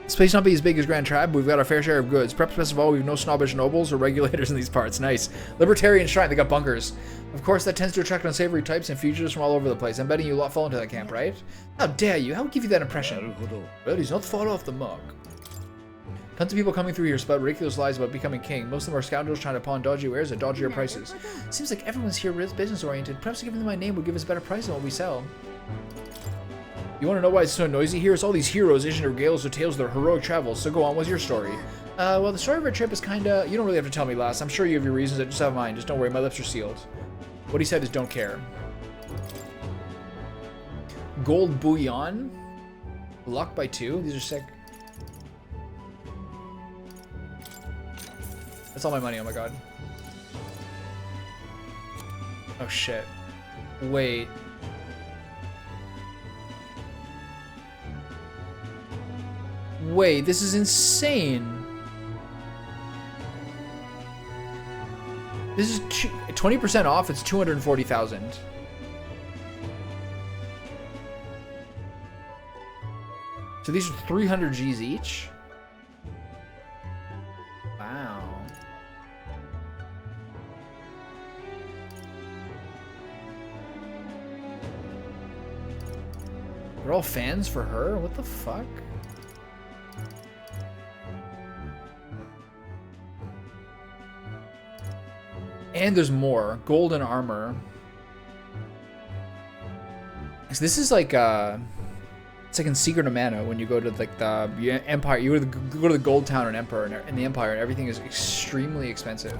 This place not be as big as Grand Trab, but we've got our fair share of goods. Perhaps best of all, we've no snobbish nobles or regulators in these parts. Nice. Libertarian shrine, they got bunkers. Of course, that tends to attract unsavory types and fugitives from all over the place. I'm betting you lot fall into that camp, right? How dare you? How would give you that impression? Well, he's not far off the mark. Tons of people coming through here spout ridiculous lies about becoming king. Most of them are scoundrels trying to pawn dodgy wares at dodgier prices. Seems like everyone's here business oriented. Perhaps giving them my name would give us a better price than what we sell. You want to know why it's so noisy here? It's all these heroes issuing their gales of tales of their heroic travels. So go on, what's your story? Well, the story of our trip is kinda... You don't really have to tell me, lass. I'm sure you have your reasons. I just have mine. Just don't worry, my lips are sealed. What he said is don't care. Gold bullion. Luck by 2. These are sick. That's all my money, oh my god. Oh shit. Wait. Wait, this is insane. This is 20% off, it's 240,000. So these are 300 G's each? Wow. They're all fans for her? What the fuck? And there's more. Golden armor. So this is like it's like in Secret of Mana when you go to like the Empire. You go to the Gold Town in the Empire, and everything is extremely expensive.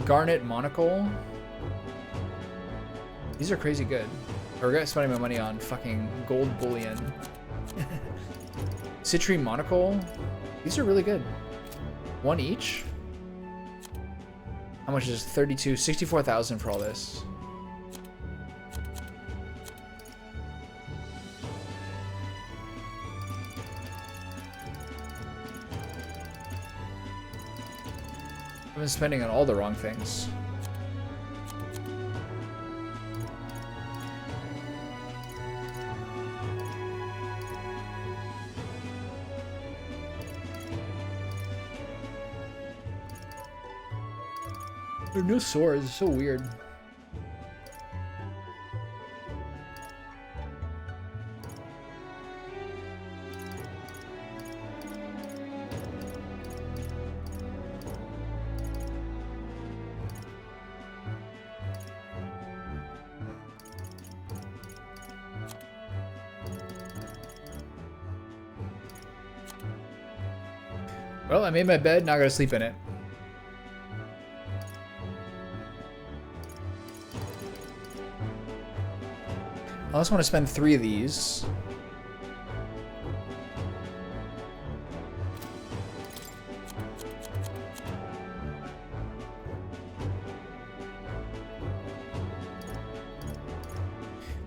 Garnet monocle. These are crazy good. I regret spending my money on fucking gold bullion. Citrine monocle. These are really good. One each. How much is this? 32, 64,000 for all this. I've been spending on all the wrong things. There are no swords, it's so weird. Well, I made my bed, now I gotta sleep in it. I also want to spend 3 of these.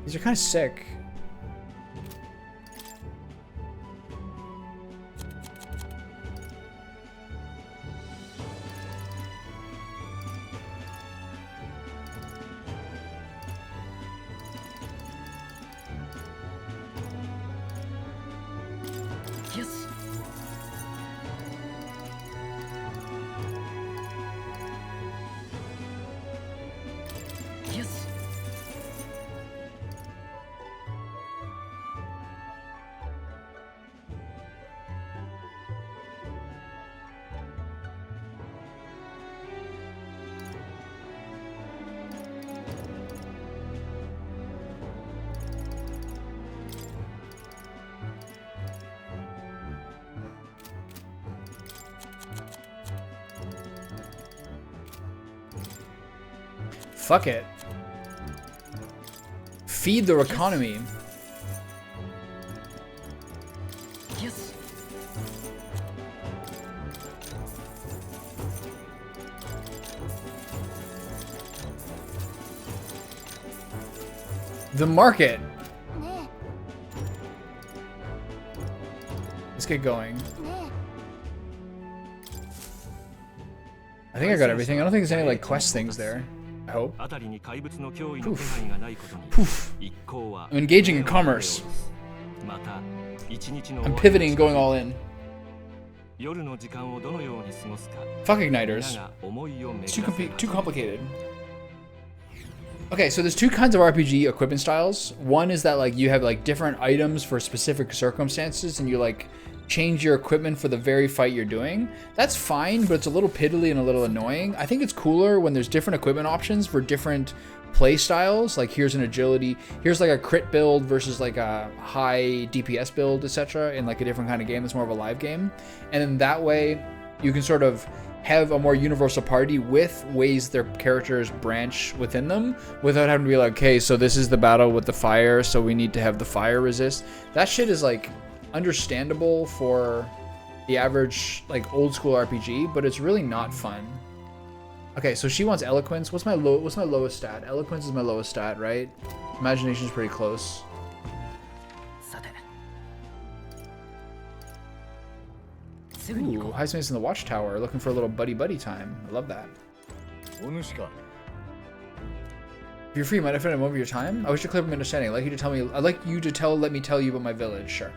These are kind of sick. Yes. Yes. Fuck it. Feed the economy. Yes. The market. ね Let's get going. えね I think I got everything. I don't think there's any like quest things there. I hope. 辺りに怪物の脅威の気配がないことに Poof. 一行は I'm engaging in commerce. また一日の I'm pivoting, going all in. 夜の時間をどのように過ごすか Fuck 皆 igniters. が思いを巡ら It's せ too complicated. Okay, so there's 2 kinds of RPG equipment styles. One is that like you have like different items for specific circumstances and you like change your equipment for the very fight you're doing. That's fine, but it's a little piddly and a little annoying. I think it's cooler when there's different equipment options for different play styles. Like here's an agility, here's like a crit build versus like a high DPS build, etc. in like a different kind of game that's more of a live game. And then that way you can sort of have a more universal party with ways their characters branch within them without having to be like, okay, so this is the battle with the fire, so we need to have the fire resist. That shit is like understandable for the average like old school RPG, but it's really not fun. Okay, so she wants eloquence. What's my lowest stat? Eloquence is my lowest stat, right? Imagination is pretty close. さて。すぐに行こ Ooh, high space in the watchtower, looking for a little buddy time. I love that. お主か If you're free, might I find a moment of your time? I wish to clear up my understanding. I'd like you to let me tell you about my village. Sure.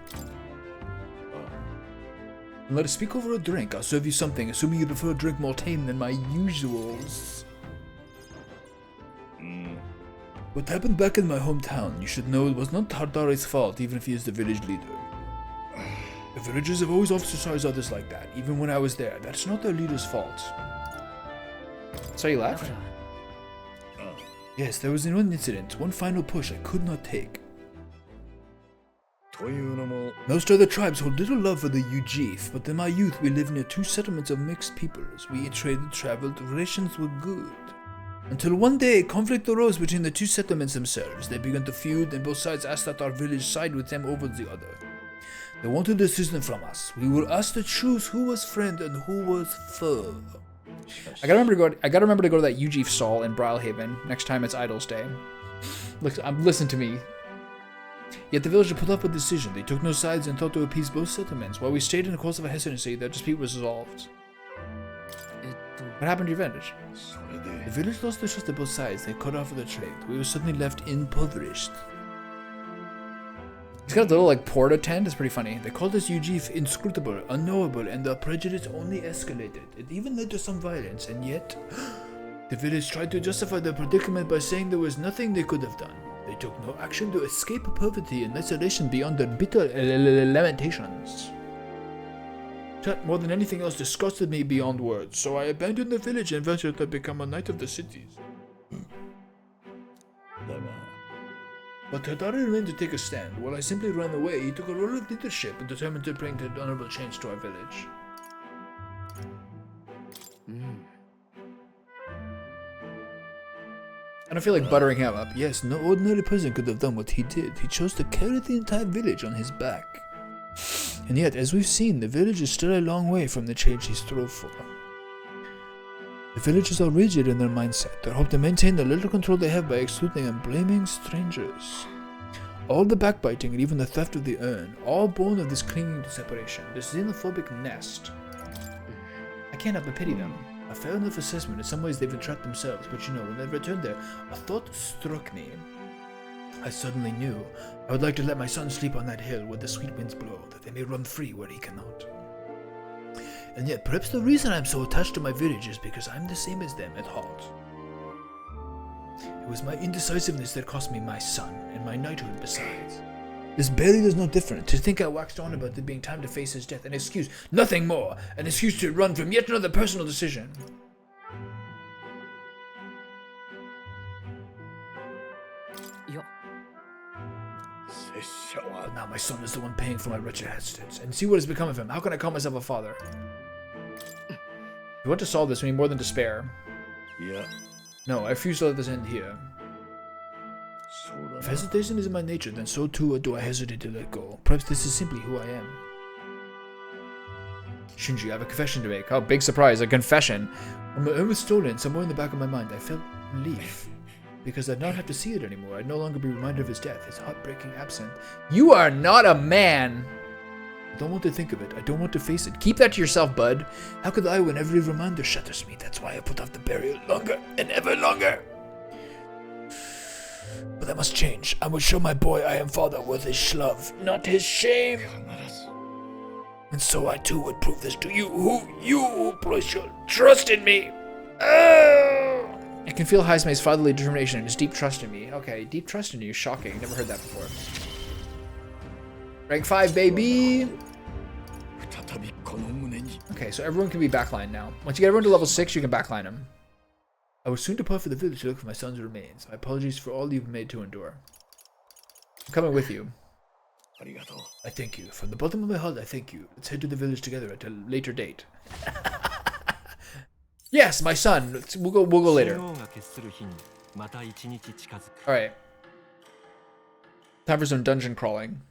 Let us speak over a drink. I'll serve you something, assuming you prefer a drink more tame than my usuals. What happened back in my hometown, you should know it was not Tardare's fault, even if he is the village leader. The villagers have always ostracized others like that, even when I was there. That's not their leader's fault. So you う。だ left? から Yes, there was one incident, one final push I could not take. というのも Most other tribes hold little love for the Ujif, but in my youth we lived near 2 settlements of mixed peoples. We traded, traveled, relations were good. Until one day, conflict arose between the 2 settlements themselves. They began to feud, and both sides asked that our village side with them over the other. They wanted a decision from us. We were asked to choose who was friend and who was foe. I gotta remember to go to that Ujif stall in Brilhaven next time it's Idol's Day. Look, listen to me. Yet the village put up a decision. They took no sides and thought to appease both settlements. While we stayed in the course of a hesitancy, their dispute was resolved. えっと What happened to your village? それで The village lost their trust at both sides. They cut off the trade. We were suddenly left impoverished. He's got a little like porta tent. It's pretty funny. They called us Ujif inscrutable, unknowable, and the prejudice only escalated. It even led to some violence, and yet the village tried to justify their predicament by saying there was nothing they could have done. They took no action to escape poverty and isolation beyond their bitter lamentations. That more than anything else disgusted me beyond words, so I abandoned the village and ventured to become a knight of the cities. だが But Tadari remained to take a stand. While I simply ran away, he took a role of leadership and determined to bring the honorable change to our village. I don't feel like buttering him up. Yes, no ordinary person could have done what he did. He chose to carry the entire village on his back. And yet, as we've seen, the village is still a long way from the change he strove for. The villagers are rigid in their mindset. They hope to maintain the little control they have by excluding and blaming strangers. All the backbiting and even the theft of the urn, all born of this clinging to separation, this xenophobic nest. I can't help but pity them. A fair enough assessment. In some ways they've entrapped themselves, but you know, when they returned there, a thought struck me. I suddenly knew I would like to let my son sleep on that hill where the sweet winds blow, that they may run free where he cannot. And yet, perhaps the reason I'm so attached to my village is because I'm the same as them at heart. It was my indecisiveness that cost me my son, and my knighthood besides. This burial is no different. To think I waxed on about there being time to face his death, an excuse, nothing more, an excuse to run from yet another personal decision. But now my son is the one paying for my wretched hesitance, and see what has become of him. How can I call myself a father? We want to solve this, we need more than despair. Yeah. No, I refuse to let this end here. If hesitation is in my nature, then so too do I hesitate to let go. Perhaps this is simply who I am. Shinji, I have a confession to make. Oh, big surprise, a confession. When my urn was stolen, somewhere in the back of my mind, I felt relief. Because I'd not have to see it anymore. I'd no longer be reminded of his death, his heartbreaking absence. You are not a man! I don't want to think of it. I don't want to face it. Keep that to yourself, bud. How could I when every reminder shatters me? That's why I put off the burial longer and ever longer. But that must change. I will show my boy I am father with his love, not his shame. And so I too would prove this to you who place your trust in me. I can feel Haisume's fatherly determination and his deep trust in me. Okay, deep trust in you. Shocking. Never heard that before. Rank 5, baby! Okay, so everyone can be backlined now. Once you get everyone to level 6, you can backline them. I was soon to depart for the village to look for my son's remains. My apologies for all you've made to endure. I'm coming with you. I thank you. From the bottom of my heart, I thank you. Let's head to the village together at a later date. Yes, my son. We'll go later. Alright. Time for some dungeon crawling.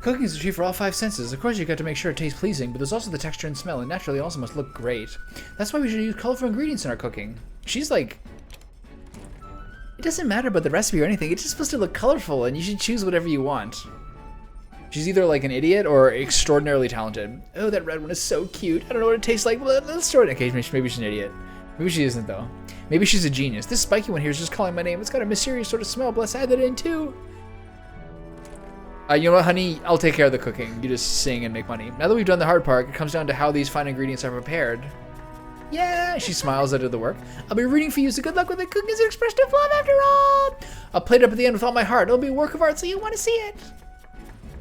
Cooking is a treat for all 5 senses. Of course, you got to make sure it tastes pleasing, but there's also the texture and smell, and naturally, it also must look great. That's why we should use colorful ingredients in our cooking. She's like, it doesn't matter about the recipe or anything. It's just supposed to look colorful, and you should choose whatever you want. She's either like an idiot or extraordinarily talented. Oh, that red one is so cute. I don't know what it tastes like. Well, let's throw it. Okay, maybe she's an idiot. Maybe she isn't though. Maybe she's a genius. This spiky one here is just calling my name. It's got a mysterious sort of smell, but let's add that in too. You know what, honey? I'll take care of the cooking. You just sing and make money. Now that we've done the hard part, it comes down to how these fine ingredients are prepared. Yeah, she smiles out of the work. I'll be rooting for you, so good luck with it. Cooking is an expression of love after all. I'll plate it up at the end with all my heart. It'll be a work of art, so you want to see it.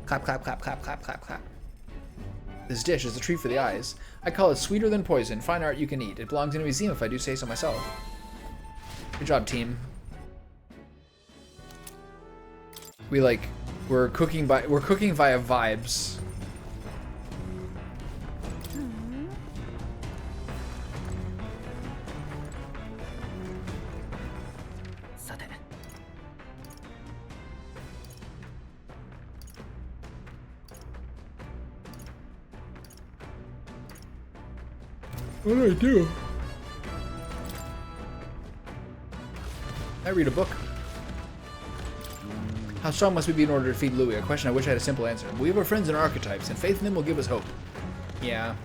Clap, clap, clap, clap, clap, clap, clap. This dish is a treat for the eyes. I call it sweeter than poison. Fine art you can eat. It belongs in a museum if I do say so myself. Good job, team. We're cooking via vibes. What do I do? I read a book. How strong must we be in order to defeat Louis? A question I wish I had a simple answer. We have our friends and archetypes, and faith in them will give us hope. Yeah.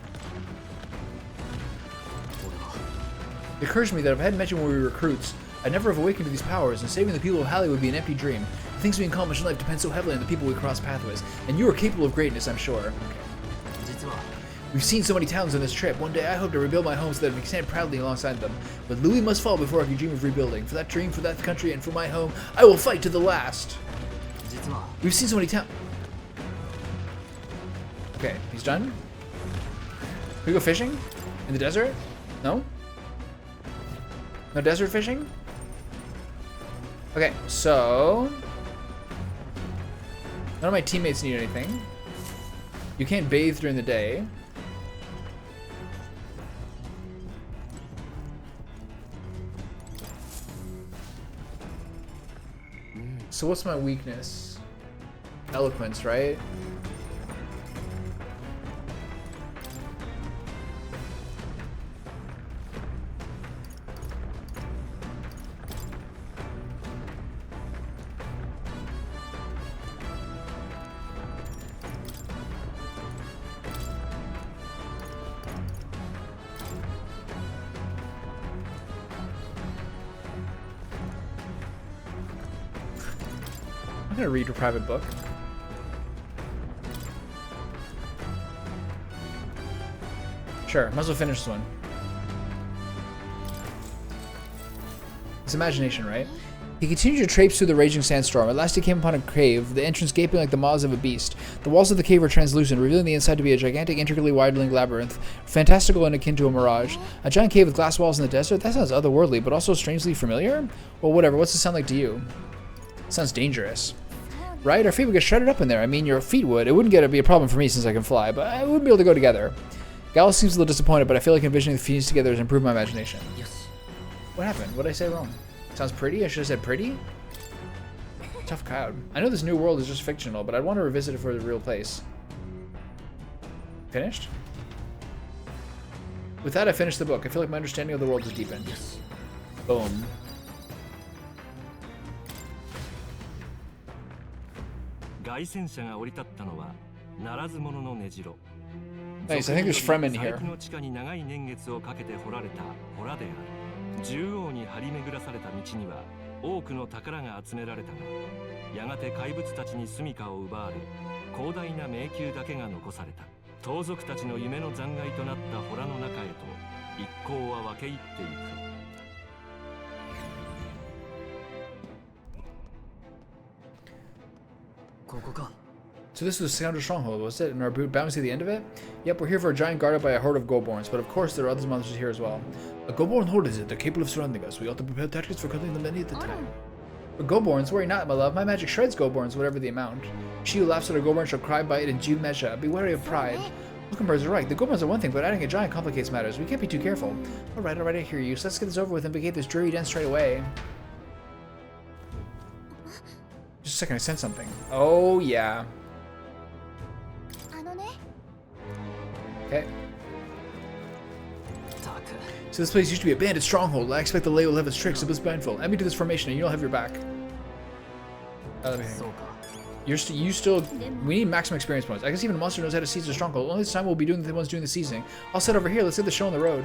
It occurs to me that if I hadn't mentioned when we were recruits, I'd never have awakened to these powers, and saving the people of Halley would be an empty dream. The things we accomplish in life depend so heavily on the people we cross paths with, and you are capable of greatness, I'm sure. We've seen so many towns on this trip. One day I hope to rebuild my home so that I can stand proudly alongside them. But Louis must fall before I can dream of rebuilding. For that dream, for that country, and for my home, I will fight to the last. We've seen so many towns. Okay, he's done. Can we go fishing? In the desert? No? No desert fishing? Okay, so... none of my teammates need anything. You can't bathe during the day. So what's my weakness? Eloquence, right? I'm gonna read your private book. Sure, might as well finish this one. It's imagination, right? He continued to traipse through the raging sandstorm. At last he came upon a cave, the entrance gaping like the maws of a beast. The walls of the cave were translucent, revealing the inside to be a gigantic, intricately widening labyrinth, fantastical and akin to a mirage. A giant cave with glass walls in the desert? That sounds otherworldly, but also strangely familiar? Well, whatever. What's it sound like to you? Sounds dangerous. Right? Our feet would get shredded up in there. I mean, your feet would. It wouldn't be a problem for me since I can fly, but I wouldn't be able to go together. Gallus seems a little disappointed, but I feel like envisioning the feet together has improved my imagination. Yes. What happened? What did I say wrong? Sounds pretty? I should have said pretty? Tough crowd. I know this new world is just fictional, but I'd want to revisit it for the real place. Finished? With that, I finished the book. I feel like my understanding of the world has deepened. Yes. Boom. Nice, I think there's Fremen here. 縦横に張り巡らされた道には多くの宝が集められたが、やがて怪物たちに住処を奪われ、広大な迷宮だけが残された。盗賊たちの夢の残骸となった洞の中へと一行は分け入っていく。 So this was the Scoundrel Stronghold, was it? And our bound to see the end of it? Yep, we're here for a giant guarded by a horde of Goborns, but of course there are other monsters here as well. A Goborn horde is it? They're capable of surrounding us. We ought to prepare tactics for cutting them many at the time. But Goborns, worry not, my love. My magic shreds Goborns, whatever the amount. She who laughs at a Goborn shall cry by it in due measure. Be wary of pride. Wilkenbergs are right. The Goborns are one thing, but adding a giant complicates matters. We can't be too careful. Alright, I hear you. So let's get this over with and vacate this dreary den straight away. Just a second, I sent something. Oh, yeah. Okay. So this place used to be a bandit stronghold. I expect the lay will have its tricks, so be mindful. Add me to this formation and you'll have your back. Let me think. You still... We need maximum experience points. I guess even a monster knows how to seize a stronghold. Only this time we'll be doing the ones doing the seizing. I'll sit over here. Let's get the show on the road.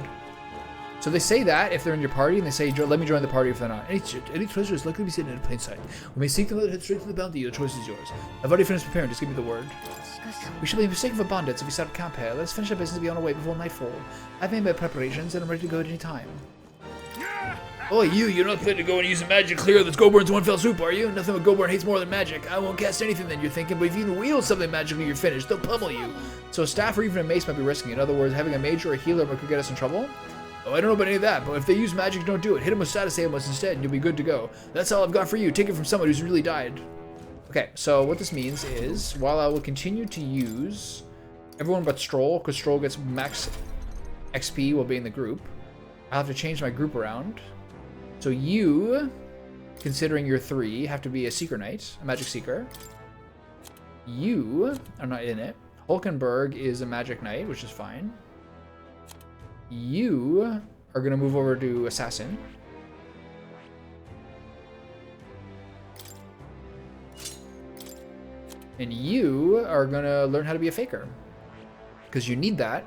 So they say that if they're in your party, and they say, let me join the party if they're not. Any treasure is likely to be sitting in plain sight. We may seek them, head straight to the bounty. The choice is yours. I've already finished preparing. Just give me the word. We shall be mistaken for bandits if we start camp here. Let's finish our business and be on our way before nightfall. I've made my preparations and I'm ready to go at any time. Oh, you're not planning to go and use a magic clear this Goborn's in one fell swoop, are you? Nothing but Goborn hates more than magic. I won't cast anything then, you're thinking, but if you can wield something magically, you're finished. They'll pummel you. So a staff or even a mace might be risking it. In other words, having a mage or a healer could get us in trouble. Oh, I don't know about any of that, but if they use magic, don't do it. Hit them with status ailments instead, and you'll be good to go. That's all I've got for you. Take it from someone who's really died. Okay, so what this means is, while I will continue to use everyone but Stroll, because Stroll gets max XP while being in the group, I'll have to change my group around. So you, considering you're 3, have to be a Seeker Knight, a Magic Seeker. You are not in it. Hulkenberg is a Magic Knight, which is fine. You are going to move over to Assassin. And you are gonna learn how to be a faker. Because you need that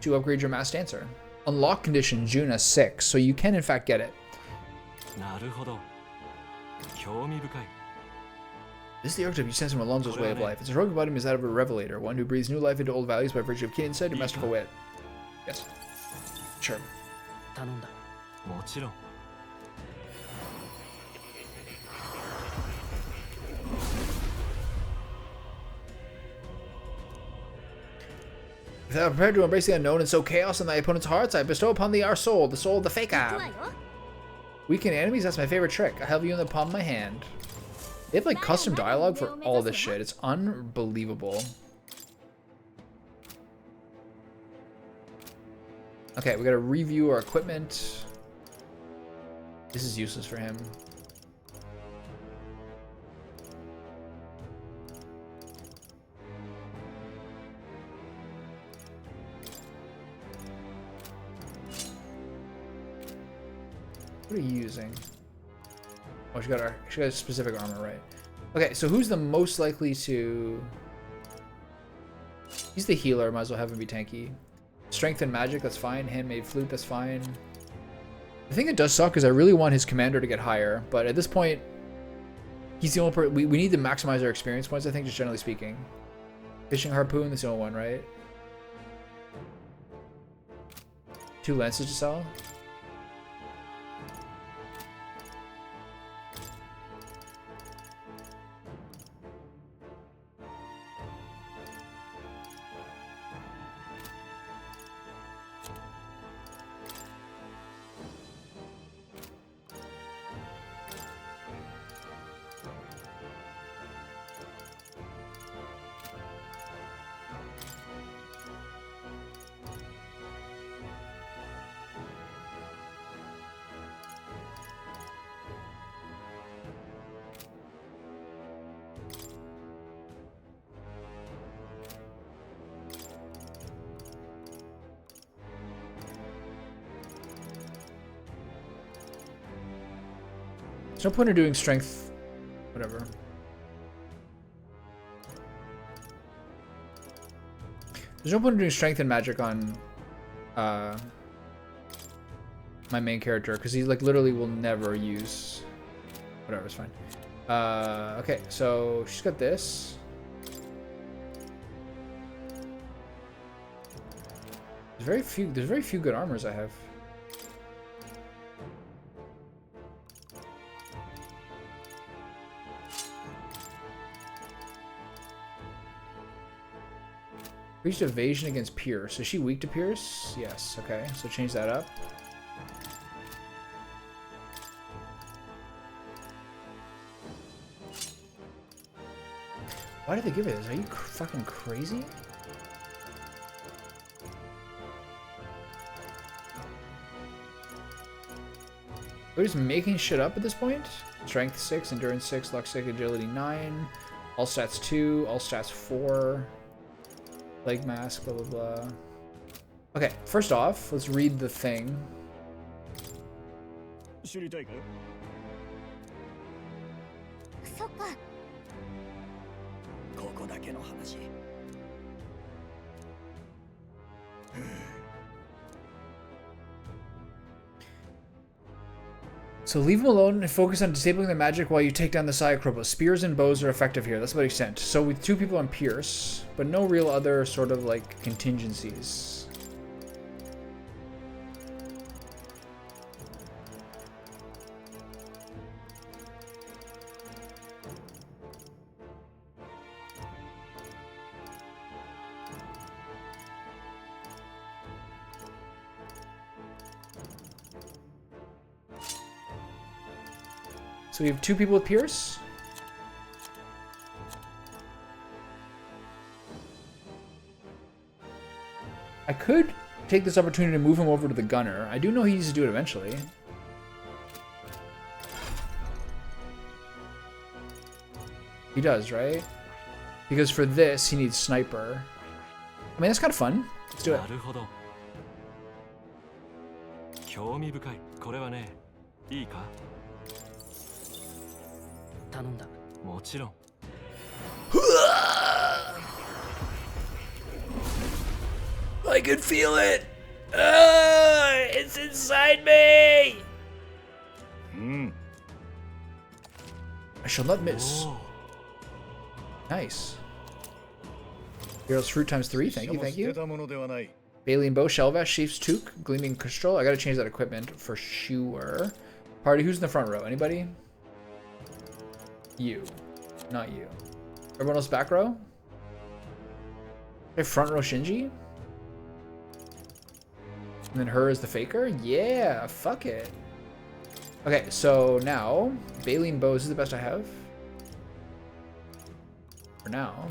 to upgrade your mass dancer. Unlock condition Juna 6, so you can in fact get it. なるほど。興味深い。 This is the archetype you sense from Alonso's way of life. Its heroic embodiment is that of a revelator, one who breathes new life into old values by virtue of keen insight and masterful wit. Yes. Sure. 頼んだ。もちろん。 If thou art prepared to embrace the unknown and sow chaos in thy opponent's hearts, I bestow upon thee our soul, the soul of the faker. Weaken enemies, that's my favorite trick. I have you in the palm of my hand. They have like custom dialogue for all this shit. It's unbelievable. Okay, we gotta review our equipment. This is useless for him. What are you using? Oh, she got a specific armor, right? Okay, so who's the most likely to... He's the healer, might as well have him be tanky. Strength and magic, that's fine. Handmade flute, that's fine. The thing that does suck is I really want his commander to get higher, but at this point, he's the only person... We need to maximize our experience points, I think, just generally speaking. Fishing harpoon, that's the only one, right? 2 lances to sell? There's no point in doing strength, whatever. There's no point in doing strength and magic on my main character, because he like literally will never use whatever, it's fine. Okay, so she's got this. There's very few good armors I have. Reached evasion against Pierce. Is she weak to Pierce? Yes. Okay, so change that up. Why did they give her this? Are you fucking crazy? We're just making shit up at this point? Strength 6, Endurance 6, Luck 6, Agility 9, All Stats 2, All Stats 4. Leg mask, blah, blah, blah. Okay, first off, let's read the thing. So leave him alone and focus on disabling the magic while you take down the Psychroba. Spears and bows are effective here. That's what he sent. So with 2 people on Pierce, but no real other sort of like contingencies. So we have 2 people with Pierce. I could take this opportunity to move him over to the gunner. I do know he needs to do it eventually. He does, right? Because for this, he needs sniper. I mean, that's kind of fun. Let's do it. 興味深い。これはね、いいか？頼んだ。もちろん。I can feel it. It's inside me. I shall not miss. Nice. Hero's fruit times 3. Thank you, thank you. Baleen bow, Shellvash, Sheep's toque, gleaming crystal. I gotta change that equipment for sure. Party, who's in the front row? Anybody? You. Not you. Everyone else back row? Okay, front row Shinji? And then her is the faker? Yeah, fuck it. Okay, so now, Baleen bow, is this the best I have? For now.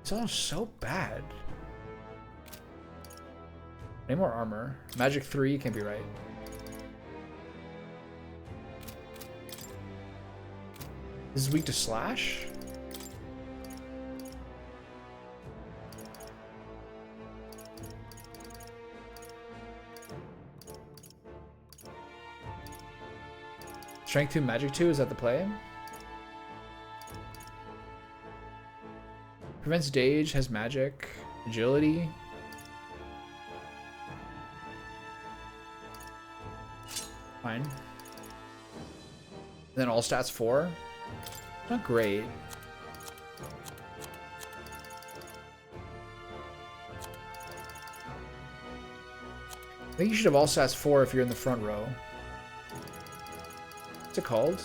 It's all so bad. Any more armor? Magic 3 can't be right. This is weak to slash? Strength 2, Magic 2, is that the play? Prevents Dage, has Magic, Agility. Fine. And then all stats 4. Not great. I think you should have all stats 4 if you're in the front row. What's it called?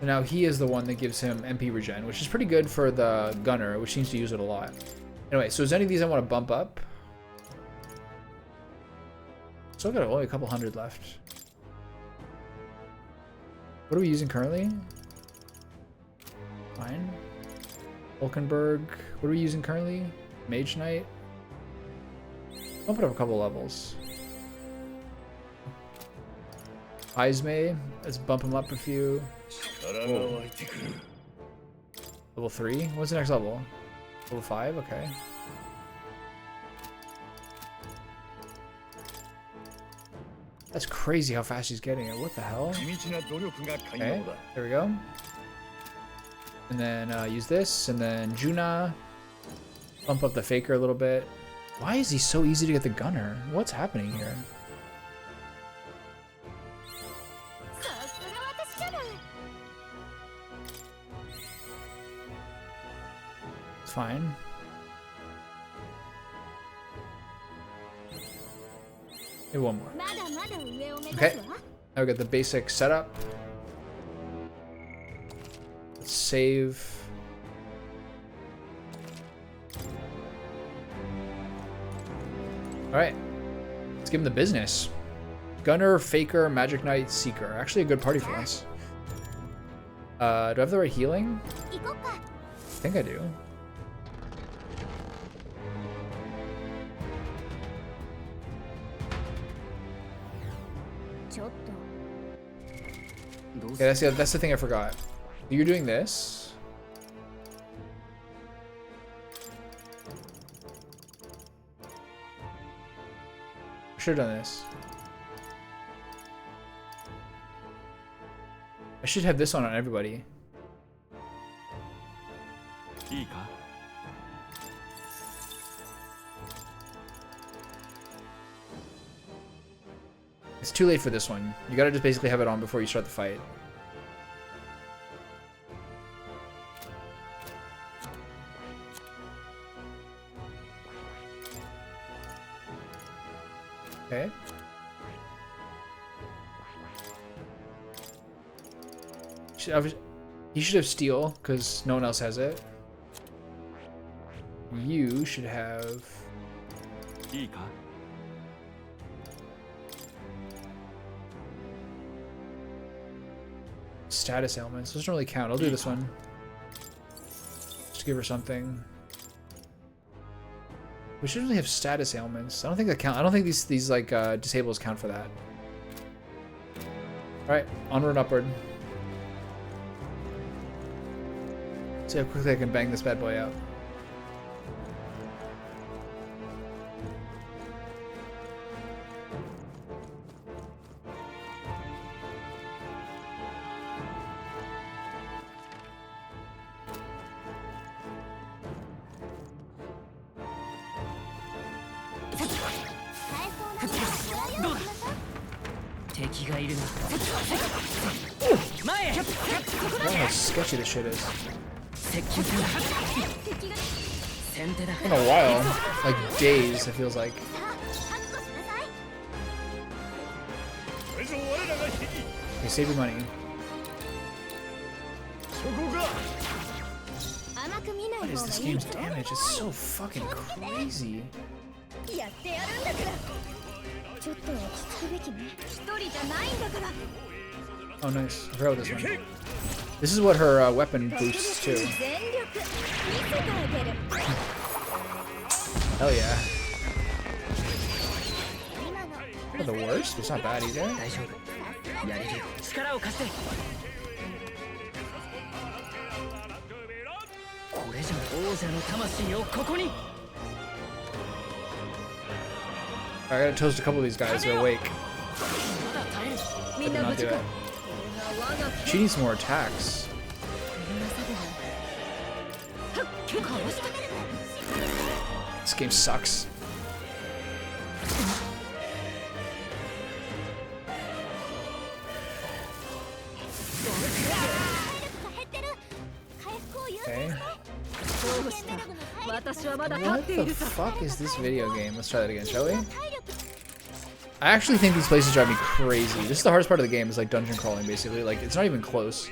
Now he is the one that gives him MP regen, which is pretty good for the gunner, which seems to use it a lot. Anyway, so is any of these I want to bump up? Still got only a couple hundred left. What are we using currently? Fine. Vulcanberg. What are we using currently? Mage Knight. Bump it up a couple levels. Izme. Let's bump him up a few. Whoa. Level 3? What's the next level? Level 5? Okay. That's crazy how fast he's getting it. What the hell? Okay, there we go. And then use this, and then Juna. Bump up the Faker a little bit. Why is he so easy to get the gunner? What's happening here? It's fine. Maybe one more. Okay. Now we got the basic setup. Let's save. Alright. Let's give him the business. Gunner, Faker, Magic Knight, Seeker. Actually a good party for us. Do I have the right healing? I think I do. Yeah, that's the thing I forgot. You're doing this. I should have done this. I should have this on everybody. It's too late for this one. You gotta just basically have it on before you start the fight. Okay. You should have steel because no one else has it. You should have. Status ailments. Doesn't really count. I'll do this one. Just to give her something. We should really have status ailments. I don't think that count. I don't think these like disables count for that. All right, onward and upward. See how quickly I can bang this bad boy out. Oh, how sketchy this shit is. In a while, like days, it feels like. Okay, save your money. What is this game's damage? It's so fucking crazy. Oh, nice. I forgot this one. This is what her weapon boosts too. Hell yeah. Not the worst, but it's not bad either. I gotta toast a couple of these guys, they're awake. I did not do it. She needs more attacks. This game sucks. Okay. What the fuck is this video game? Let's try that again, shall we? I actually think these places drive me crazy. This is the hardest part of the game, is like dungeon crawling, basically. Like, it's not even close.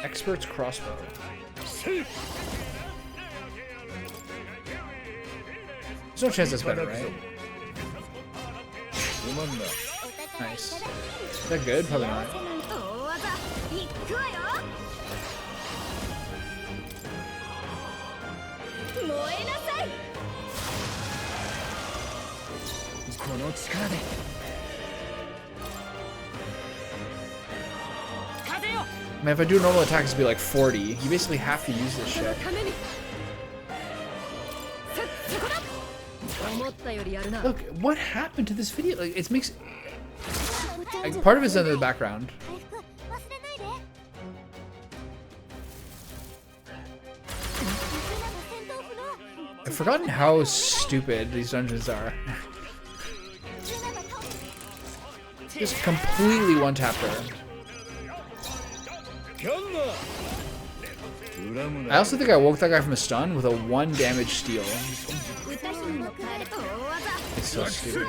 Expert's crossbow. There's no chance that's better, right? Nice. Is that good? Probably not. Man, if I do a normal attack, it'd be like 40. You basically have to use this shit. Look, what happened to this video? Like, it makes... Like, part of it's in the background. I've forgotten how stupid these dungeons are. Just completely one-tapped her. I also think I woke that guy from a stun with a 1 damage steal. It's so stupid.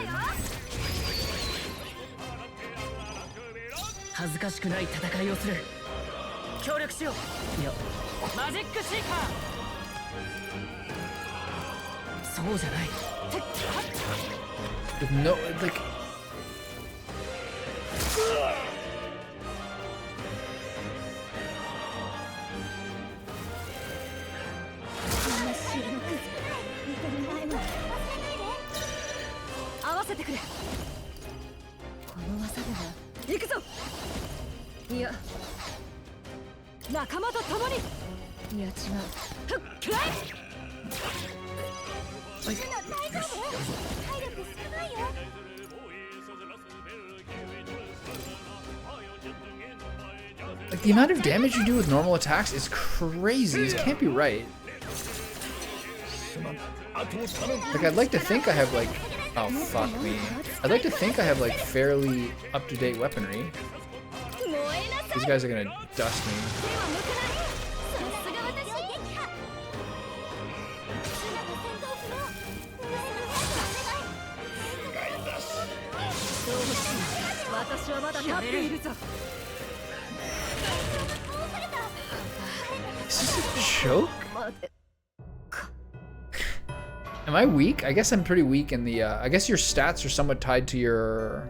With no, like... Like, the amount of damage you do with normal attacks is crazy. This can't be right. Like, I'd like to think I have, like... Oh, fuck me. I'd like to think I have, like, fairly up-to-date weaponry. These guys are gonna dust me. Is this a joke? Am I weak? I guess I'm pretty weak in the, I guess your stats are somewhat tied to your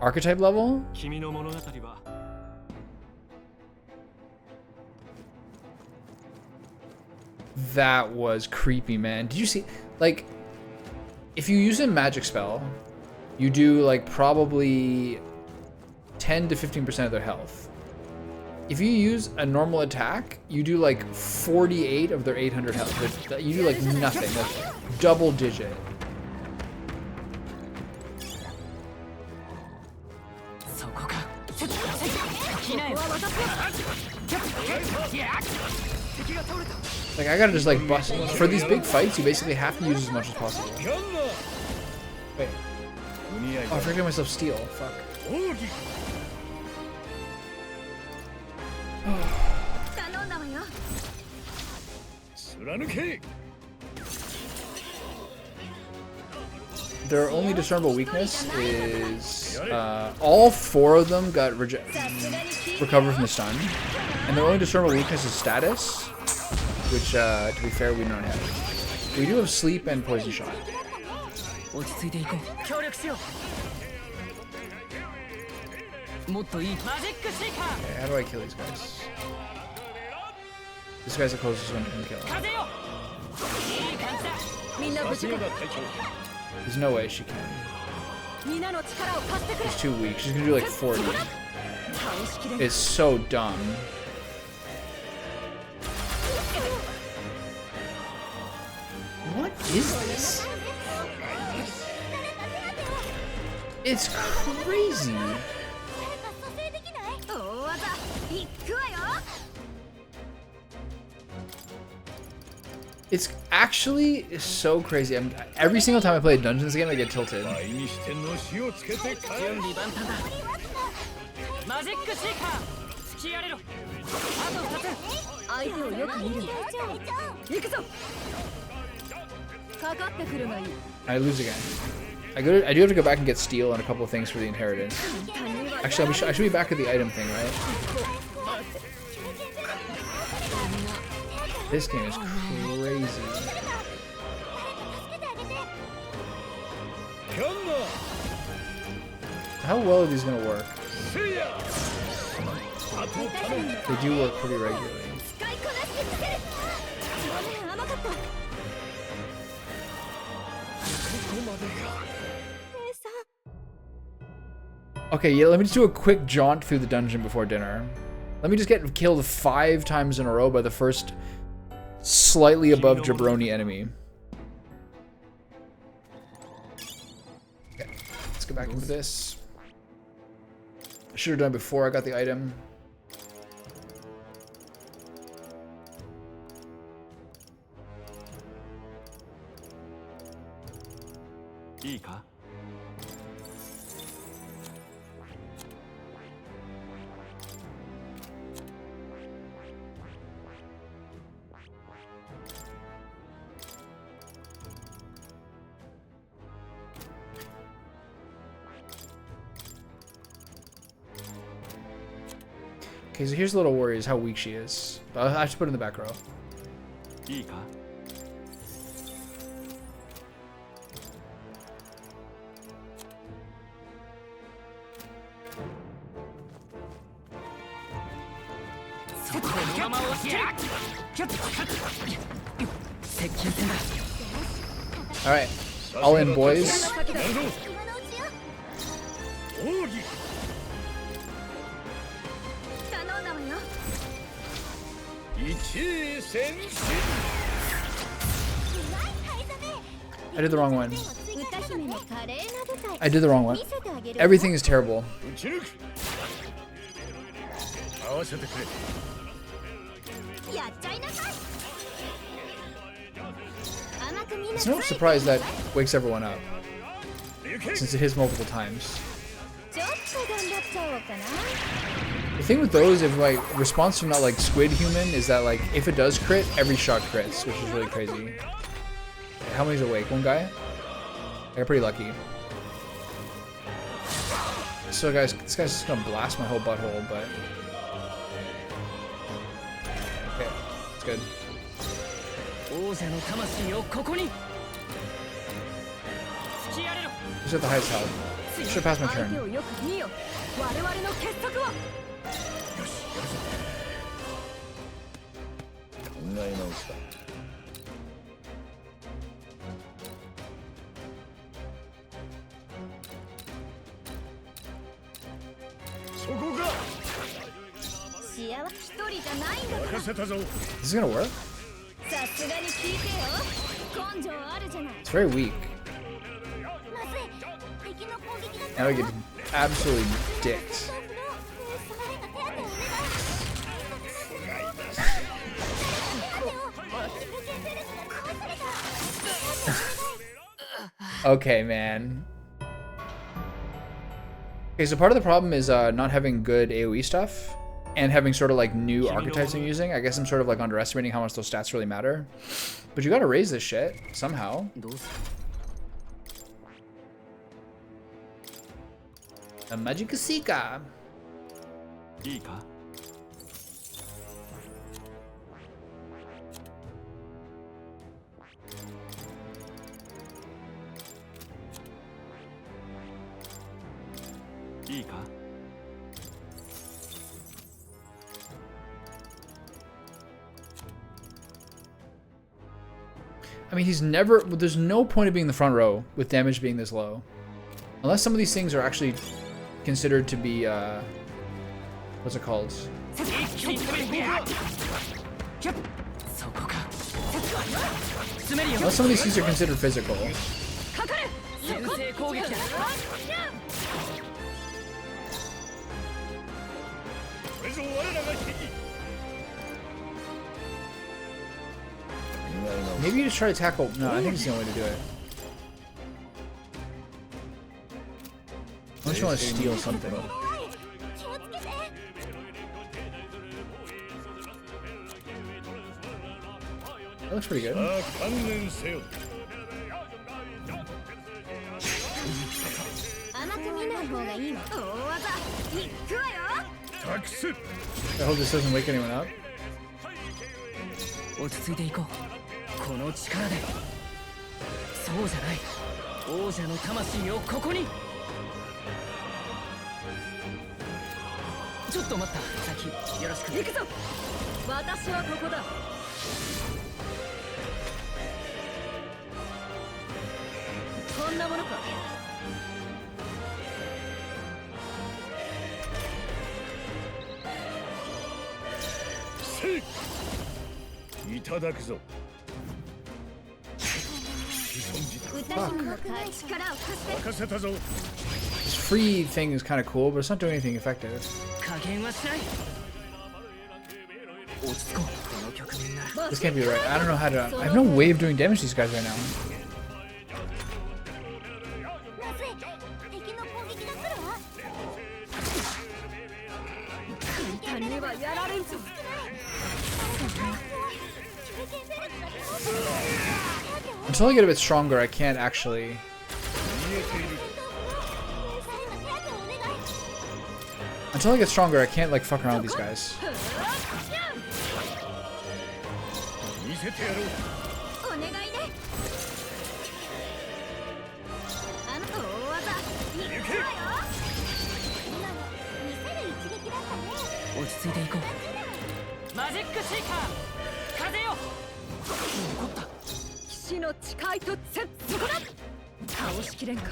archetype level. That was creepy, man. Did you see, like, if you use a magic spell, you do like probably 10 to 15% of their health. If you use a normal attack, you do like 48 of their 800 health. You do like nothing, like double digit. Like I gotta just like bust. For these big fights, you basically have to use as much as possible. Wait. Oh, I forgot myself steel. Fuck. Their only discernible weakness is all 4 of them got recovered from the stun, and their only discernible weakness is status, which to be fair we don't have. We do have sleep and poison shot. Okay, how do I kill these guys? This guy's the closest one to kill him. There's no way she can. She's too weak. She's gonna do like 40. It's so dumb. What is this? It's crazy. It's actually so crazy. Every single time I play a Dungeons game, I get tilted. I lose again. I do have to go back and get steel and a couple of things for the inheritance. Actually, I should be back at the item thing, right? This game is crazy. How well are these gonna work? They do work pretty regularly. Okay, yeah, let me just do a quick jaunt through the dungeon before dinner. Let me just get killed 5 times in a row by the first slightly above jabroni enemy. Okay, let's go back into this. I should have done it before I got the item. Okay, so here's the little worry is how weak she is. I have to put it in the back row. Alright, all in, boys. I did the wrong one. I did the wrong one. Everything is terrible. It's no surprise that wakes everyone up, since it hits multiple times. The thing with those, if like response from not like squid human, is that like if it does crit, every shot crits, which is really crazy. Okay, how many's awake? One guy? I got pretty lucky. So guys, this guy's just gonna blast my whole butthole, but okay, it's good. Who's at the highest health? Should have passed my turn. Is this gonna work? It's very weak. Now I get absolutely dicked. Okay, man. Okay, so part of the problem is not having good AoE stuff and having sort of like new archetypes I'm using. I guess I'm sort of like underestimating how much those stats really matter. But you gotta raise this shit somehow. A Magicasika. いいか いいか I mean, he's never... There's no point of being in the front row with damage being this low. Unless some of these things are actually considered to be, what's it called? Unless some of these things are considered physical. Maybe you just try to tackle... No, I think it's the only way to do it. Unless you want to steal something. That looks pretty good. I hope this doesn't wake anyone up. 落ち着いていこう。この力で。そうじゃない。王者の魂をここに。ちょっと待った。先よろしく。行くぞ。私はここだ。こんなものか。いただくぞ。 This free thing is kind of cool, but it's not doing anything effective. This can't be right. I don't know how to... I have no way of doing damage to these guys right now. Until I get a bit stronger, I can't actually... Until I get stronger, I can't like fuck around with these guys.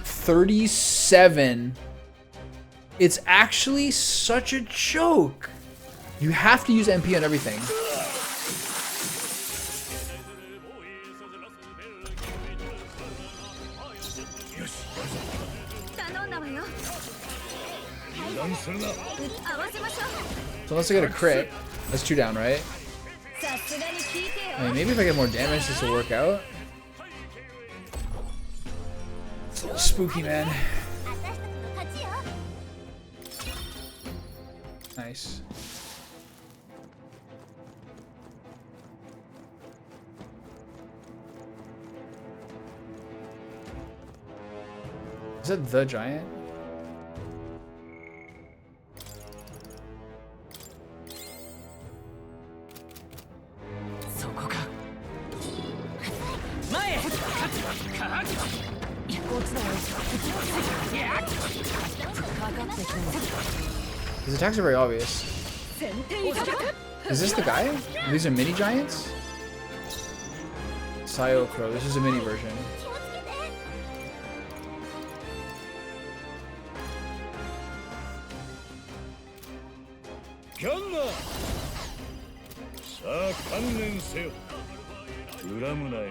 $37. It's actually such a joke. You have to use MP on everything. So unless I get a crit, that's 2 down, right? I mean, maybe if I get more damage, this will work out. Spooky, man. Nice. Is that the giant? His attacks are very obvious. Is this the guy? These are mini giants? Syocro. This is a mini version. ガンナー。さあ観念せよ。恨むなよ。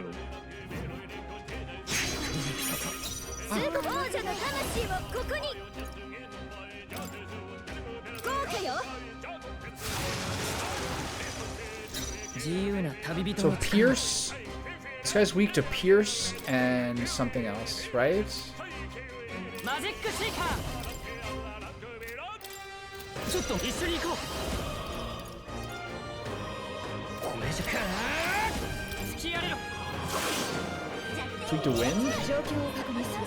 王女の魂をここに。豪華よ。自由な旅人 So の力 Pierce. This guy's weak to Pierce and something else, right? マジックシーカー。ちょっと一緒に行こう。これじゃか突きやれろ。 It's weak to wind? 状況を確認する。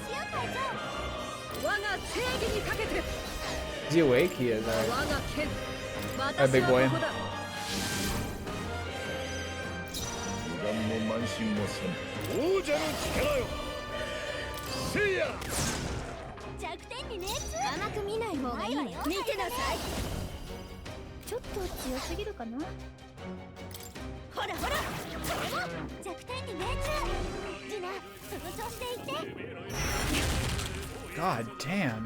我が正義にかけて。 Is he awake? He is. 我 Alright. が剣。 Alright, big boy. 私はここだ。油断も慢心もせん。王者の力よ。せいや。弱点に熱。甘く見ない方がいいわよ。見てなさい。ちょっと強すぎるかな。ほらほら。それも弱点に熱。ジュナ、その調子でいって。 God damn.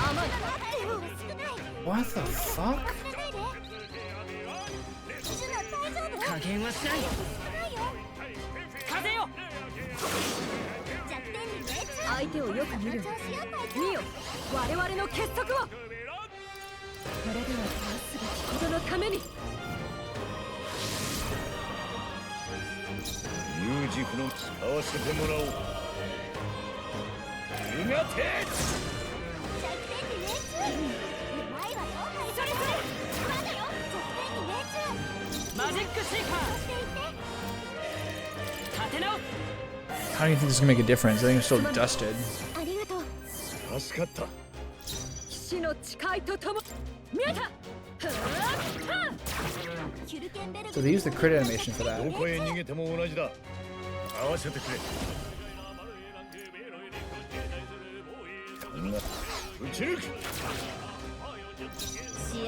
甘い。手が少ない。 What the fuck? 加減はしない。風よ。相手をよく見る。見よ、我々の結束を。これでは倒すべきことのために。有事不能使わせてもらおう。うがて。マジックシーカー。立て直。 How do you think this is gonna make a difference? I think I'm still dusted. ありがとう。助かった。騎士の誓いととも。見えた。 So they use the crit animation for that. どこへ逃げても同じだ。合わせてくれ。撃ち抜く。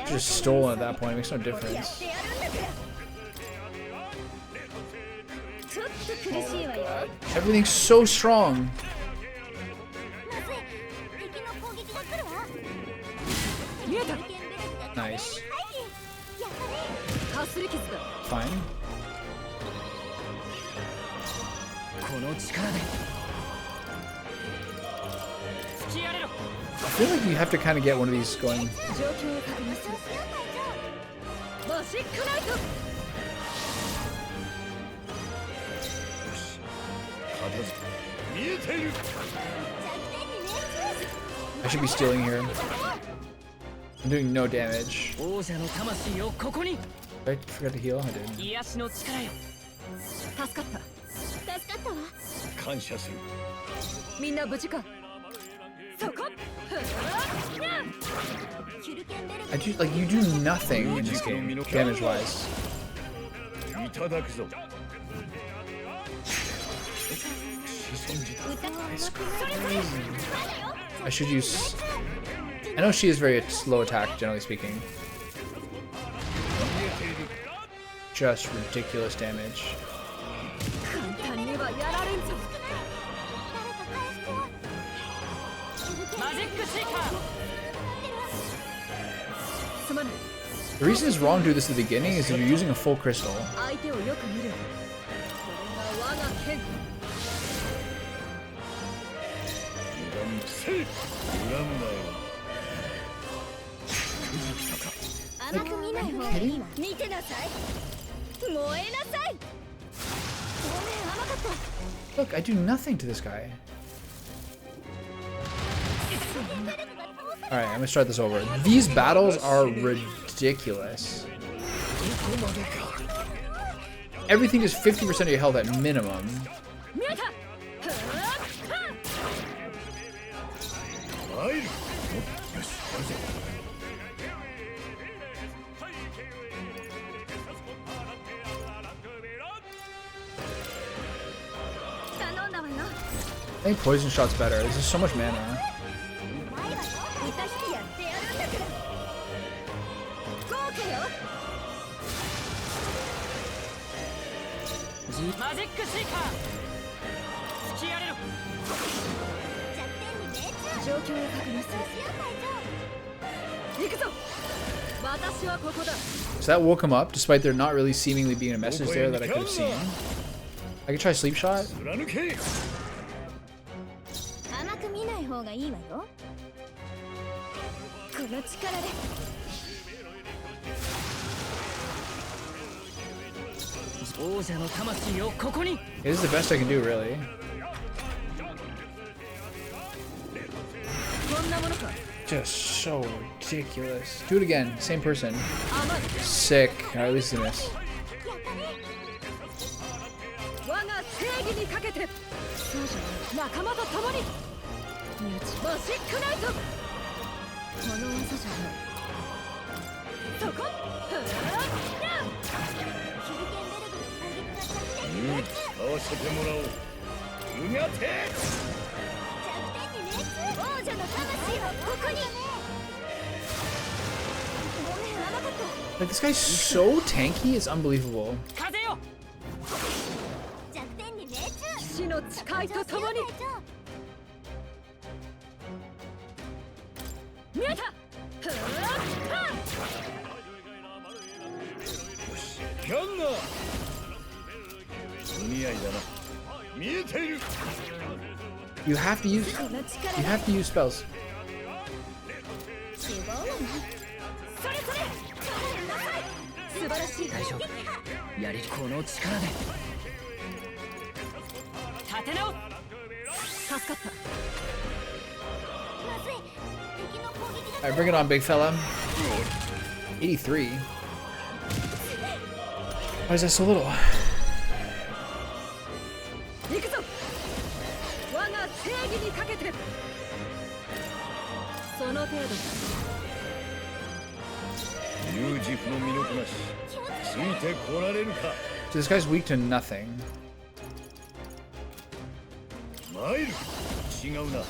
Just stolen at that point. It makes no difference. ちょっと苦しいわよ。 Everything's so strong. 敵の攻撃が来るわ。見えた。 Nice. かすり傷だ。 Fine. この力で。突きやれろ。 I feel like you have to kind of get one of these going. 状況を確認する。マジックナイト。 片付け。見えている。 I should be stealing here. I'm doing no damage. 王者の魂をここに。 Did I forget to heal? I did. 癒しの力よ。助かった。助かったわ。感謝する。みんな無事か。そこ。 I do like you do nothing in this game, damage wise. いただくぞ。 It's crazy. I should use. I know she is very slow attack, generally speaking. Just ridiculous damage. 簡単にはやられんぞ。マジックシーカー。 すまない。 The reason it's wrong to do this at the beginning is if you're using a full crystal. 相手をよく見る。これが我が剣。 恨むなよ。甘く見ない方がいいわ。見てなさい。燃えなさい。ごめん、甘かった。 Look, I do nothing to this guy. Alright, I'm gonna start this over. These battles are ridiculous. Everything is 50% of your health at minimum. 見えた。入る。よし、やるぜ。 頼んだわよ。 I think poison shot's better. This is so much mana. いたしてやってやるんだから。豪華よ。マジックシーカー。突きやれろ。状況を確認する。行く So that woke him up, despite there not really seemingly being a message there that I could have seen. I could try sleep shot. 貫け 甘く見ない方がいいわよ。この力で Yeah, this is the best I can do, really. Just so ridiculous. Do it again. Same person. Sick. Alright, at least he missed. 我が正義にかけてそうじゃ仲間と共にマジックナイトこの技じゃないそこ勇気使わせてもらおううがて王者の魂はここに Like, this guy's so tanky, it's unbelievable. 騎士の誓いとともに見えたガンナーお似合いだな見えている You have to use spells. それそれ素晴らしい大丈夫やりこの力で立て直す助かった Alright, bring it on, big fella. 83. Why is that so little? 行くぞ我が正義にかけてその程度有自負の身のこなしついてこられるか So this guy's weak to nothing. 参る違うな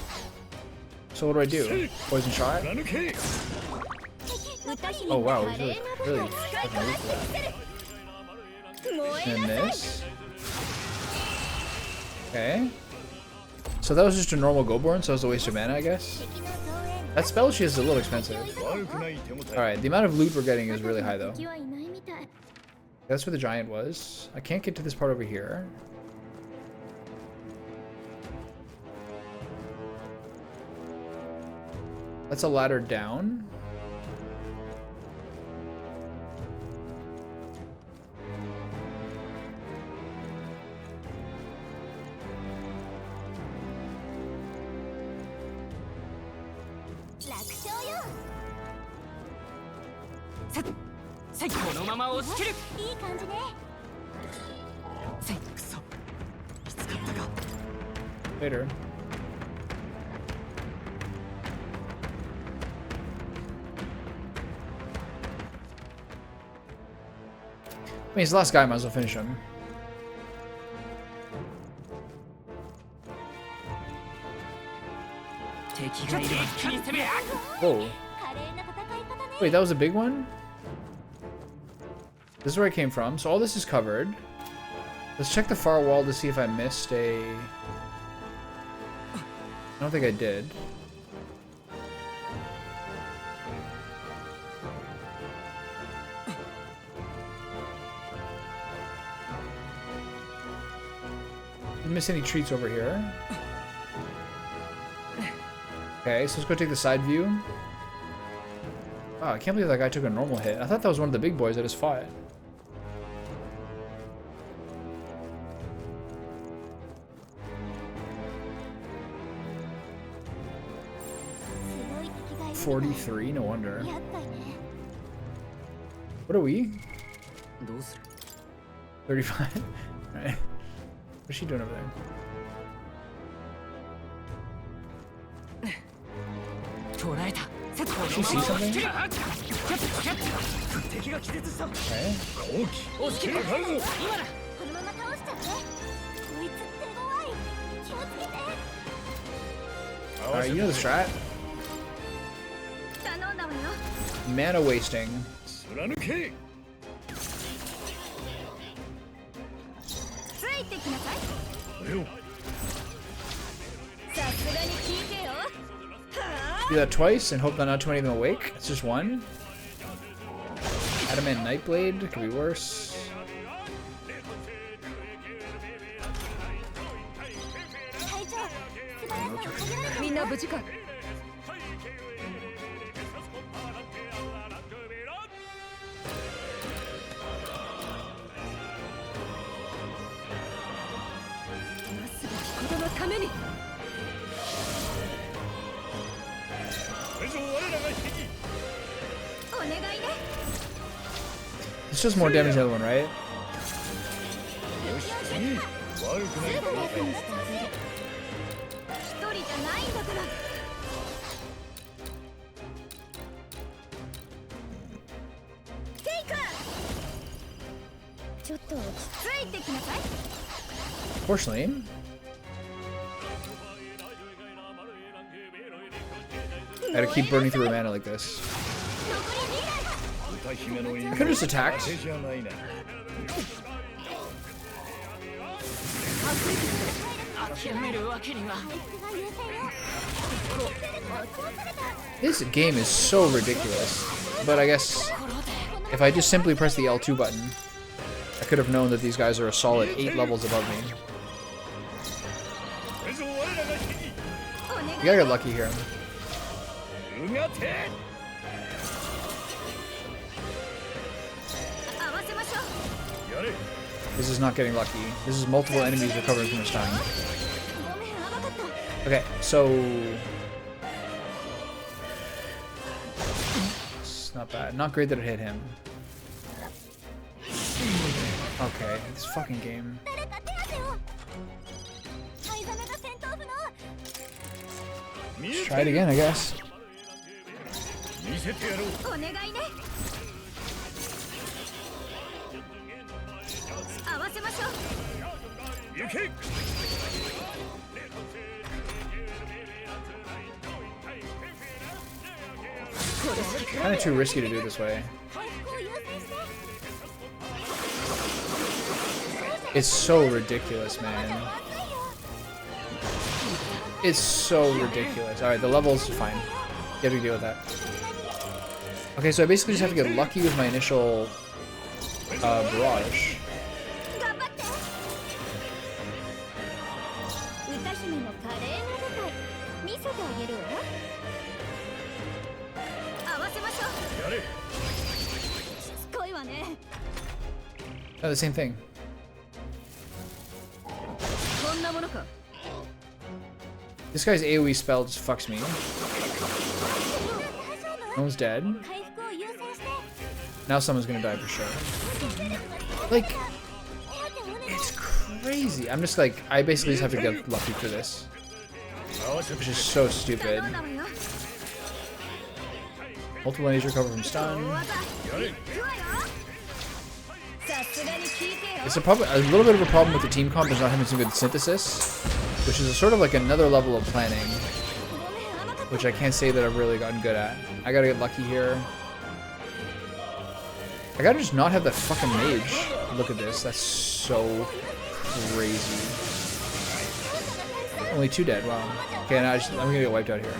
So what do I do? Poison shot? 貫け Oh wow, he's really fucking weak to that. And this. Okay. So that was just a normal Goborn, so it was a waste of mana, I guess. That spell sheet is a little expensive. 悪くない手応え Alright, the amount of loot we're getting is really high though. That's where the giant was. I can't get to this part over here. That's a ladder down. Later. I mean, he's the last guy, might as well finish him. Whoa. Wait, that was a big one? This is where I came from. So all this is covered. Let's check the far wall to see if I missed a... I don't think I did. Didn't miss any treats over here. Okay, so let's go take the side view. Wow, I can't believe that guy took a normal hit. I thought that was one of the big boys I just fought. $43, no wonder. What are we? 35? Alright. What's she doing over there? Did she see something? Okay. 好機切らかるぞ Alright, you know the strat? Mana wasting. 貫け Do that twice and hope that not too many of them awake. It's just one. Adamant Nightblade could be worse. This does more damage than the other one, right? Fortunately, I gotta keep burning through a mana like this. I could've just attacked. This game is so ridiculous, but I guess if I just simply press the L2 button, I could have known that these guys are a solid 8 levels above me. You gotta get lucky here. This is not getting lucky. This is multiple enemies recovering from his time. Okay, so it's not bad. Not great that it hit him. Okay, this fucking game. Let's try it again, I guess. Kind of too risky to do it this way. It's so ridiculous, man. It's so ridiculous. Alright, the level's fine. You have to deal with that. Okay, so I basically just have to get lucky with my initial barrage. Oh, the same thing. This guy's AoE spell just fucks me. No one's dead. Now someone's gonna die for sure. Like, it's crazy. I'm just like, I basically just have to get lucky for this. Which is so stupid. Multiple enemies recover from stun. It's a little bit of a problem with the team comp is not having some good synthesis, which is sort of like another level of planning, which I can't say that I've really gotten good at. I gotta get lucky here. I gotta just not have that fucking mage. Look at this. That's so crazy. Only 2 dead. Wow. Okay, now I'm gonna get wiped out here.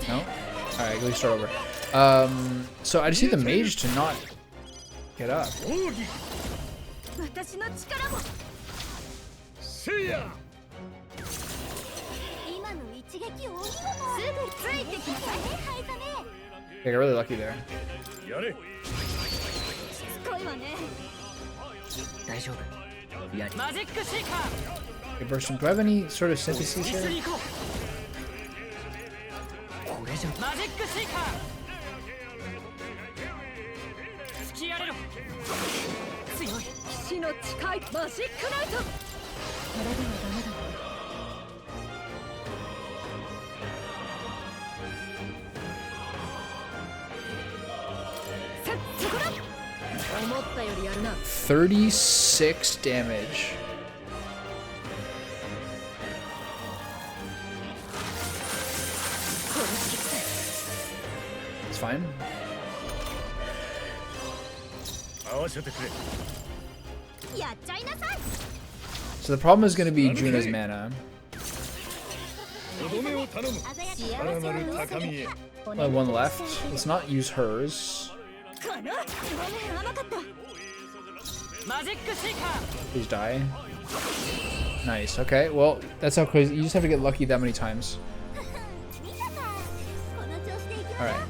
No? Alright, let me start over. So I just need the mage to not get up. I got really lucky there. Okay, Bursting. Do I have any sort of synthesis here? $36 damage. It's fine. So the problem is going to be Juna's mana. とどめを頼む。さらなる高みへ。Only one left. Let's not use hers. ごめん甘かった Please die. Nice. Okay. Well, that's how crazy. You just have to get lucky that many times. 見たかこの調子でいきま All right.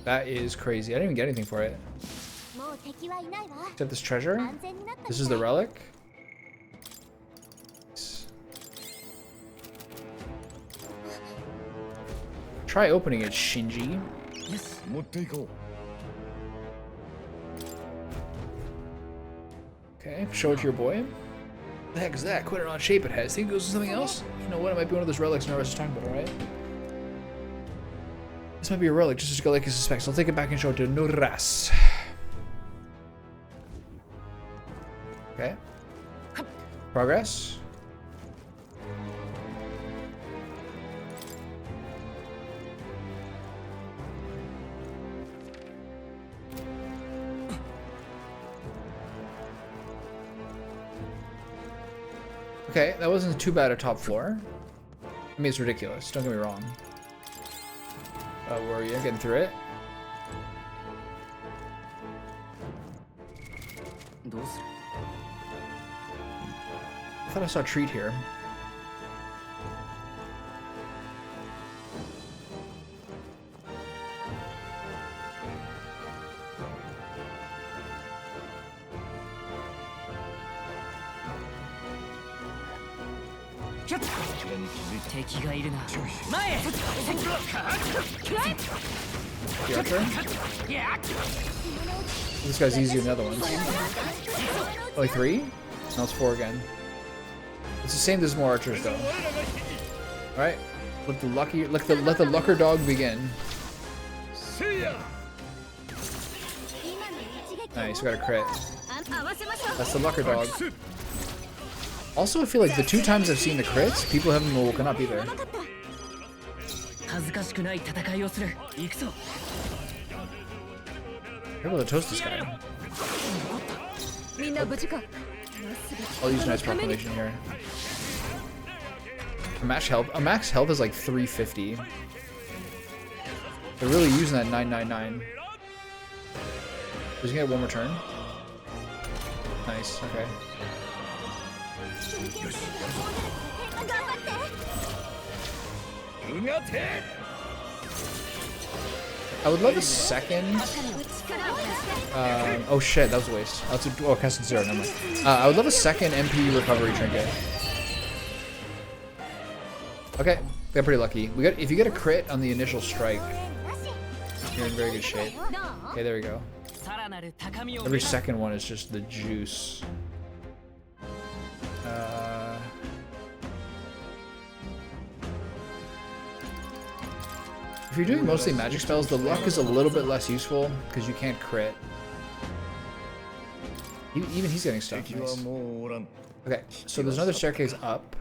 That is crazy. I didn't even get anything for it. すもう敵はいないわ Except this treasure. 安全になった This is the relic. Try opening it, Shinji. 持っていこ Okay, show it to your boy. The heck is that? Quite an odd shape it has. Think it goes to something else? You know what? It might be one of those relics Norris was talking about, alright? This might be a relic, just as like he suspects. I'll take it back and show it to Norras. Okay. Progress. Okay, that wasn't too bad a top floor. I mean, it's ridiculous. Don't get me wrong. Where are you? Getting through it? どうする I thought I saw a treat here.う。こちらに気づいた。敵がいるな The archer? This guy's easier than the other ones. Only 3? Now it's 4 again. It's the same. There's more archers though. All right, let the lucker dog begin. せいや。 Nice, we got a crit. 合わせましょう That's the lucker dog. Also, I feel like the 2 times I've seen the crits, people haven't woken up either. 恥ずかしくない戦いをする行くぞ You're able to toast this guy. みんな無事か I'll use Knight's Proclamation here. A max health is like 350. They're really using that 999. Does he get one more turn? Nice, okay. 頑張って うがて。 I would love a second. Oh shit, that was a waste. Oh, casting 0, never mind. I would love a second MP recovery trinket. Okay, got pretty lucky. If you get a crit on the initial strike, you're in very good shape. Okay, there we go. さらなる高みを Every second one is just the juice. If you're doing mostly magic spells, the luck is a little bit less useful because you can't crit. Even he's getting stuck. 敵は Nice. もうおらん。 Okay, so there's another staircase up.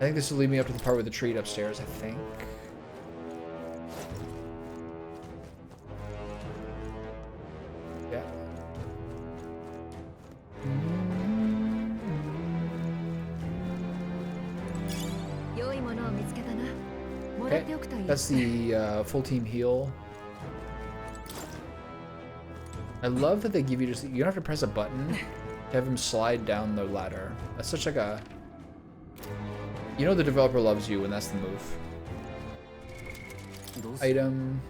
I think this will lead me up to the part with the treat upstairs, I think. Yeah. 良いものを見つけたなもらっ Okay, ておくといい that's the full team heal. I love that they give you you don't have to press a button to have him slide down the ladder. That's such like a, you know the developer loves you when that's the move. どうする Item.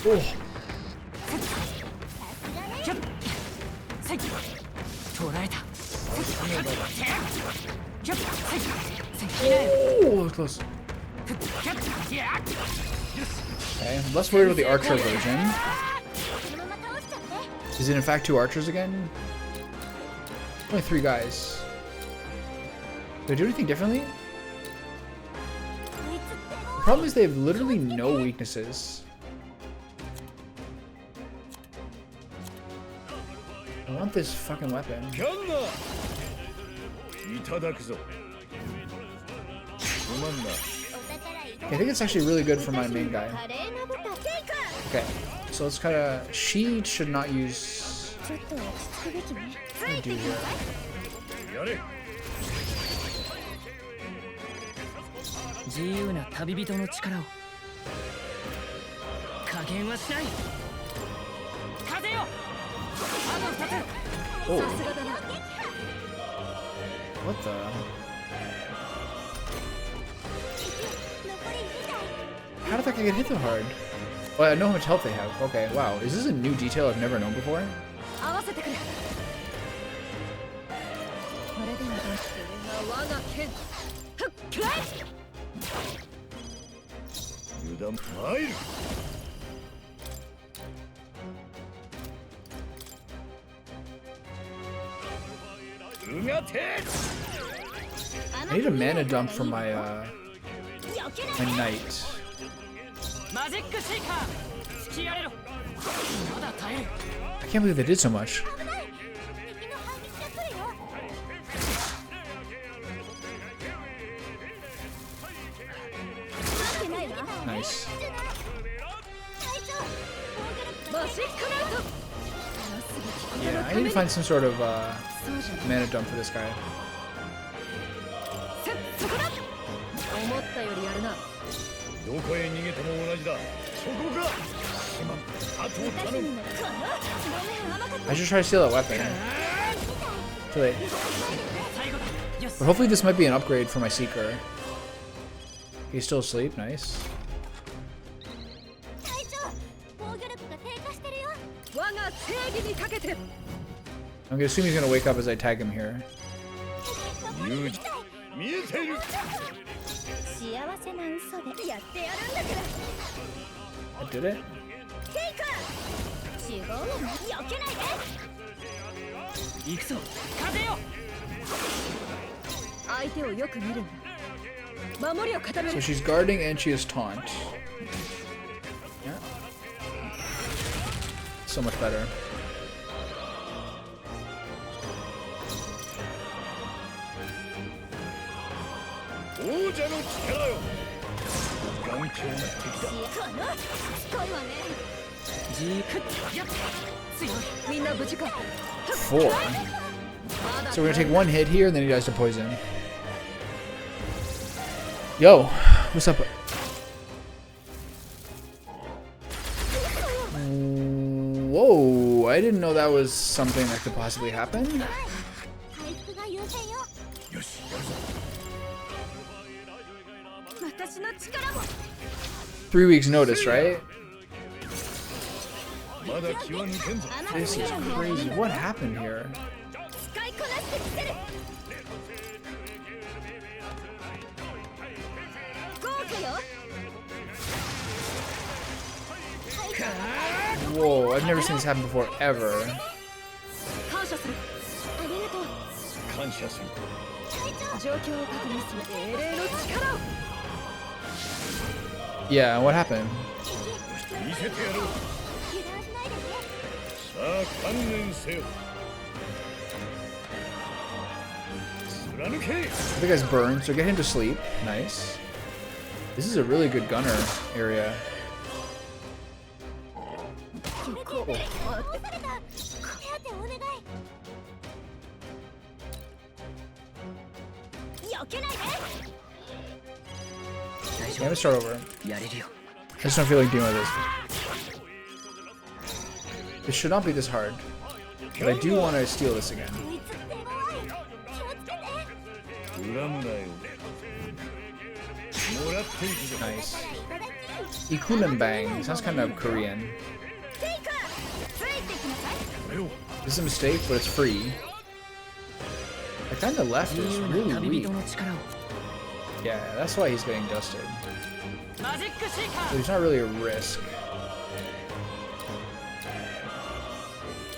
Oh, 捕らえた oh, close. Okay, I'm less worried about the archer version. そのまま倒しちゃって Is it in fact 2 archers again? Only 3 guys. Did I do anything differently? こいつって problem is they have literally no weaknesses. I want this fucking weapon. Okay, I think it's actually really good for my main guy. Okay, so let's kind of. She should not use. What do I do here? 自由な旅人の力を加減はしない風よあと2つ Oh. What the? How did that guy get hit so hard? Well, I know how much health they have. Okay, wow. Is this a new detail I've never known before? 合わせてくれこれでもそれが我が剣ふっくらえ油断参る I need a mana dump for my my knight. マジックシーカー突きやれろまだ耐える I can't believe they did so much. Nice. Yeah, I need to find some sort of mana dump for this guy. 思ったよりやるなどこへ逃げても同じだそこかしまったあとを頼む I should try to steal that weapon. Too late. But hopefully this might be an upgrade for my Seeker. He's still asleep, nice. 隊長防御力が低下してるよ我が正義にかけて I'm gonna assume he's gonna wake up as I tag him here. 見えている幸せな嘘でやってやるんだから I did it? 違うの避けないで行くぞ風よ相手をよく見るんだ守りを固め So る she's guarding and she has taunt. Yeah. So much better. Oh, 王者の力よ頑強な敵だこのすごいわねジークやっ強いみんな無事か 4. So we're gonna take one hit here and then he dies to poison. Yo, what's up? Whoa, I didn't know that was something that could possibly happen. 回復が優先よよしやるぞ私の力も 3 weeks notice, right? まだ気は抜けんぞ This is crazy. What happened here? 使いこなしてみせる豪華よ Whoa, I've never seen this happen before, ever. 感謝するありがとう感謝する状況を確認する英霊の力を Yeah, what happened? 見せてやろう油断しないでねさあ観念せよ貫け I think guy's burned, so get him to sleep. Nice. This is a really good gunner area. Cool. 手当てお願い避けないで Yeah, let's start over. やれるよ I just don't feel like dealing with this. It should not be this hard. But I do want to steal this again. こいつ手強い気をつけて恨むなよもらっていくぞ Nice. Ikunen Bang. Sounds kind of Korean. テイカーついてきなさい これを This is a mistake, but it's free. The guy on the left 自 is 由 really な旅 weak. 人の力を Yeah, that's why he's getting dusted. マジックシーカ So he's not really a risk.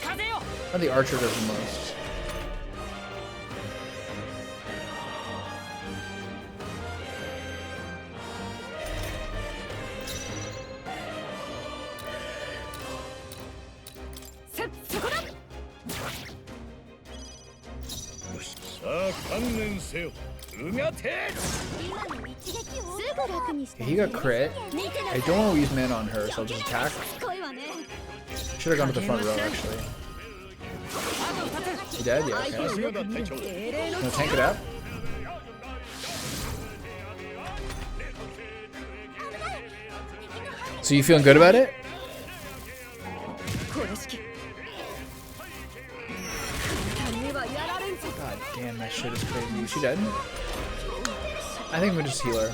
ー風よ Not the archer does the most. He got crit. I don't want to use mana on her, so I'll just attack. Should have gone to the front row, actually. You dead? Yeah, okay. Gonna tank it out. So you feeling good about it? God damn, that shit is crazy. Is she dead? I think we just heal her.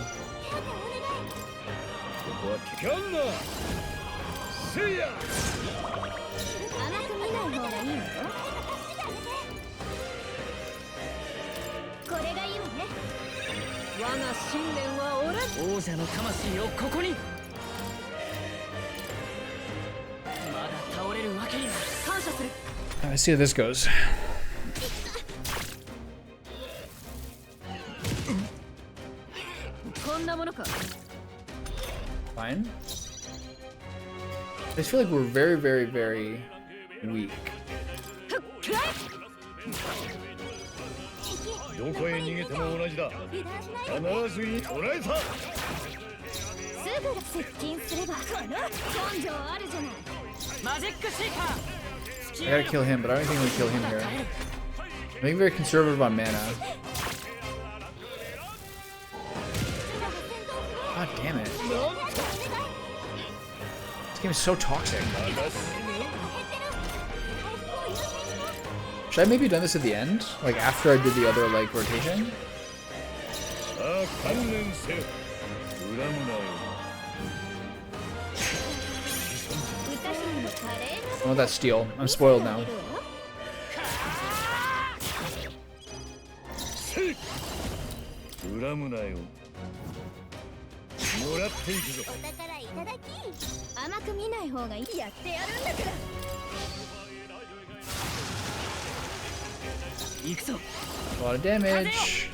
Let's see how this goes. Fine. I just feel like we're very, very, very weak. I gotta kill him, but I don't think we kill him here. I'm being very conservative on mana. God damn it. This game is so toxic. Should I maybe have done this at the end? Like after I did the other like rotation? I want that steal. I'm spoiled now. A lot of damage.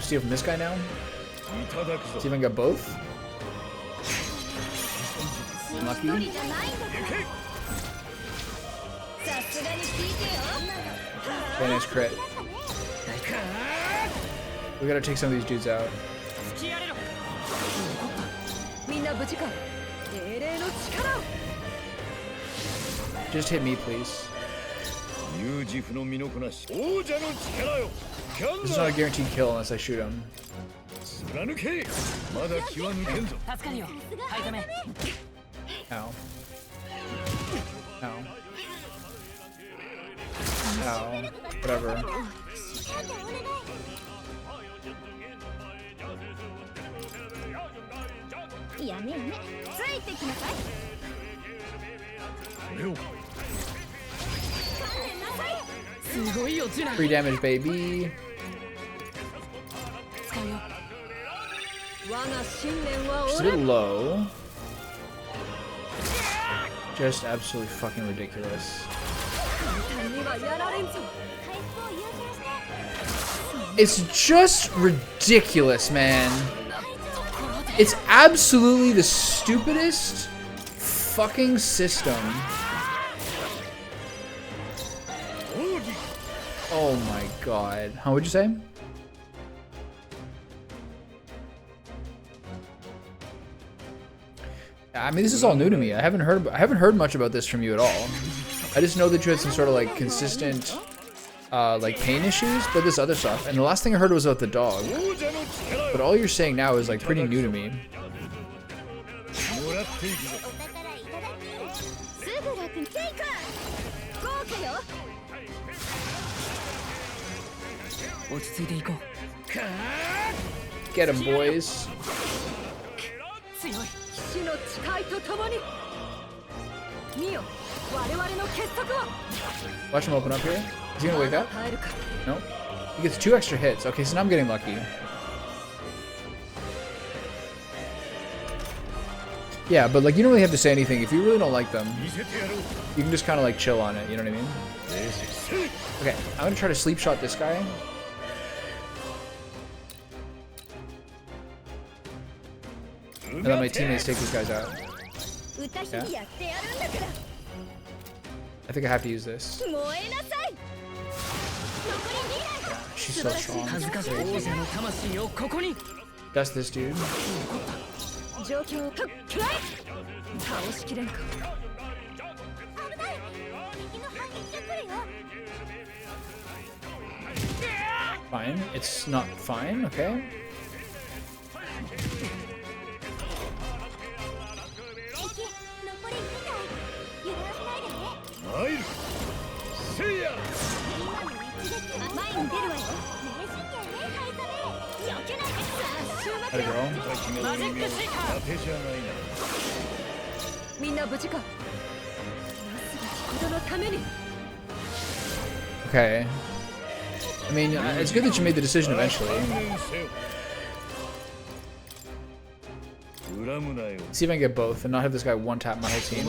Steal from this guy now. See if I can get both. Lucky. Okay, nice crit. We gotta take some of these dudes out. Just hit me, please. This is not a guaranteed kill unless I shoot him. Ow. Ow. Ow. Whatever. Free damage, baby. Just a bit low. Just absolutely fucking ridiculous. It's just ridiculous, man. It's absolutely the stupidest fucking system. Oh my god. How would you say? I mean, this is all new to me. I haven't heard much about this from you at all. I just know that you had some sort of like consistent like pain issues, but this other stuff. And the last thing I heard was about the dog. But all you're saying now is like pretty new to me. Get him, boys. Watch him open up here. Is he gonna wake up? Nope. He gets 2 extra hits. Okay, so now I'm getting lucky. Yeah, but like you don't really have to say anything. If you really don't like them, you can just kind of like chill on it. You know what I mean? Okay, I'm gonna try to sleep shot this guy. And let my teammates take these guys out. Yeah. I think I have to use this. Yeah, she's so strong. That's this dude. Fine. It's not fine, okay? Gotta go. Okay. I mean, it's good that you made the decision eventually. See if I can get both and not have this guy one-tap my whole team.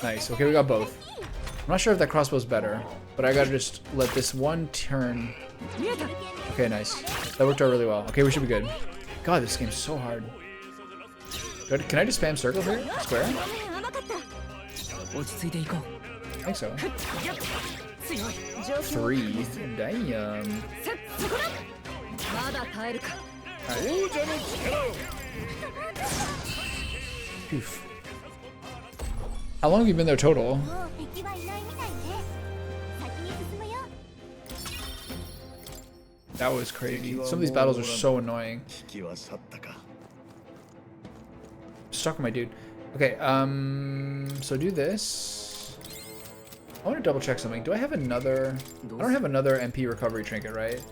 Nice. Okay, we got both. I'm not sure if that crossbow's better, but I gotta just let this one turn. Okay, nice. That worked out really well. Okay, we should be good. God, this game's so hard. Can I just spam circle here? Square? I think so. 3. Damn. Oof. How long have you been there total? That was crazy. Some of these battles are so annoying. Stuck with my dude. Okay, so do this. I want to double check something. Do I have another? I don't have another MP recovery trinket, right?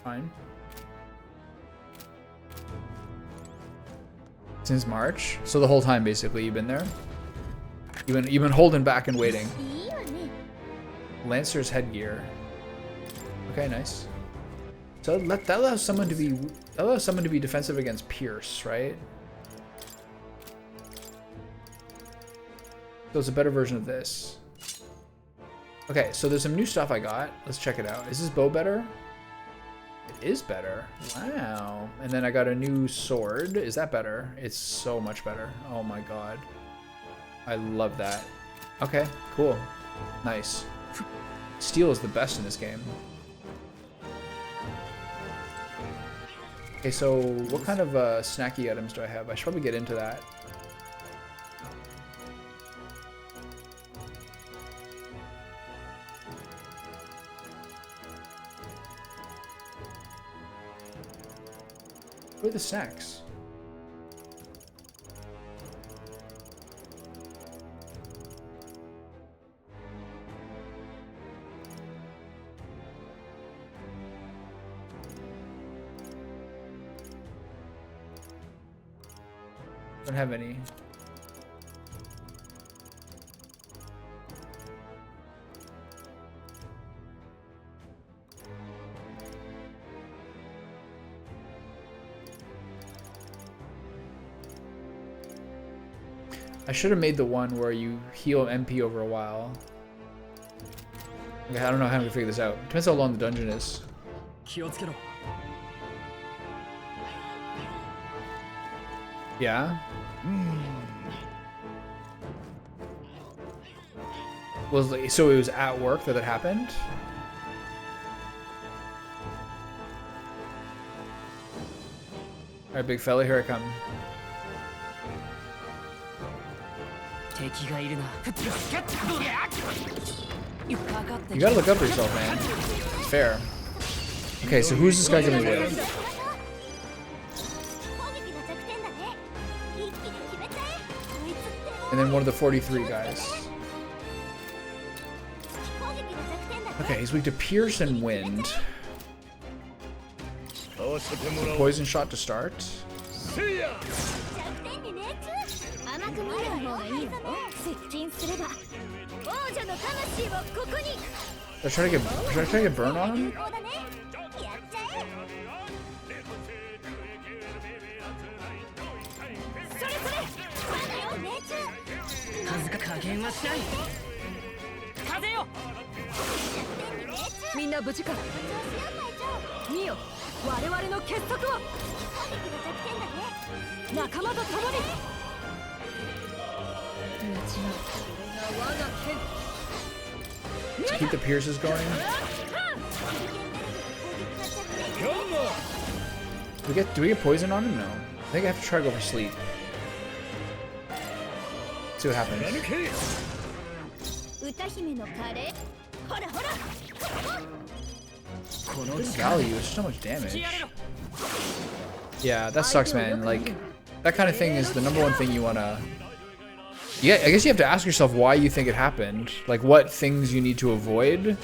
Fine. Since March, so the whole time basically you've been there. You've been holding back and waiting. Lancer's headgear. Okay, nice. So that allows someone to be defensive against Pierce, right? So it's a better version of this. Okay, so there's some new stuff I got. Let's check it out. Is this bow better? It is better. Wow. And then I got a new sword. Is that better? It's so much better. Oh my god. I love that. Okay, cool. Nice. Steel is the best in this game. Okay, so what kind of snacky items do I have? I should probably get into that. What are the snacks? Don't have any. I should have made the one where you heal MP over a while. Okay, I don't know how I'm gonna figure this out. Depends how long the dungeon is. Yeah? So it was at work that it happened? Alright, big fella, here I come. You gotta look up for yourself, man. It's fair. Okay, so who's this guy gonna be with? And then one of the 43 guys. Okay, he's weak to Pierce and Wind. Poison shot to start. く見ない方がいいよ。接近すれば王者の魂をここに。 Should I try to get burn on him? 有効だね。やっちゃえ。それそれ。まだよ命中。数か加減はしない。風よ。みんな無事か。見よ、我々の結束を。仲間と共に。Let's keep the pierces going. Do we get poison on him? No. I think I have to try to go for sleep. See what happens. 歌姫のカレー。ほらほら。 Good value, it's so much damage. Yeah, that sucks, man. Like, that kind of thing is the number one thing you wanna... Yeah, I guess you have to ask yourself why you think it happened. Like, what things you need to avoid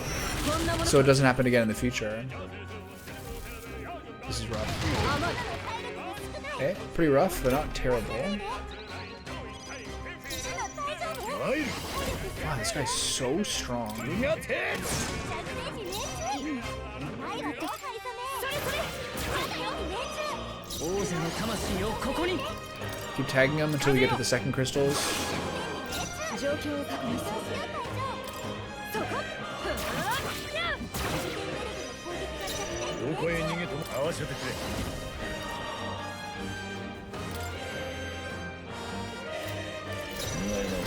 so it doesn't happen again in the future. This is rough. Okay, pretty rough, but not terrible. Wow, this guy's so strong. Keep tagging him until we get to the second crystals.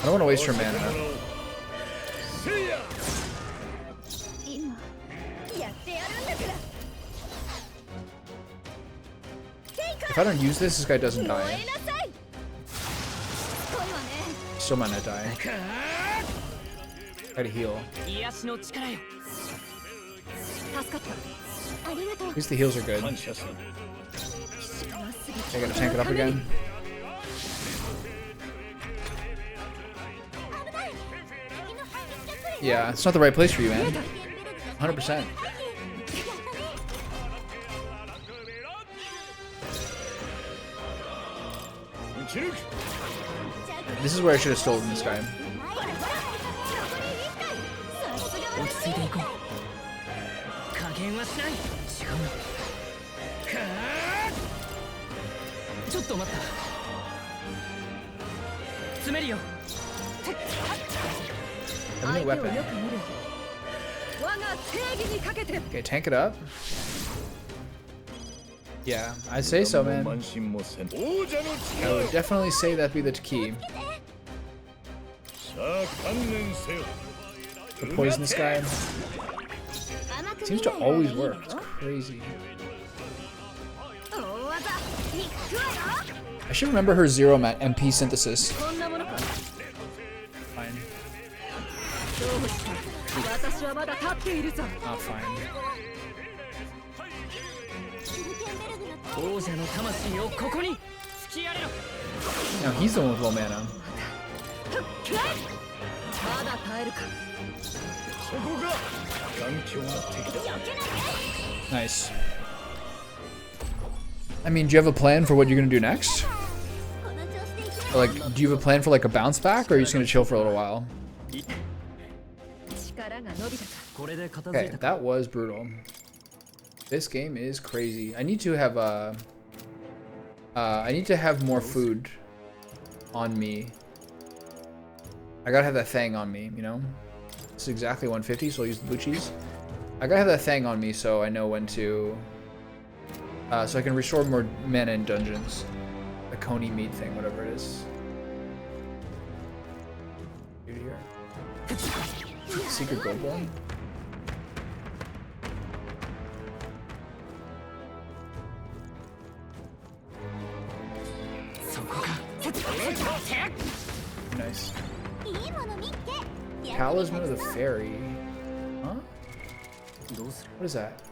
I don't want to waste her mana. If I don't use this guy doesn't die. Still might not die. Try to heal. At least the heals are good. I gotta tank it up again. Yeah, it's not the right place for you, man. 100%. This is where I should have stolen this guy. I have a new weapon. Okay, tank it up. Yeah, I'd say so, man. I would definitely say that'd be the key. To poison this guy. Seems to always work. It's crazy. I should remember her zero MP synthesis. Fine. Oh, fine. No, he's the one with low mana. Nice. I mean, do you have a plan for what you're gonna do next? Or, like, do you have a plan for like a bounce back, or are you just gonna chill for a little while? Okay, that was brutal. This game is crazy. I need to have more food on me. I gotta have that thing on me, you know? It's exactly 150, so I'll use the blue cheese. I gotta have that thing on me so I know when to... so I can restore more mana in dungeons. The coney meat thing, whatever it is. Here. Secret gold one? Nice. Talisman of the Fairy. Huh? What is that?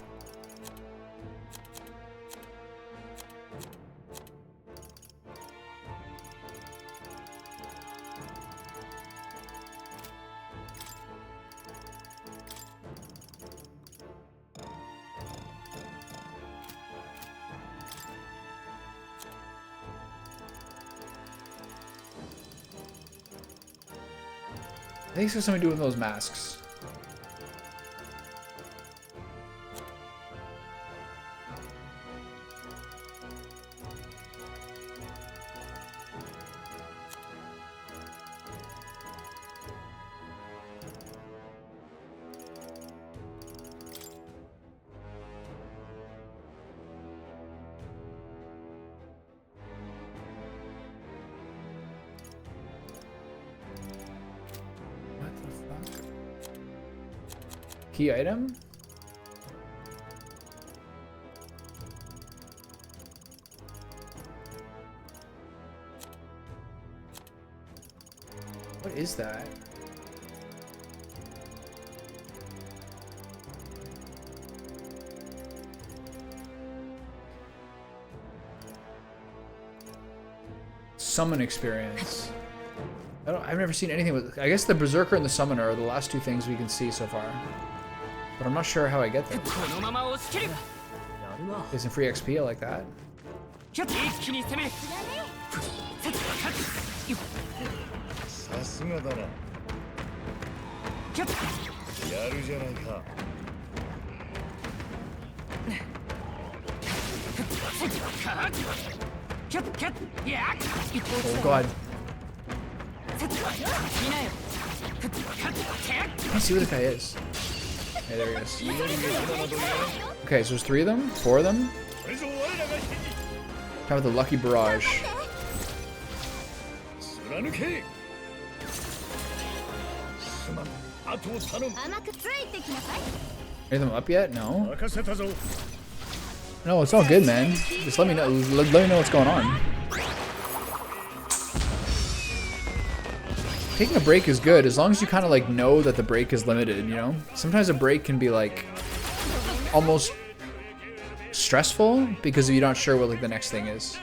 think it's got something to do with those masks. Key item? What is that? Summon experience. I've never seen anything with. I guess the Berserker and the Summoner are the last two things we can see so far. But I'm not sure how I get them. Get some free XP, I like that. さすがだな。やるじゃないか。Oh god. Let's see what this guy is. Hey, there he is. Okay, so there's 3 of them? 4 of them? How about the Lucky Barrage? Are them up yet? No. No, it's all good, man. Just let me know. Let me know what's going on. Taking a break is good as long as you kind of like know that the break is limited, you know? Sometimes a break can be like almost stressful because you're not sure what like the next thing is.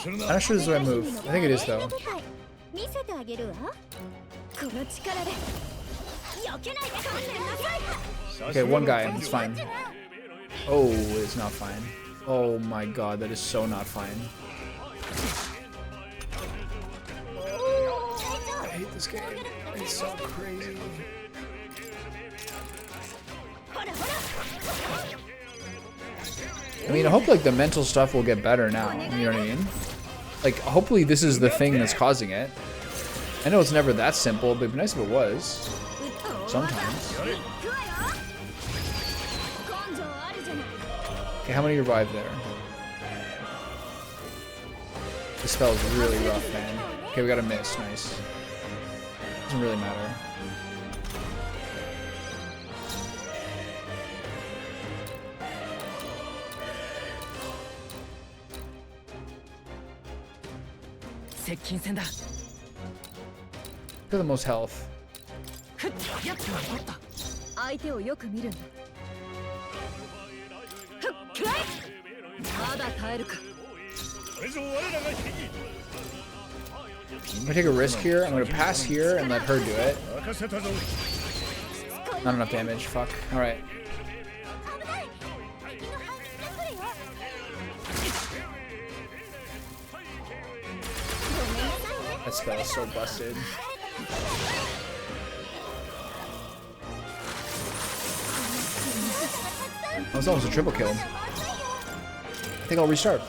I'm not sure this is the right move. I think it is though. Okay, one guy, it's fine. Oh, it's not fine. Oh my god, that is so not fine. I hate this game. It's so crazy. I mean, I hope like the mental stuff will get better now. You know what I mean? Like, hopefully this is the thing that's causing it. I know it's never that simple, but it'd be nice if it was. Sometimes. Okay, how many revived there? This spell is really rough, man. Okay, we got a miss. Nice. Doesn't really matter. For the most health. I'm gonna take a risk here. I'm gonna pass here and let her do it. Not enough damage. Fuck. Alright. That spell is so busted. That was almost a triple kill. I think I'll restart.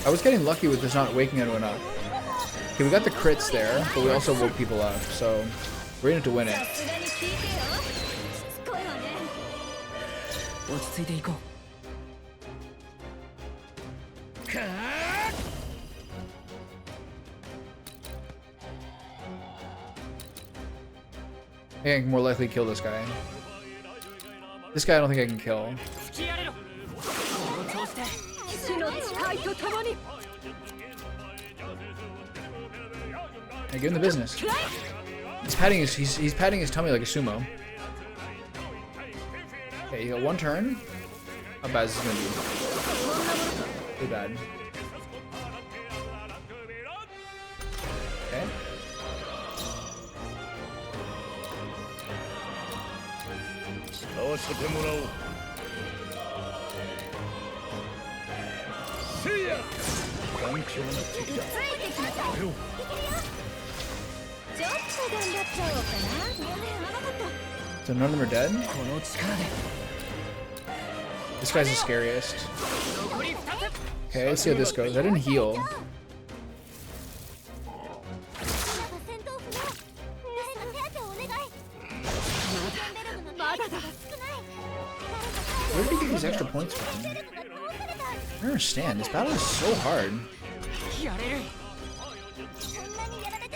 I was getting lucky with this not waking anyone up. Okay, we got the crits there, but we also woke people up, so we're in it to win it. I think I can more likely kill this guy. This guy I don't think I can kill. Hey, give him the business. He's patting his tummy like a sumo. Okay, you got one turn. How bad is this gonna be? Too bad. Okay. So none of them are dead? This guy's the scariest. Okay, let's see how this goes. I didn't heal. Where did he get these extra points from? I don't understand. This battle is so hard. You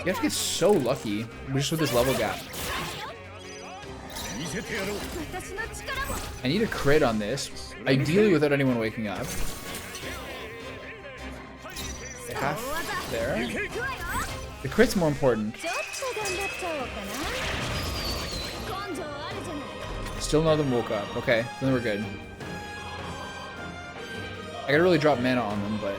have to get so lucky just with this level gap. I need a crit on this, ideally without anyone waking up. Half there. The crit's more important. Still none of them woke up. Okay, then we're good. I gotta really drop mana on them, but...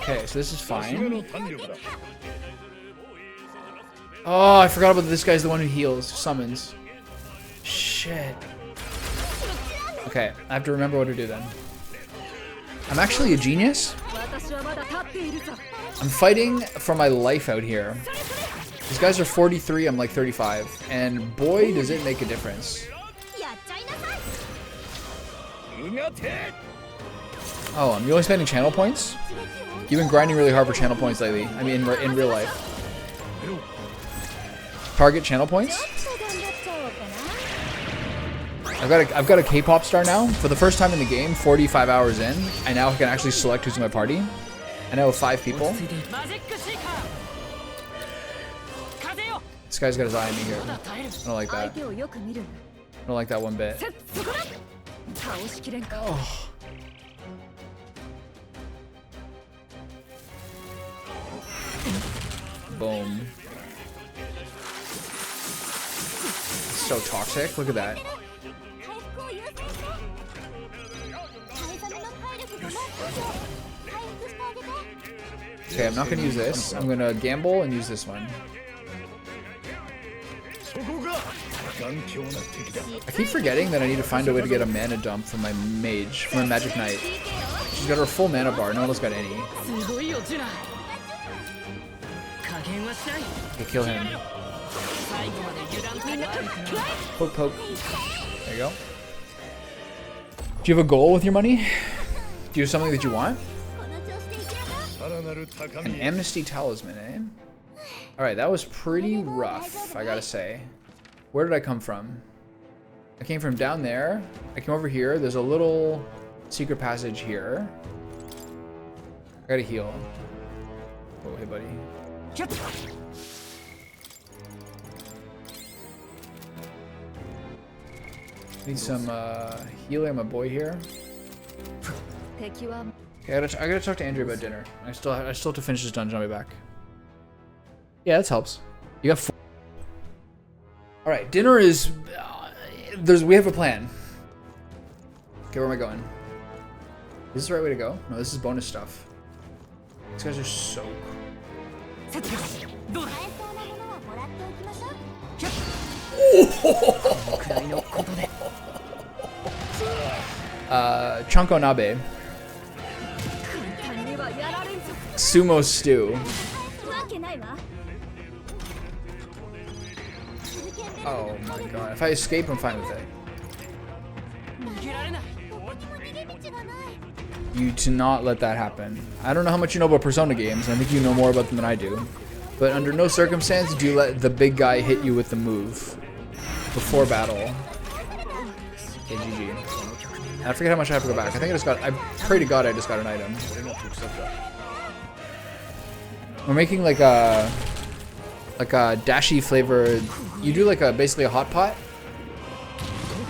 Okay, so this is fine. Oh, I forgot about this guy's the one who heals, summons. Shit. Okay, I have to remember what to do then. I'm actually a genius. I'm fighting for my life out here. These guys are 43, I'm like 35. And boy, does it make a difference. Oh, I'm really spending channel points? You've been grinding really hard for channel points lately. I mean, in real life. Target channel points? I've got a K-pop star now. For the first time in the game, 45 hours in, I now can actually select who's in my party. I now have 5 people. This guy's got his eye on me here. I don't like that. I don't like that one bit. Oh. Boom. So toxic. Look at that. Okay, I'm not gonna use this. I'm gonna gamble and use this one. I keep forgetting that I need to find a way to get a mana dump from my mage, from my magic knight. She's got her full mana bar, no one else got any. Okay, kill him. Poke, poke. There you go. Do you have a goal with your money? Do you have something that you want? An amnesty talisman, eh? Alright, that was pretty rough, I gotta say. Where did I come from? I came from down there. I came over here. There's a little secret passage here. I gotta heal. Oh, hey, buddy. Need some healing on my boy here. Okay, I gotta talk to Andrew about dinner. I still have to finish this dungeon. I'll be back. Yeah, this helps. You got 4. All right, dinner is. We have a plan. Okay, where am I going? Is this the right way to go? No, this is bonus stuff. These guys are so cool. Chunko Nabe. Sumo stew. Oh my god. If I escape, I'm fine with it. You to not let that happen. I don't know how much you know about Persona games. I think you know more about them than I do. But under no circumstance do you let the big guy hit you with the move before battle. Okay, GG. I forget how much I have to go back. I think I just got. I pray to God I just got an item. We're making like a dashi flavor. You do like a basically a hot pot,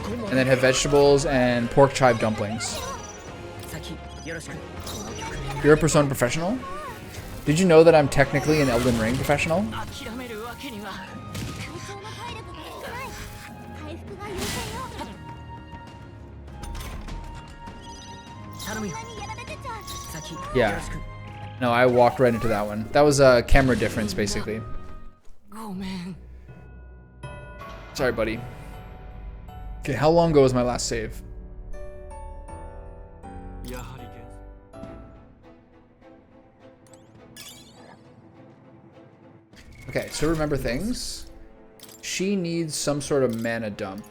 and then have vegetables and pork chive dumplings. You're a Persona professional? Did you know that I'm technically an Elden Ring professional? Yeah. No, I walked right into that one. That was a camera difference, basically. Oh man. Sorry, buddy. Okay, how long ago was my last save? Okay, so remember things. She needs some sort of mana dump.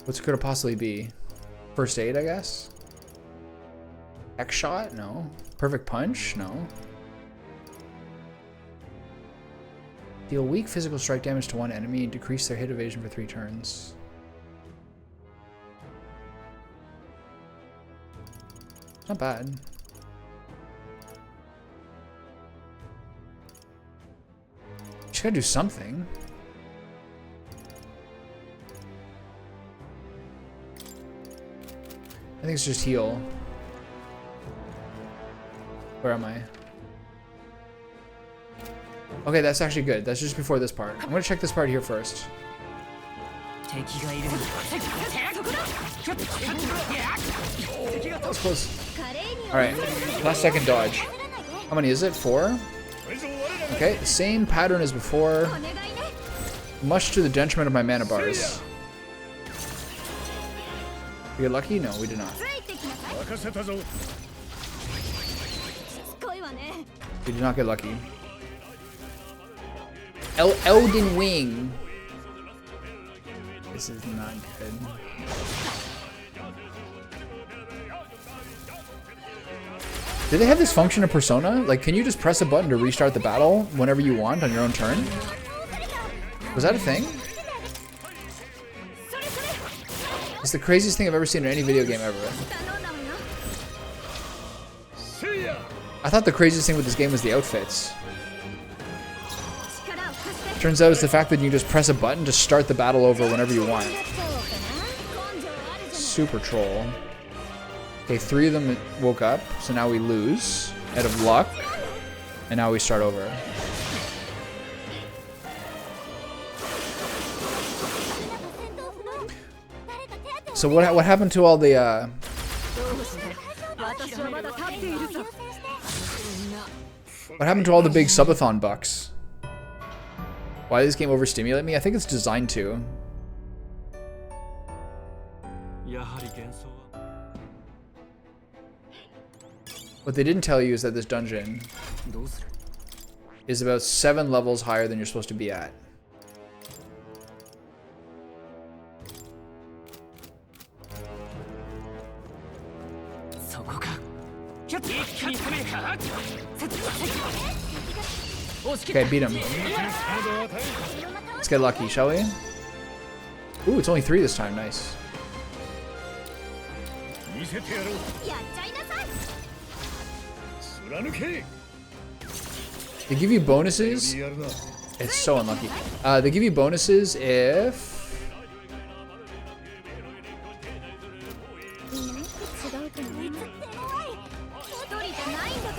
What's it gonna possibly be? First aid, I guess? X shot? No. Perfect punch? No. Deal weak physical strike damage to one enemy and decrease their hit evasion for 3 turns. Not bad. She's gotta do something. I think it's just heal. Where am I? Okay, that's actually good. That's just before this part. I'm gonna check this part here first. That was close. Alright, last second dodge. How many is it? 4? Okay, same pattern as before. Much to the detriment of my mana bars. We get lucky? No, we did not. We did not get lucky. Elden Wing. This is not good. Do they have this function in Persona? Like, can you just press a button to restart the battle whenever you want on your own turn? Was that a thing? It's the craziest thing I've ever seen in any video game ever. I thought the craziest thing with this game was the outfits. Turns out it's the fact that you can just press a button to start the battle over whenever you want. Super troll. Okay, 3 of them woke up, so now we lose out of luck, and now we start over. So what happened to all the what happened to all the big subathon bucks? Why did this game overstimulate me? I think it's designed to. What they didn't tell you is that this dungeon is about 7 levels higher than you're supposed to be at. Okay, beat him. Let's get lucky, shall we? Ooh, it's only 3 this time. Nice. They give you bonuses. It's so unlucky. They give you bonuses if...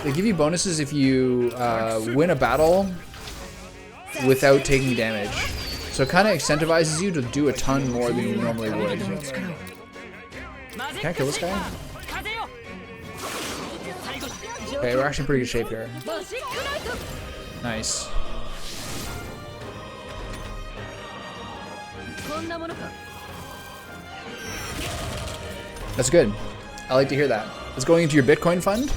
They give you bonuses if you win a battle without taking damage. So it kind of incentivizes you to do a ton more than you normally would. Can I kill this guy? Okay, we're actually in pretty good shape here. Nice. That's good. I like to hear that. It's going into your Bitcoin fund?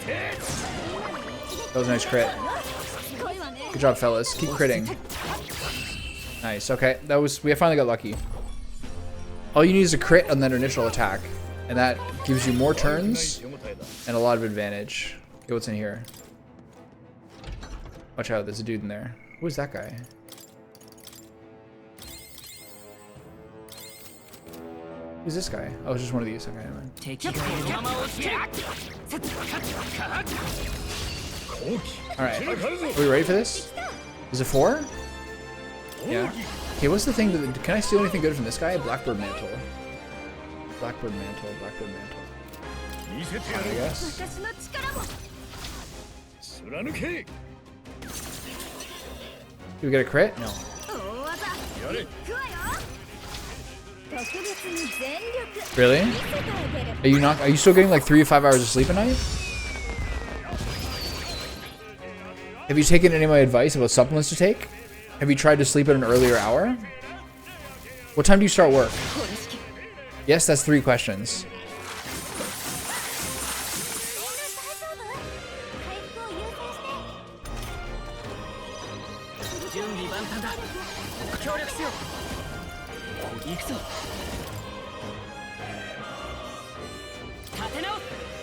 That was a nice crit. Good job, fellas. Keep critting. Nice. Okay, we finally got lucky. All you need is a crit on that initial attack, and that gives you more turns and a lot of advantage. Okay, what's in here? Watch out, there's a dude in there. Who is that guy? Who's this guy? Oh, it's just one of these. Okay, never mind. Alright, are we ready for this? Is it 4? Yeah. Okay, what's the thing? Can I steal anything good from this guy? Blackbird Mantle. Blackbird Mantle, Blackbird Mantle. I guess. Do we get a crit? No. Really? Are you still getting like 3 to 5 hours of sleep a night? Have you taken any of my advice about supplements to take? Have you tried to sleep at an earlier hour? What time do you start work? Yes, that's 3 questions.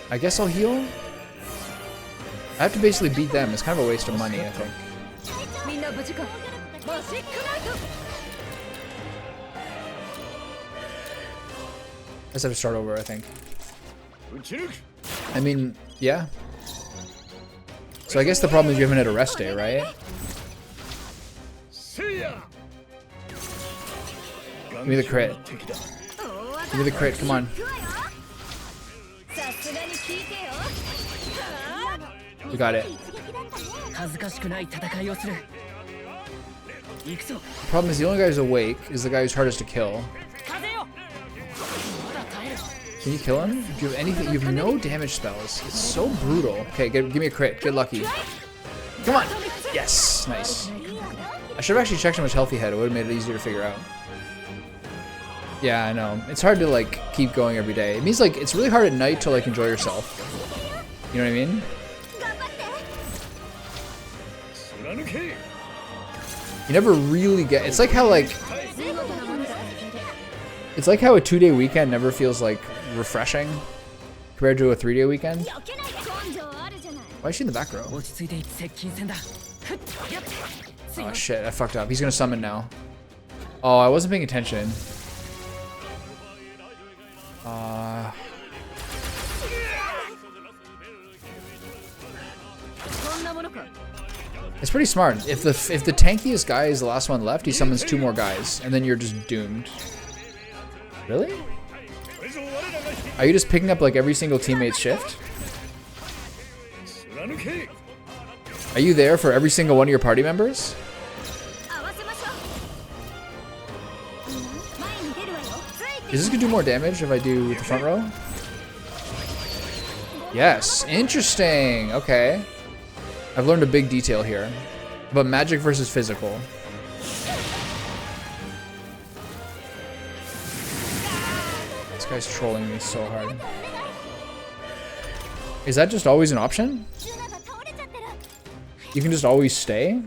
I guess I'll heal? I have to basically beat them. It's kind of a waste of money, I think. I just have to start over, I think. I mean, yeah. So I guess the problem is you haven't had a rest day, right? Give me the crit. Give me the crit, come on. We got it. The problem is the only guy who's awake is the guy who's hardest to kill. Can you kill him? Do you have anything? You have no damage spells. It's so brutal. Okay, give me a crit. Get lucky. Come on. Yes. Nice. I should have actually checked how much health he had. It would have made it easier to figure out. Yeah, I know. It's hard to like keep going every day. It means like it's really hard at night to like enjoy yourself. You know what I mean? You never really get. It's like how like. It's like how a 2-day weekend never feels like refreshing compared to a 3-day weekend. Why is she in the back row? Oh shit, I fucked up. He's gonna summon now. Oh, I wasn't paying attention. It's pretty smart. If the tankiest guy is the last one left, he summons 2 more guys, and then you're just doomed. Really? Are you just picking up like every single teammate's shift? Are you there for every single one of your party members? Is this gonna do more damage if I do with the front row? Yes, interesting. Okay. I've learned a big detail here. But magic versus physical. This guy's trolling me so hard. Is that just always an option? You can just always stay?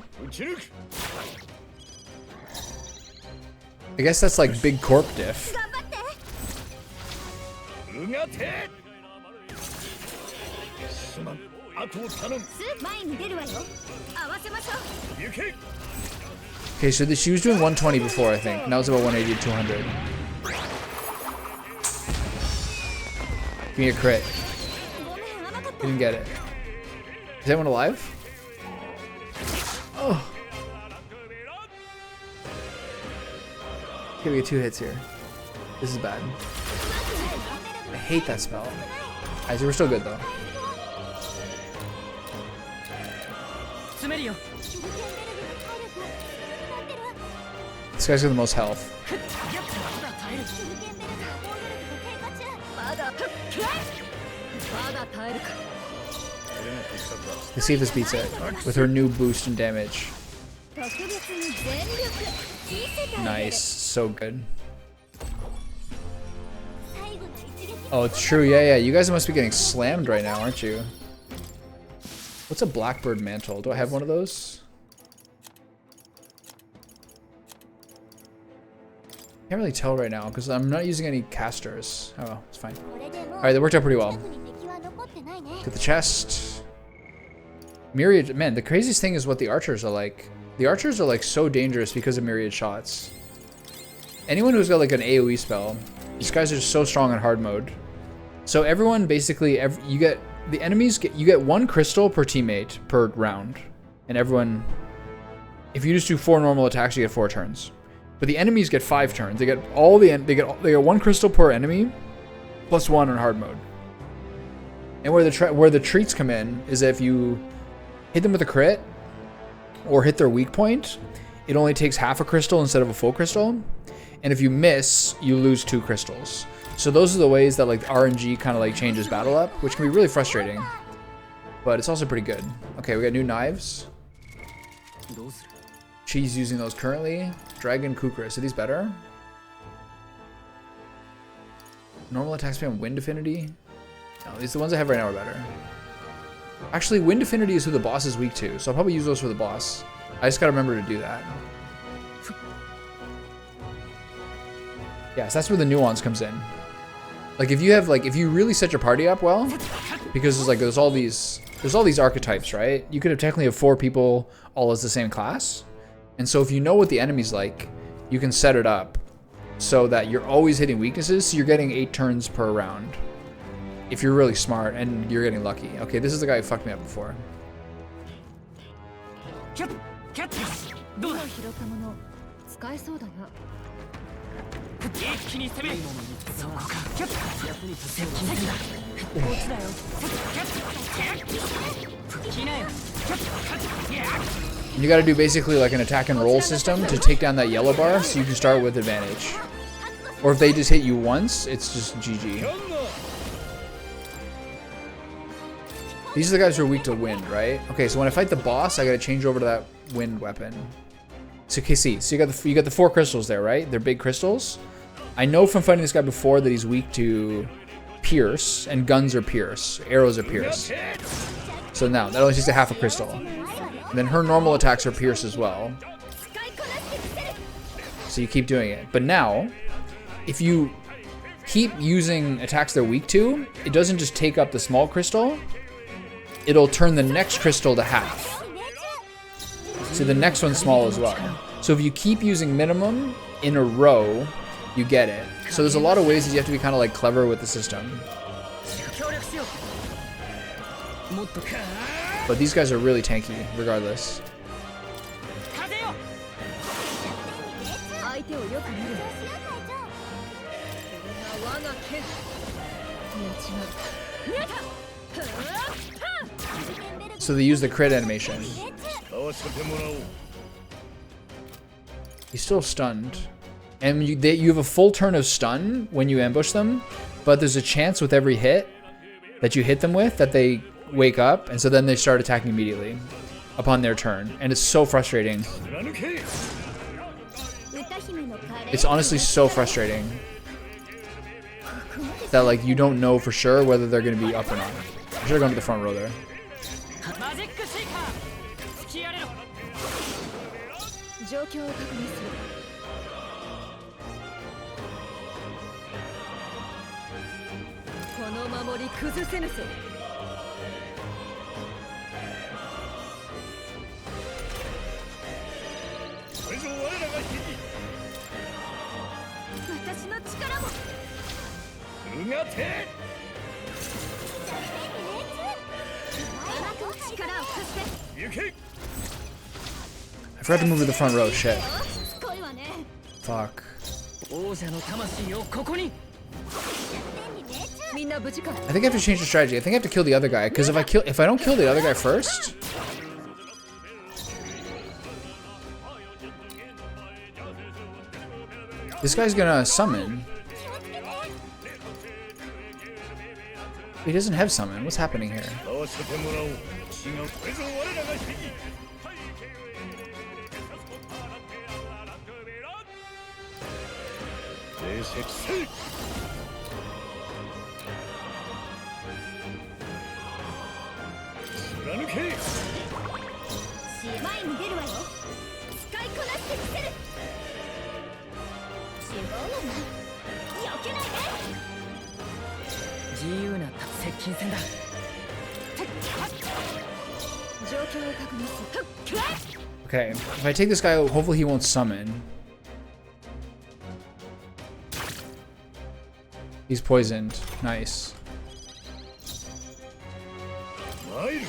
I guess that's like big corp diff. Okay, so she was doing 120 before, I think. Now it's about 180 to 200. Give me a crit. Didn't get it. Is anyone alive? Oh. Okay, we get 2 hits here. This is bad. I hate that spell. Alright, so we're still good though. This guy's got the most health. Let's see if this beats it with her new boost in damage. Nice, so good. Oh, it's true. Yeah. You guys must be getting slammed right now, aren't you? What's a blackbird mantle? Do I have one of those? Can't really tell right now because I'm not using any casters. Oh well, it's fine. Alright, that worked out pretty well. Get the chest. Myriad, man, the craziest thing is what the archers are like. The archers are like so dangerous because of myriad shots. Anyone who's got like an AoE spell, these guys are just so strong in hard mode. So everyone basically, you get the enemies you get 1 crystal per teammate per round, and everyone, if you just do 4 normal attacks, you get 4 turns. But the enemies get 5 turns. They get they get 1 crystal per enemy, plus 1 on hard mode. And where the treats come in is if you hit them with a crit or hit their weak point, it only takes half a crystal instead of a full crystal. And if you miss, you lose 2 crystals. So those are the ways that like RNG kind of like changes battle up, which can be really frustrating. But it's also pretty good. Okay, we got new knives. She's using those currently. Dragon Kukris. Are these better? Normal attack speed on wind affinity? No, these the ones I have right now are better. Actually, wind affinity is who the boss is weak to, so I'll probably use those for the boss. I just gotta remember to do that. Yes, that's where the nuance comes in. Like if you really set your party up well, because there's all these archetypes, right? You could have technically have 4 people all as the same class. And so if you know what the enemy's like, you can set it up so that you're always hitting weaknesses, so you're getting 8 turns per round. If you're really smart and you're getting lucky. Okay, this is the guy who fucked me up before. You gotta do basically like an attack and roll system to take down that yellow bar so you can start with advantage. Or if they just hit you once, it's just GG. These are the guys who are weak to wind, right? Okay, so when I fight the boss, I gotta change over to that wind weapon. So okay, see, so you got the 4 crystals there, right? They're big crystals. I know from fighting this guy before that he's weak to pierce, and guns are pierce, arrows are pierce. So now that only takes a half a crystal. And then her normal attacks are pierce as well. So you keep doing it. But now, if you keep using attacks they're weak to, it doesn't just take up the small crystal. It'll turn the next crystal to half. So the next one's small as well. So if you keep using minimum in a row, you get it. So there's a lot of ways that you have to be kind of like clever with the system. But these guys are really tanky, regardless. So they use the crit animation. He's still stunned. And you have a full turn of stun when you ambush them, but there's a chance with every hit that you hit them with that they wake up, and so then they start attacking immediately upon their turn. And it's so frustrating. It's honestly so frustrating that like you don't know for sure whether they're going to be up or not. I should have gone to the front row there. I forgot to move to the front row, shit. Fuck. I think I have to change the strategy. I think I have to kill the other guy, because if I don't kill the other guy first, this guy's gonna summon. He doesn't have summon. What's happening here? 貫け。前に出るわよ。使いこなしてみせる。違うのね。避けないで。自由な接近戦だ。状況を確認する。Okay, if I take this guy out, hopefully he won't summon. He's poisoned. Nice. 参る。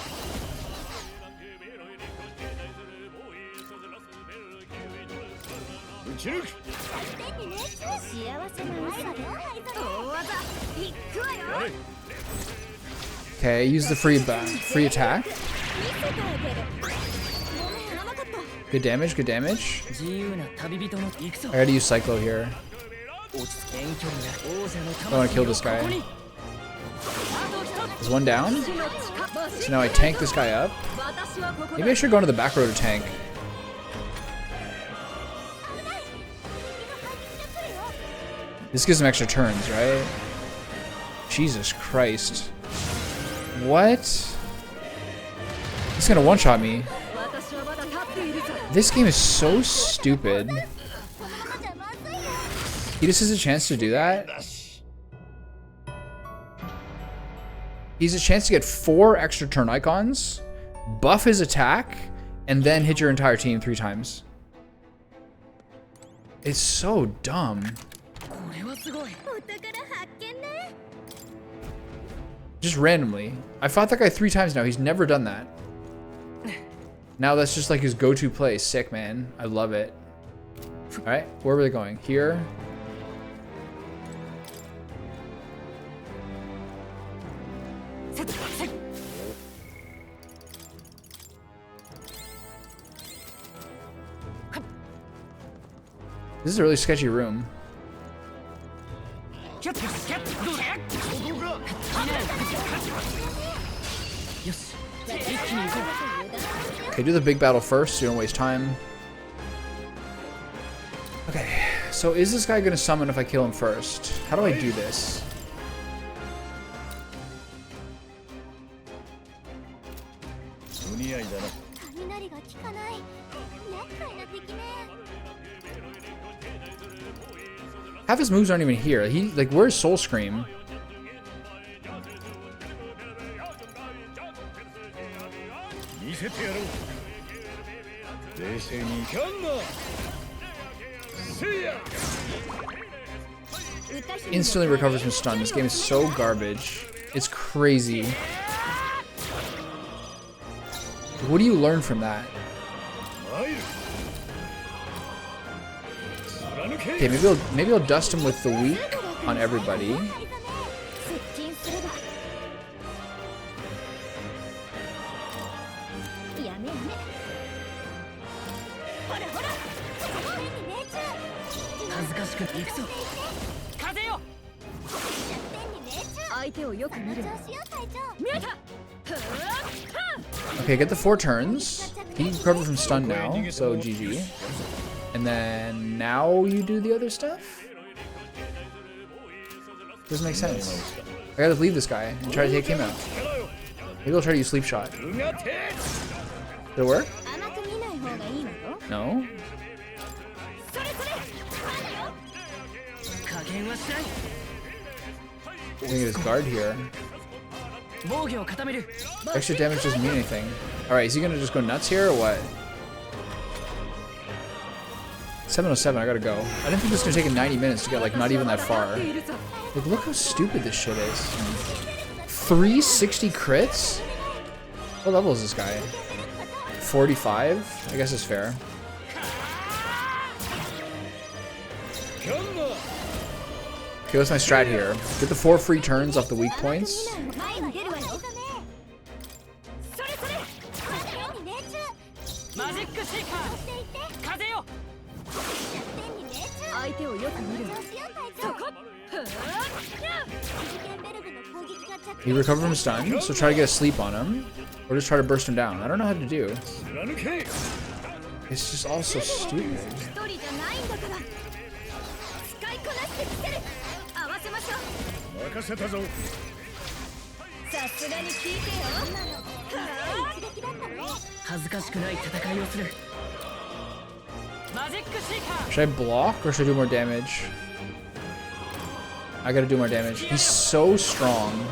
打ち抜く。幸せな朝よ。大技いくわよ。 Okay, use the free attack. 見せてあげる。ごめん、甘かった。 Good damage, good damage. 自由な旅人の行くぞ。 I gotta use Cyclo here. 落ち着け遠距離な王者の I wanna kill this guy. ここに There's one down. So now I tank this guy up. Maybe I should go into the back row to tank. This gives him extra turns, right? Jesus Christ. What? He's gonna one-shot me. This game is so stupid. He just has a chance to do that. He has a chance to get 4 extra turn icons, buff his attack, and then hit your entire team 3 times. It's so dumb. Just randomly. I fought that guy 3 times now. He's never done that. Now that's just like his go-to play. Sick, man. I love it. Alright, where were they going? Here. This is a really sketchy room. Okay, do the big battle first so you don't waste time. Okay, so is this guy gonna summon if I kill him first? How do I do this? Half his moves aren't even here. He like, where's Soul Scream? Instantly recovers from stun. This game is so garbage. It's crazy. What do you learn from that? Okay, maybe I'll dust him with the weak on everybody. Okay, get the 4 turns. He recovered from stun now, so GG. And then now you do the other stuff? Doesn't make sense. I gotta leave this guy and try to take him out. Maybe I'll try to use Sleep Shot. Did it work? No? I'm gonna get his guard here. Extra damage doesn't mean anything. Alright, is he gonna just go nuts here or what? 707, I gotta go. I didn't think this was gonna take 90 minutes to get like not even that far. Like, look how stupid this shit is. 360 crits? What level is this guy? 45? I guess it's fair. Okay, what's my strat here? Get the 4 free turns off the weak points. He recovered from stun, so try to get a sleep on him. Or just try to burst him down. I don't know how to do. It's just all so stupid. Should I block or should I do more damage? I gotta do more damage. He's so strong.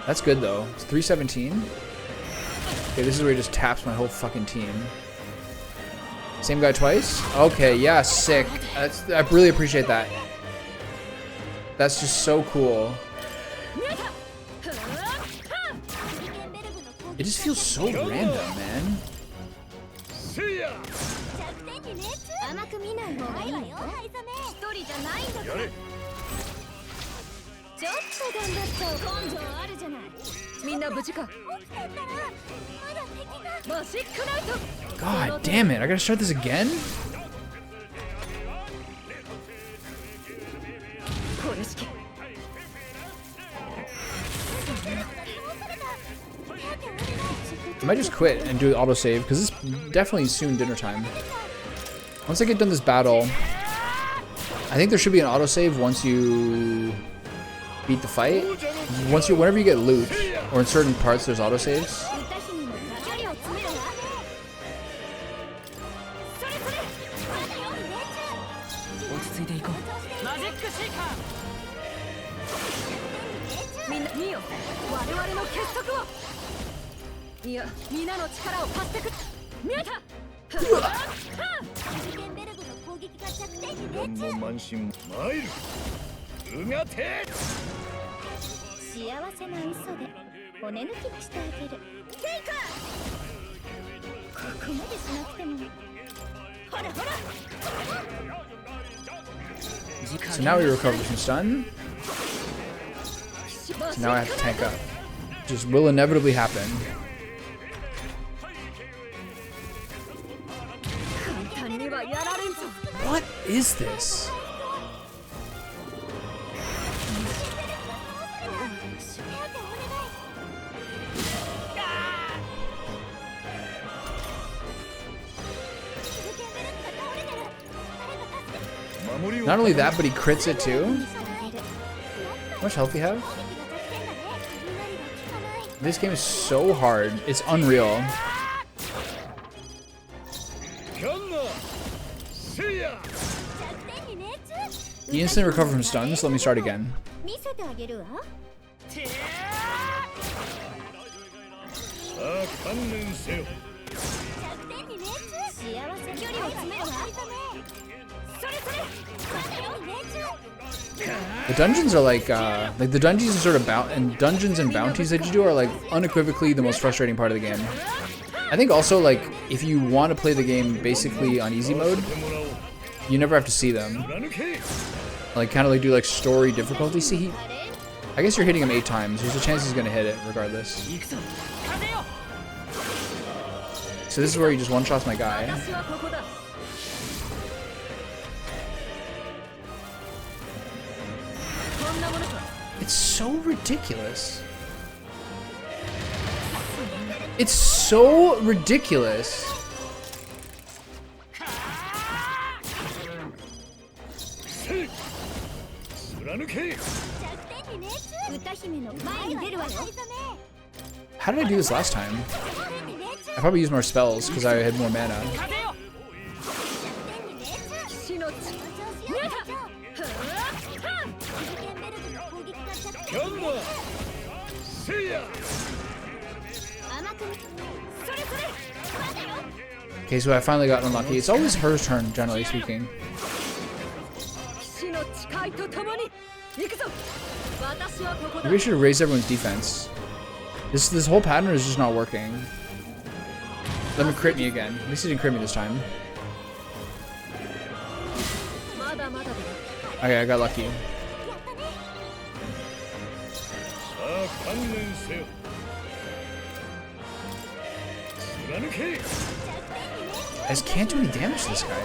That's good though. It's 317. Okay, this is where he just taps my whole fucking team. Same guy twice? Okay, yeah, sick. I really appreciate that. That's just so cool. It just feels so random, man. God damn it, I gotta start this again? I might just quit and do the autosave, because it's definitely soon dinner time. Once I get done this battle, I think there should be an autosave once you beat the fight. Whenever you get loot, or in certain parts there's autosaves. So now we recover from stun. So now I have to tank up. Just will inevitably happen. What is this? Not only that, but he crits it too. How much health do you have? This game is so hard. It's unreal. He instantly recovered from stun, so let me start again. The dungeons are like the dungeons and sort of dungeons and bounties that you do are like unequivocally the most frustrating part of the game. I think also like if you want to play the game basically on easy mode, you never have to see them. Like kind of like do like story difficulty. See, I guess you're hitting him 8 times. There's a chance he's gonna hit it regardless. So this is where he just one-shots my guy. It's so ridiculous. It's so ridiculous. How did I do this last time? I probably used more spells because I had more mana. Okay, so I finally got unlucky. It's always her turn, generally speaking. Maybe we should raise everyone's defense. This whole pattern is just not working. Let me crit me again. At least he didn't crit me this time. Okay, I got lucky. I just can't do any damage to this guy.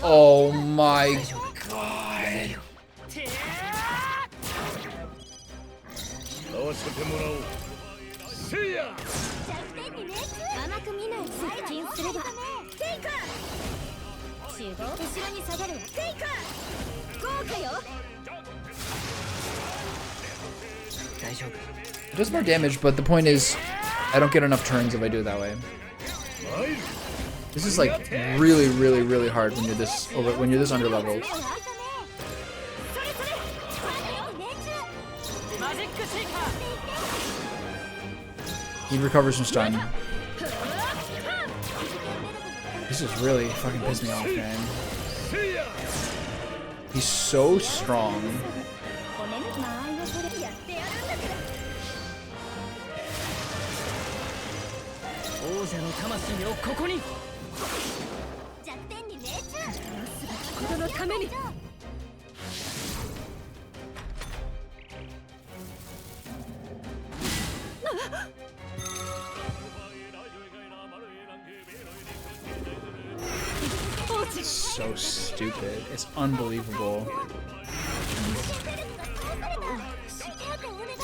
Oh my god. It does more damage, but the point is, I don't get enough turns if I do it that way. This is like really, really, really hard when you're this under leveled. He recovers from stun. This is really fucking pissing me off, man. He's so strong. It's so stupid. It's unbelievable.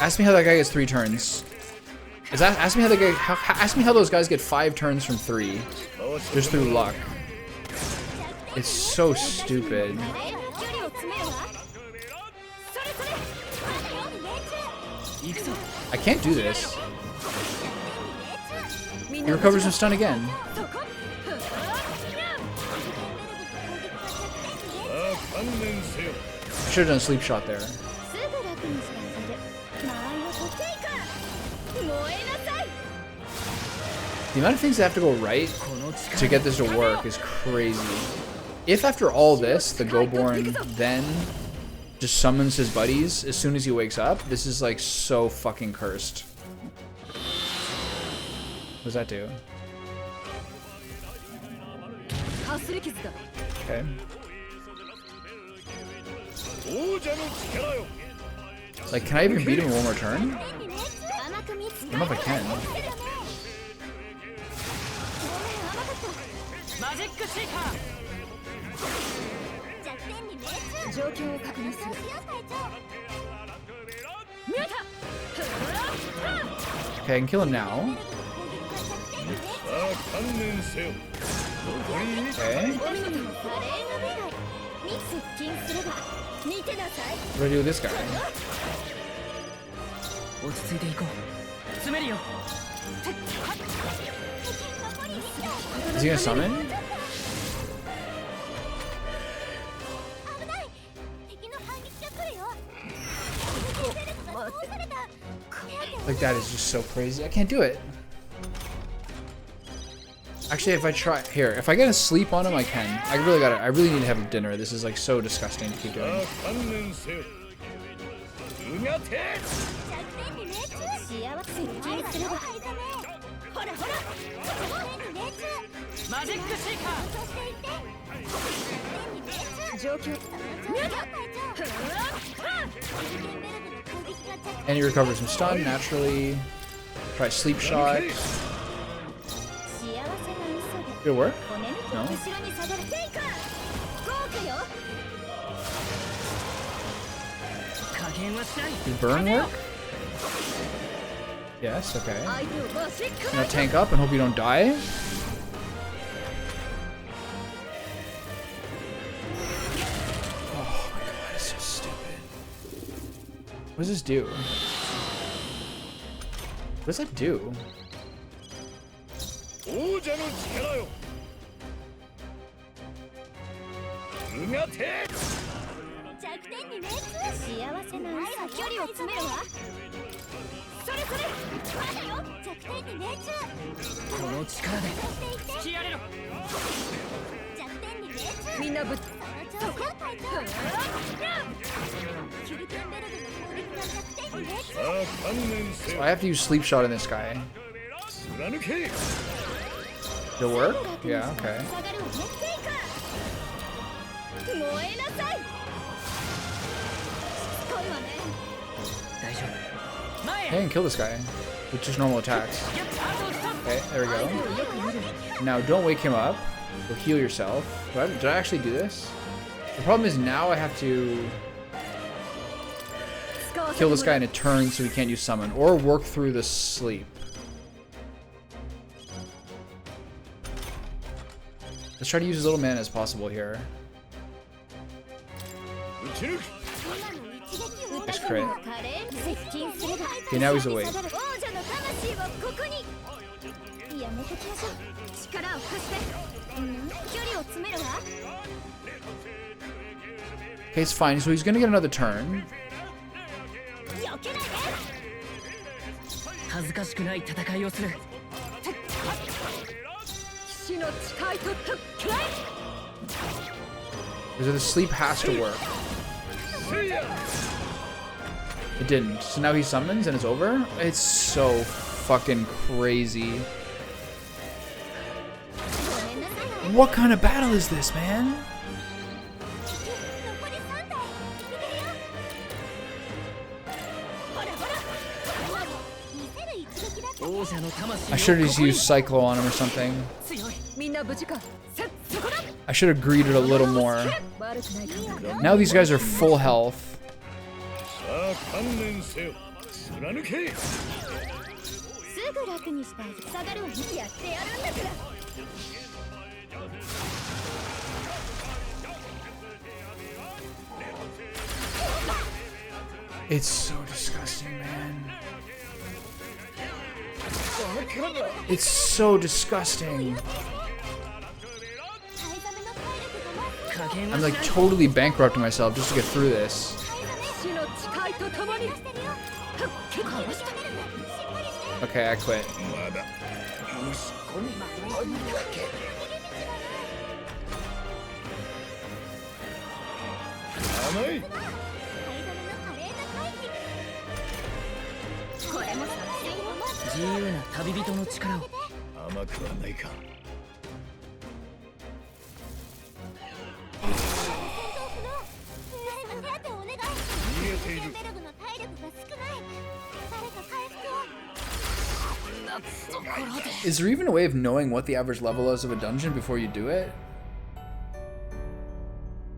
Ask me how that guy gets 3 turns. Ask me how that guy. Ask me how those guys get 5 turns from 3, just through luck. It's so stupid. I can't do this. He recovers from stun again. I should have done a sleep shot there. The amount of things that have to go right to get this to work is crazy. If after all this, the Goborn then just summons his buddies as soon as he wakes up, this is like so fucking cursed. What does that do? Okay. Like, can I even beat him in one more turn? I don't know if I can. Okay, I can kill him now. Okay. What do I do with this guy? Is he gonna summon? Like, that is just so crazy. I can't do it. Actually, if I try here, if I get a sleep on him, I can. I really need to have dinner. This is like so disgusting to keep doing. And he recovers from stun naturally. Try sleep shot. Did it work? No. Did burn work? Yes, okay. Now tank up and hope you don't die. Oh my god, it's so stupid. What does this do? What does that do? So I have to use sleep shot on this guy. Did it work? Yeah, okay. Hey, I can kill this guy with just normal attacks. Okay, there we go. Now don't wake him up. Or heal yourself. Did I actually do this? The problem is now I have to kill this guy in a turn so he can't use summon, or work through the sleep. Let's try to use as little mana as possible here. It's crit. Okay, now he's awake. Okay, it's fine. So he's gonna get another turn. Because the sleep has to work. It didn't. So now he summons and it's over? It's so fucking crazy. What kind of battle is this, man? I should have just used Cyclo on him or something. I should have greeted a little more. Now these guys are full health. It's so disgusting, man. It's so disgusting. I'm like totally bankrupting myself just to get through this. Okay, I quit. Is there even a way of knowing what the average level is of a dungeon before you do it?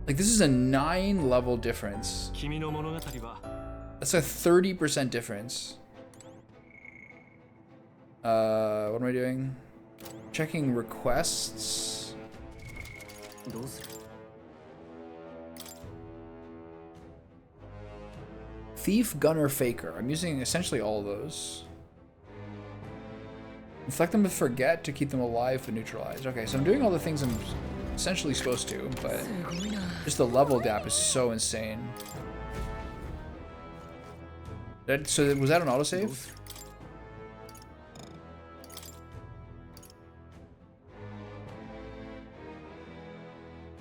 Like, this is a 9 level difference. That's a 30% difference. What am I doing? Checking requests. Thief, Gunner, Faker. I'm using essentially all of those. Inflict them with Forget to keep them alive but neutralized. Okay, so I'm doing all the things I'm essentially supposed to, but just the level gap is so insane. So was that an autosave?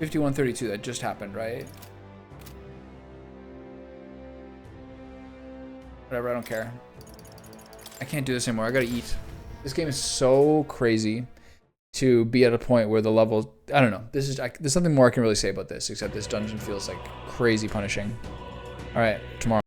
$51.32, that just happened, right? Whatever, I don't care. I can't do this anymore, I gotta eat. This game is so crazy to be at a point where the level, I don't know, there's nothing more I can really say about this, except this dungeon feels like crazy punishing. Alright, tomorrow.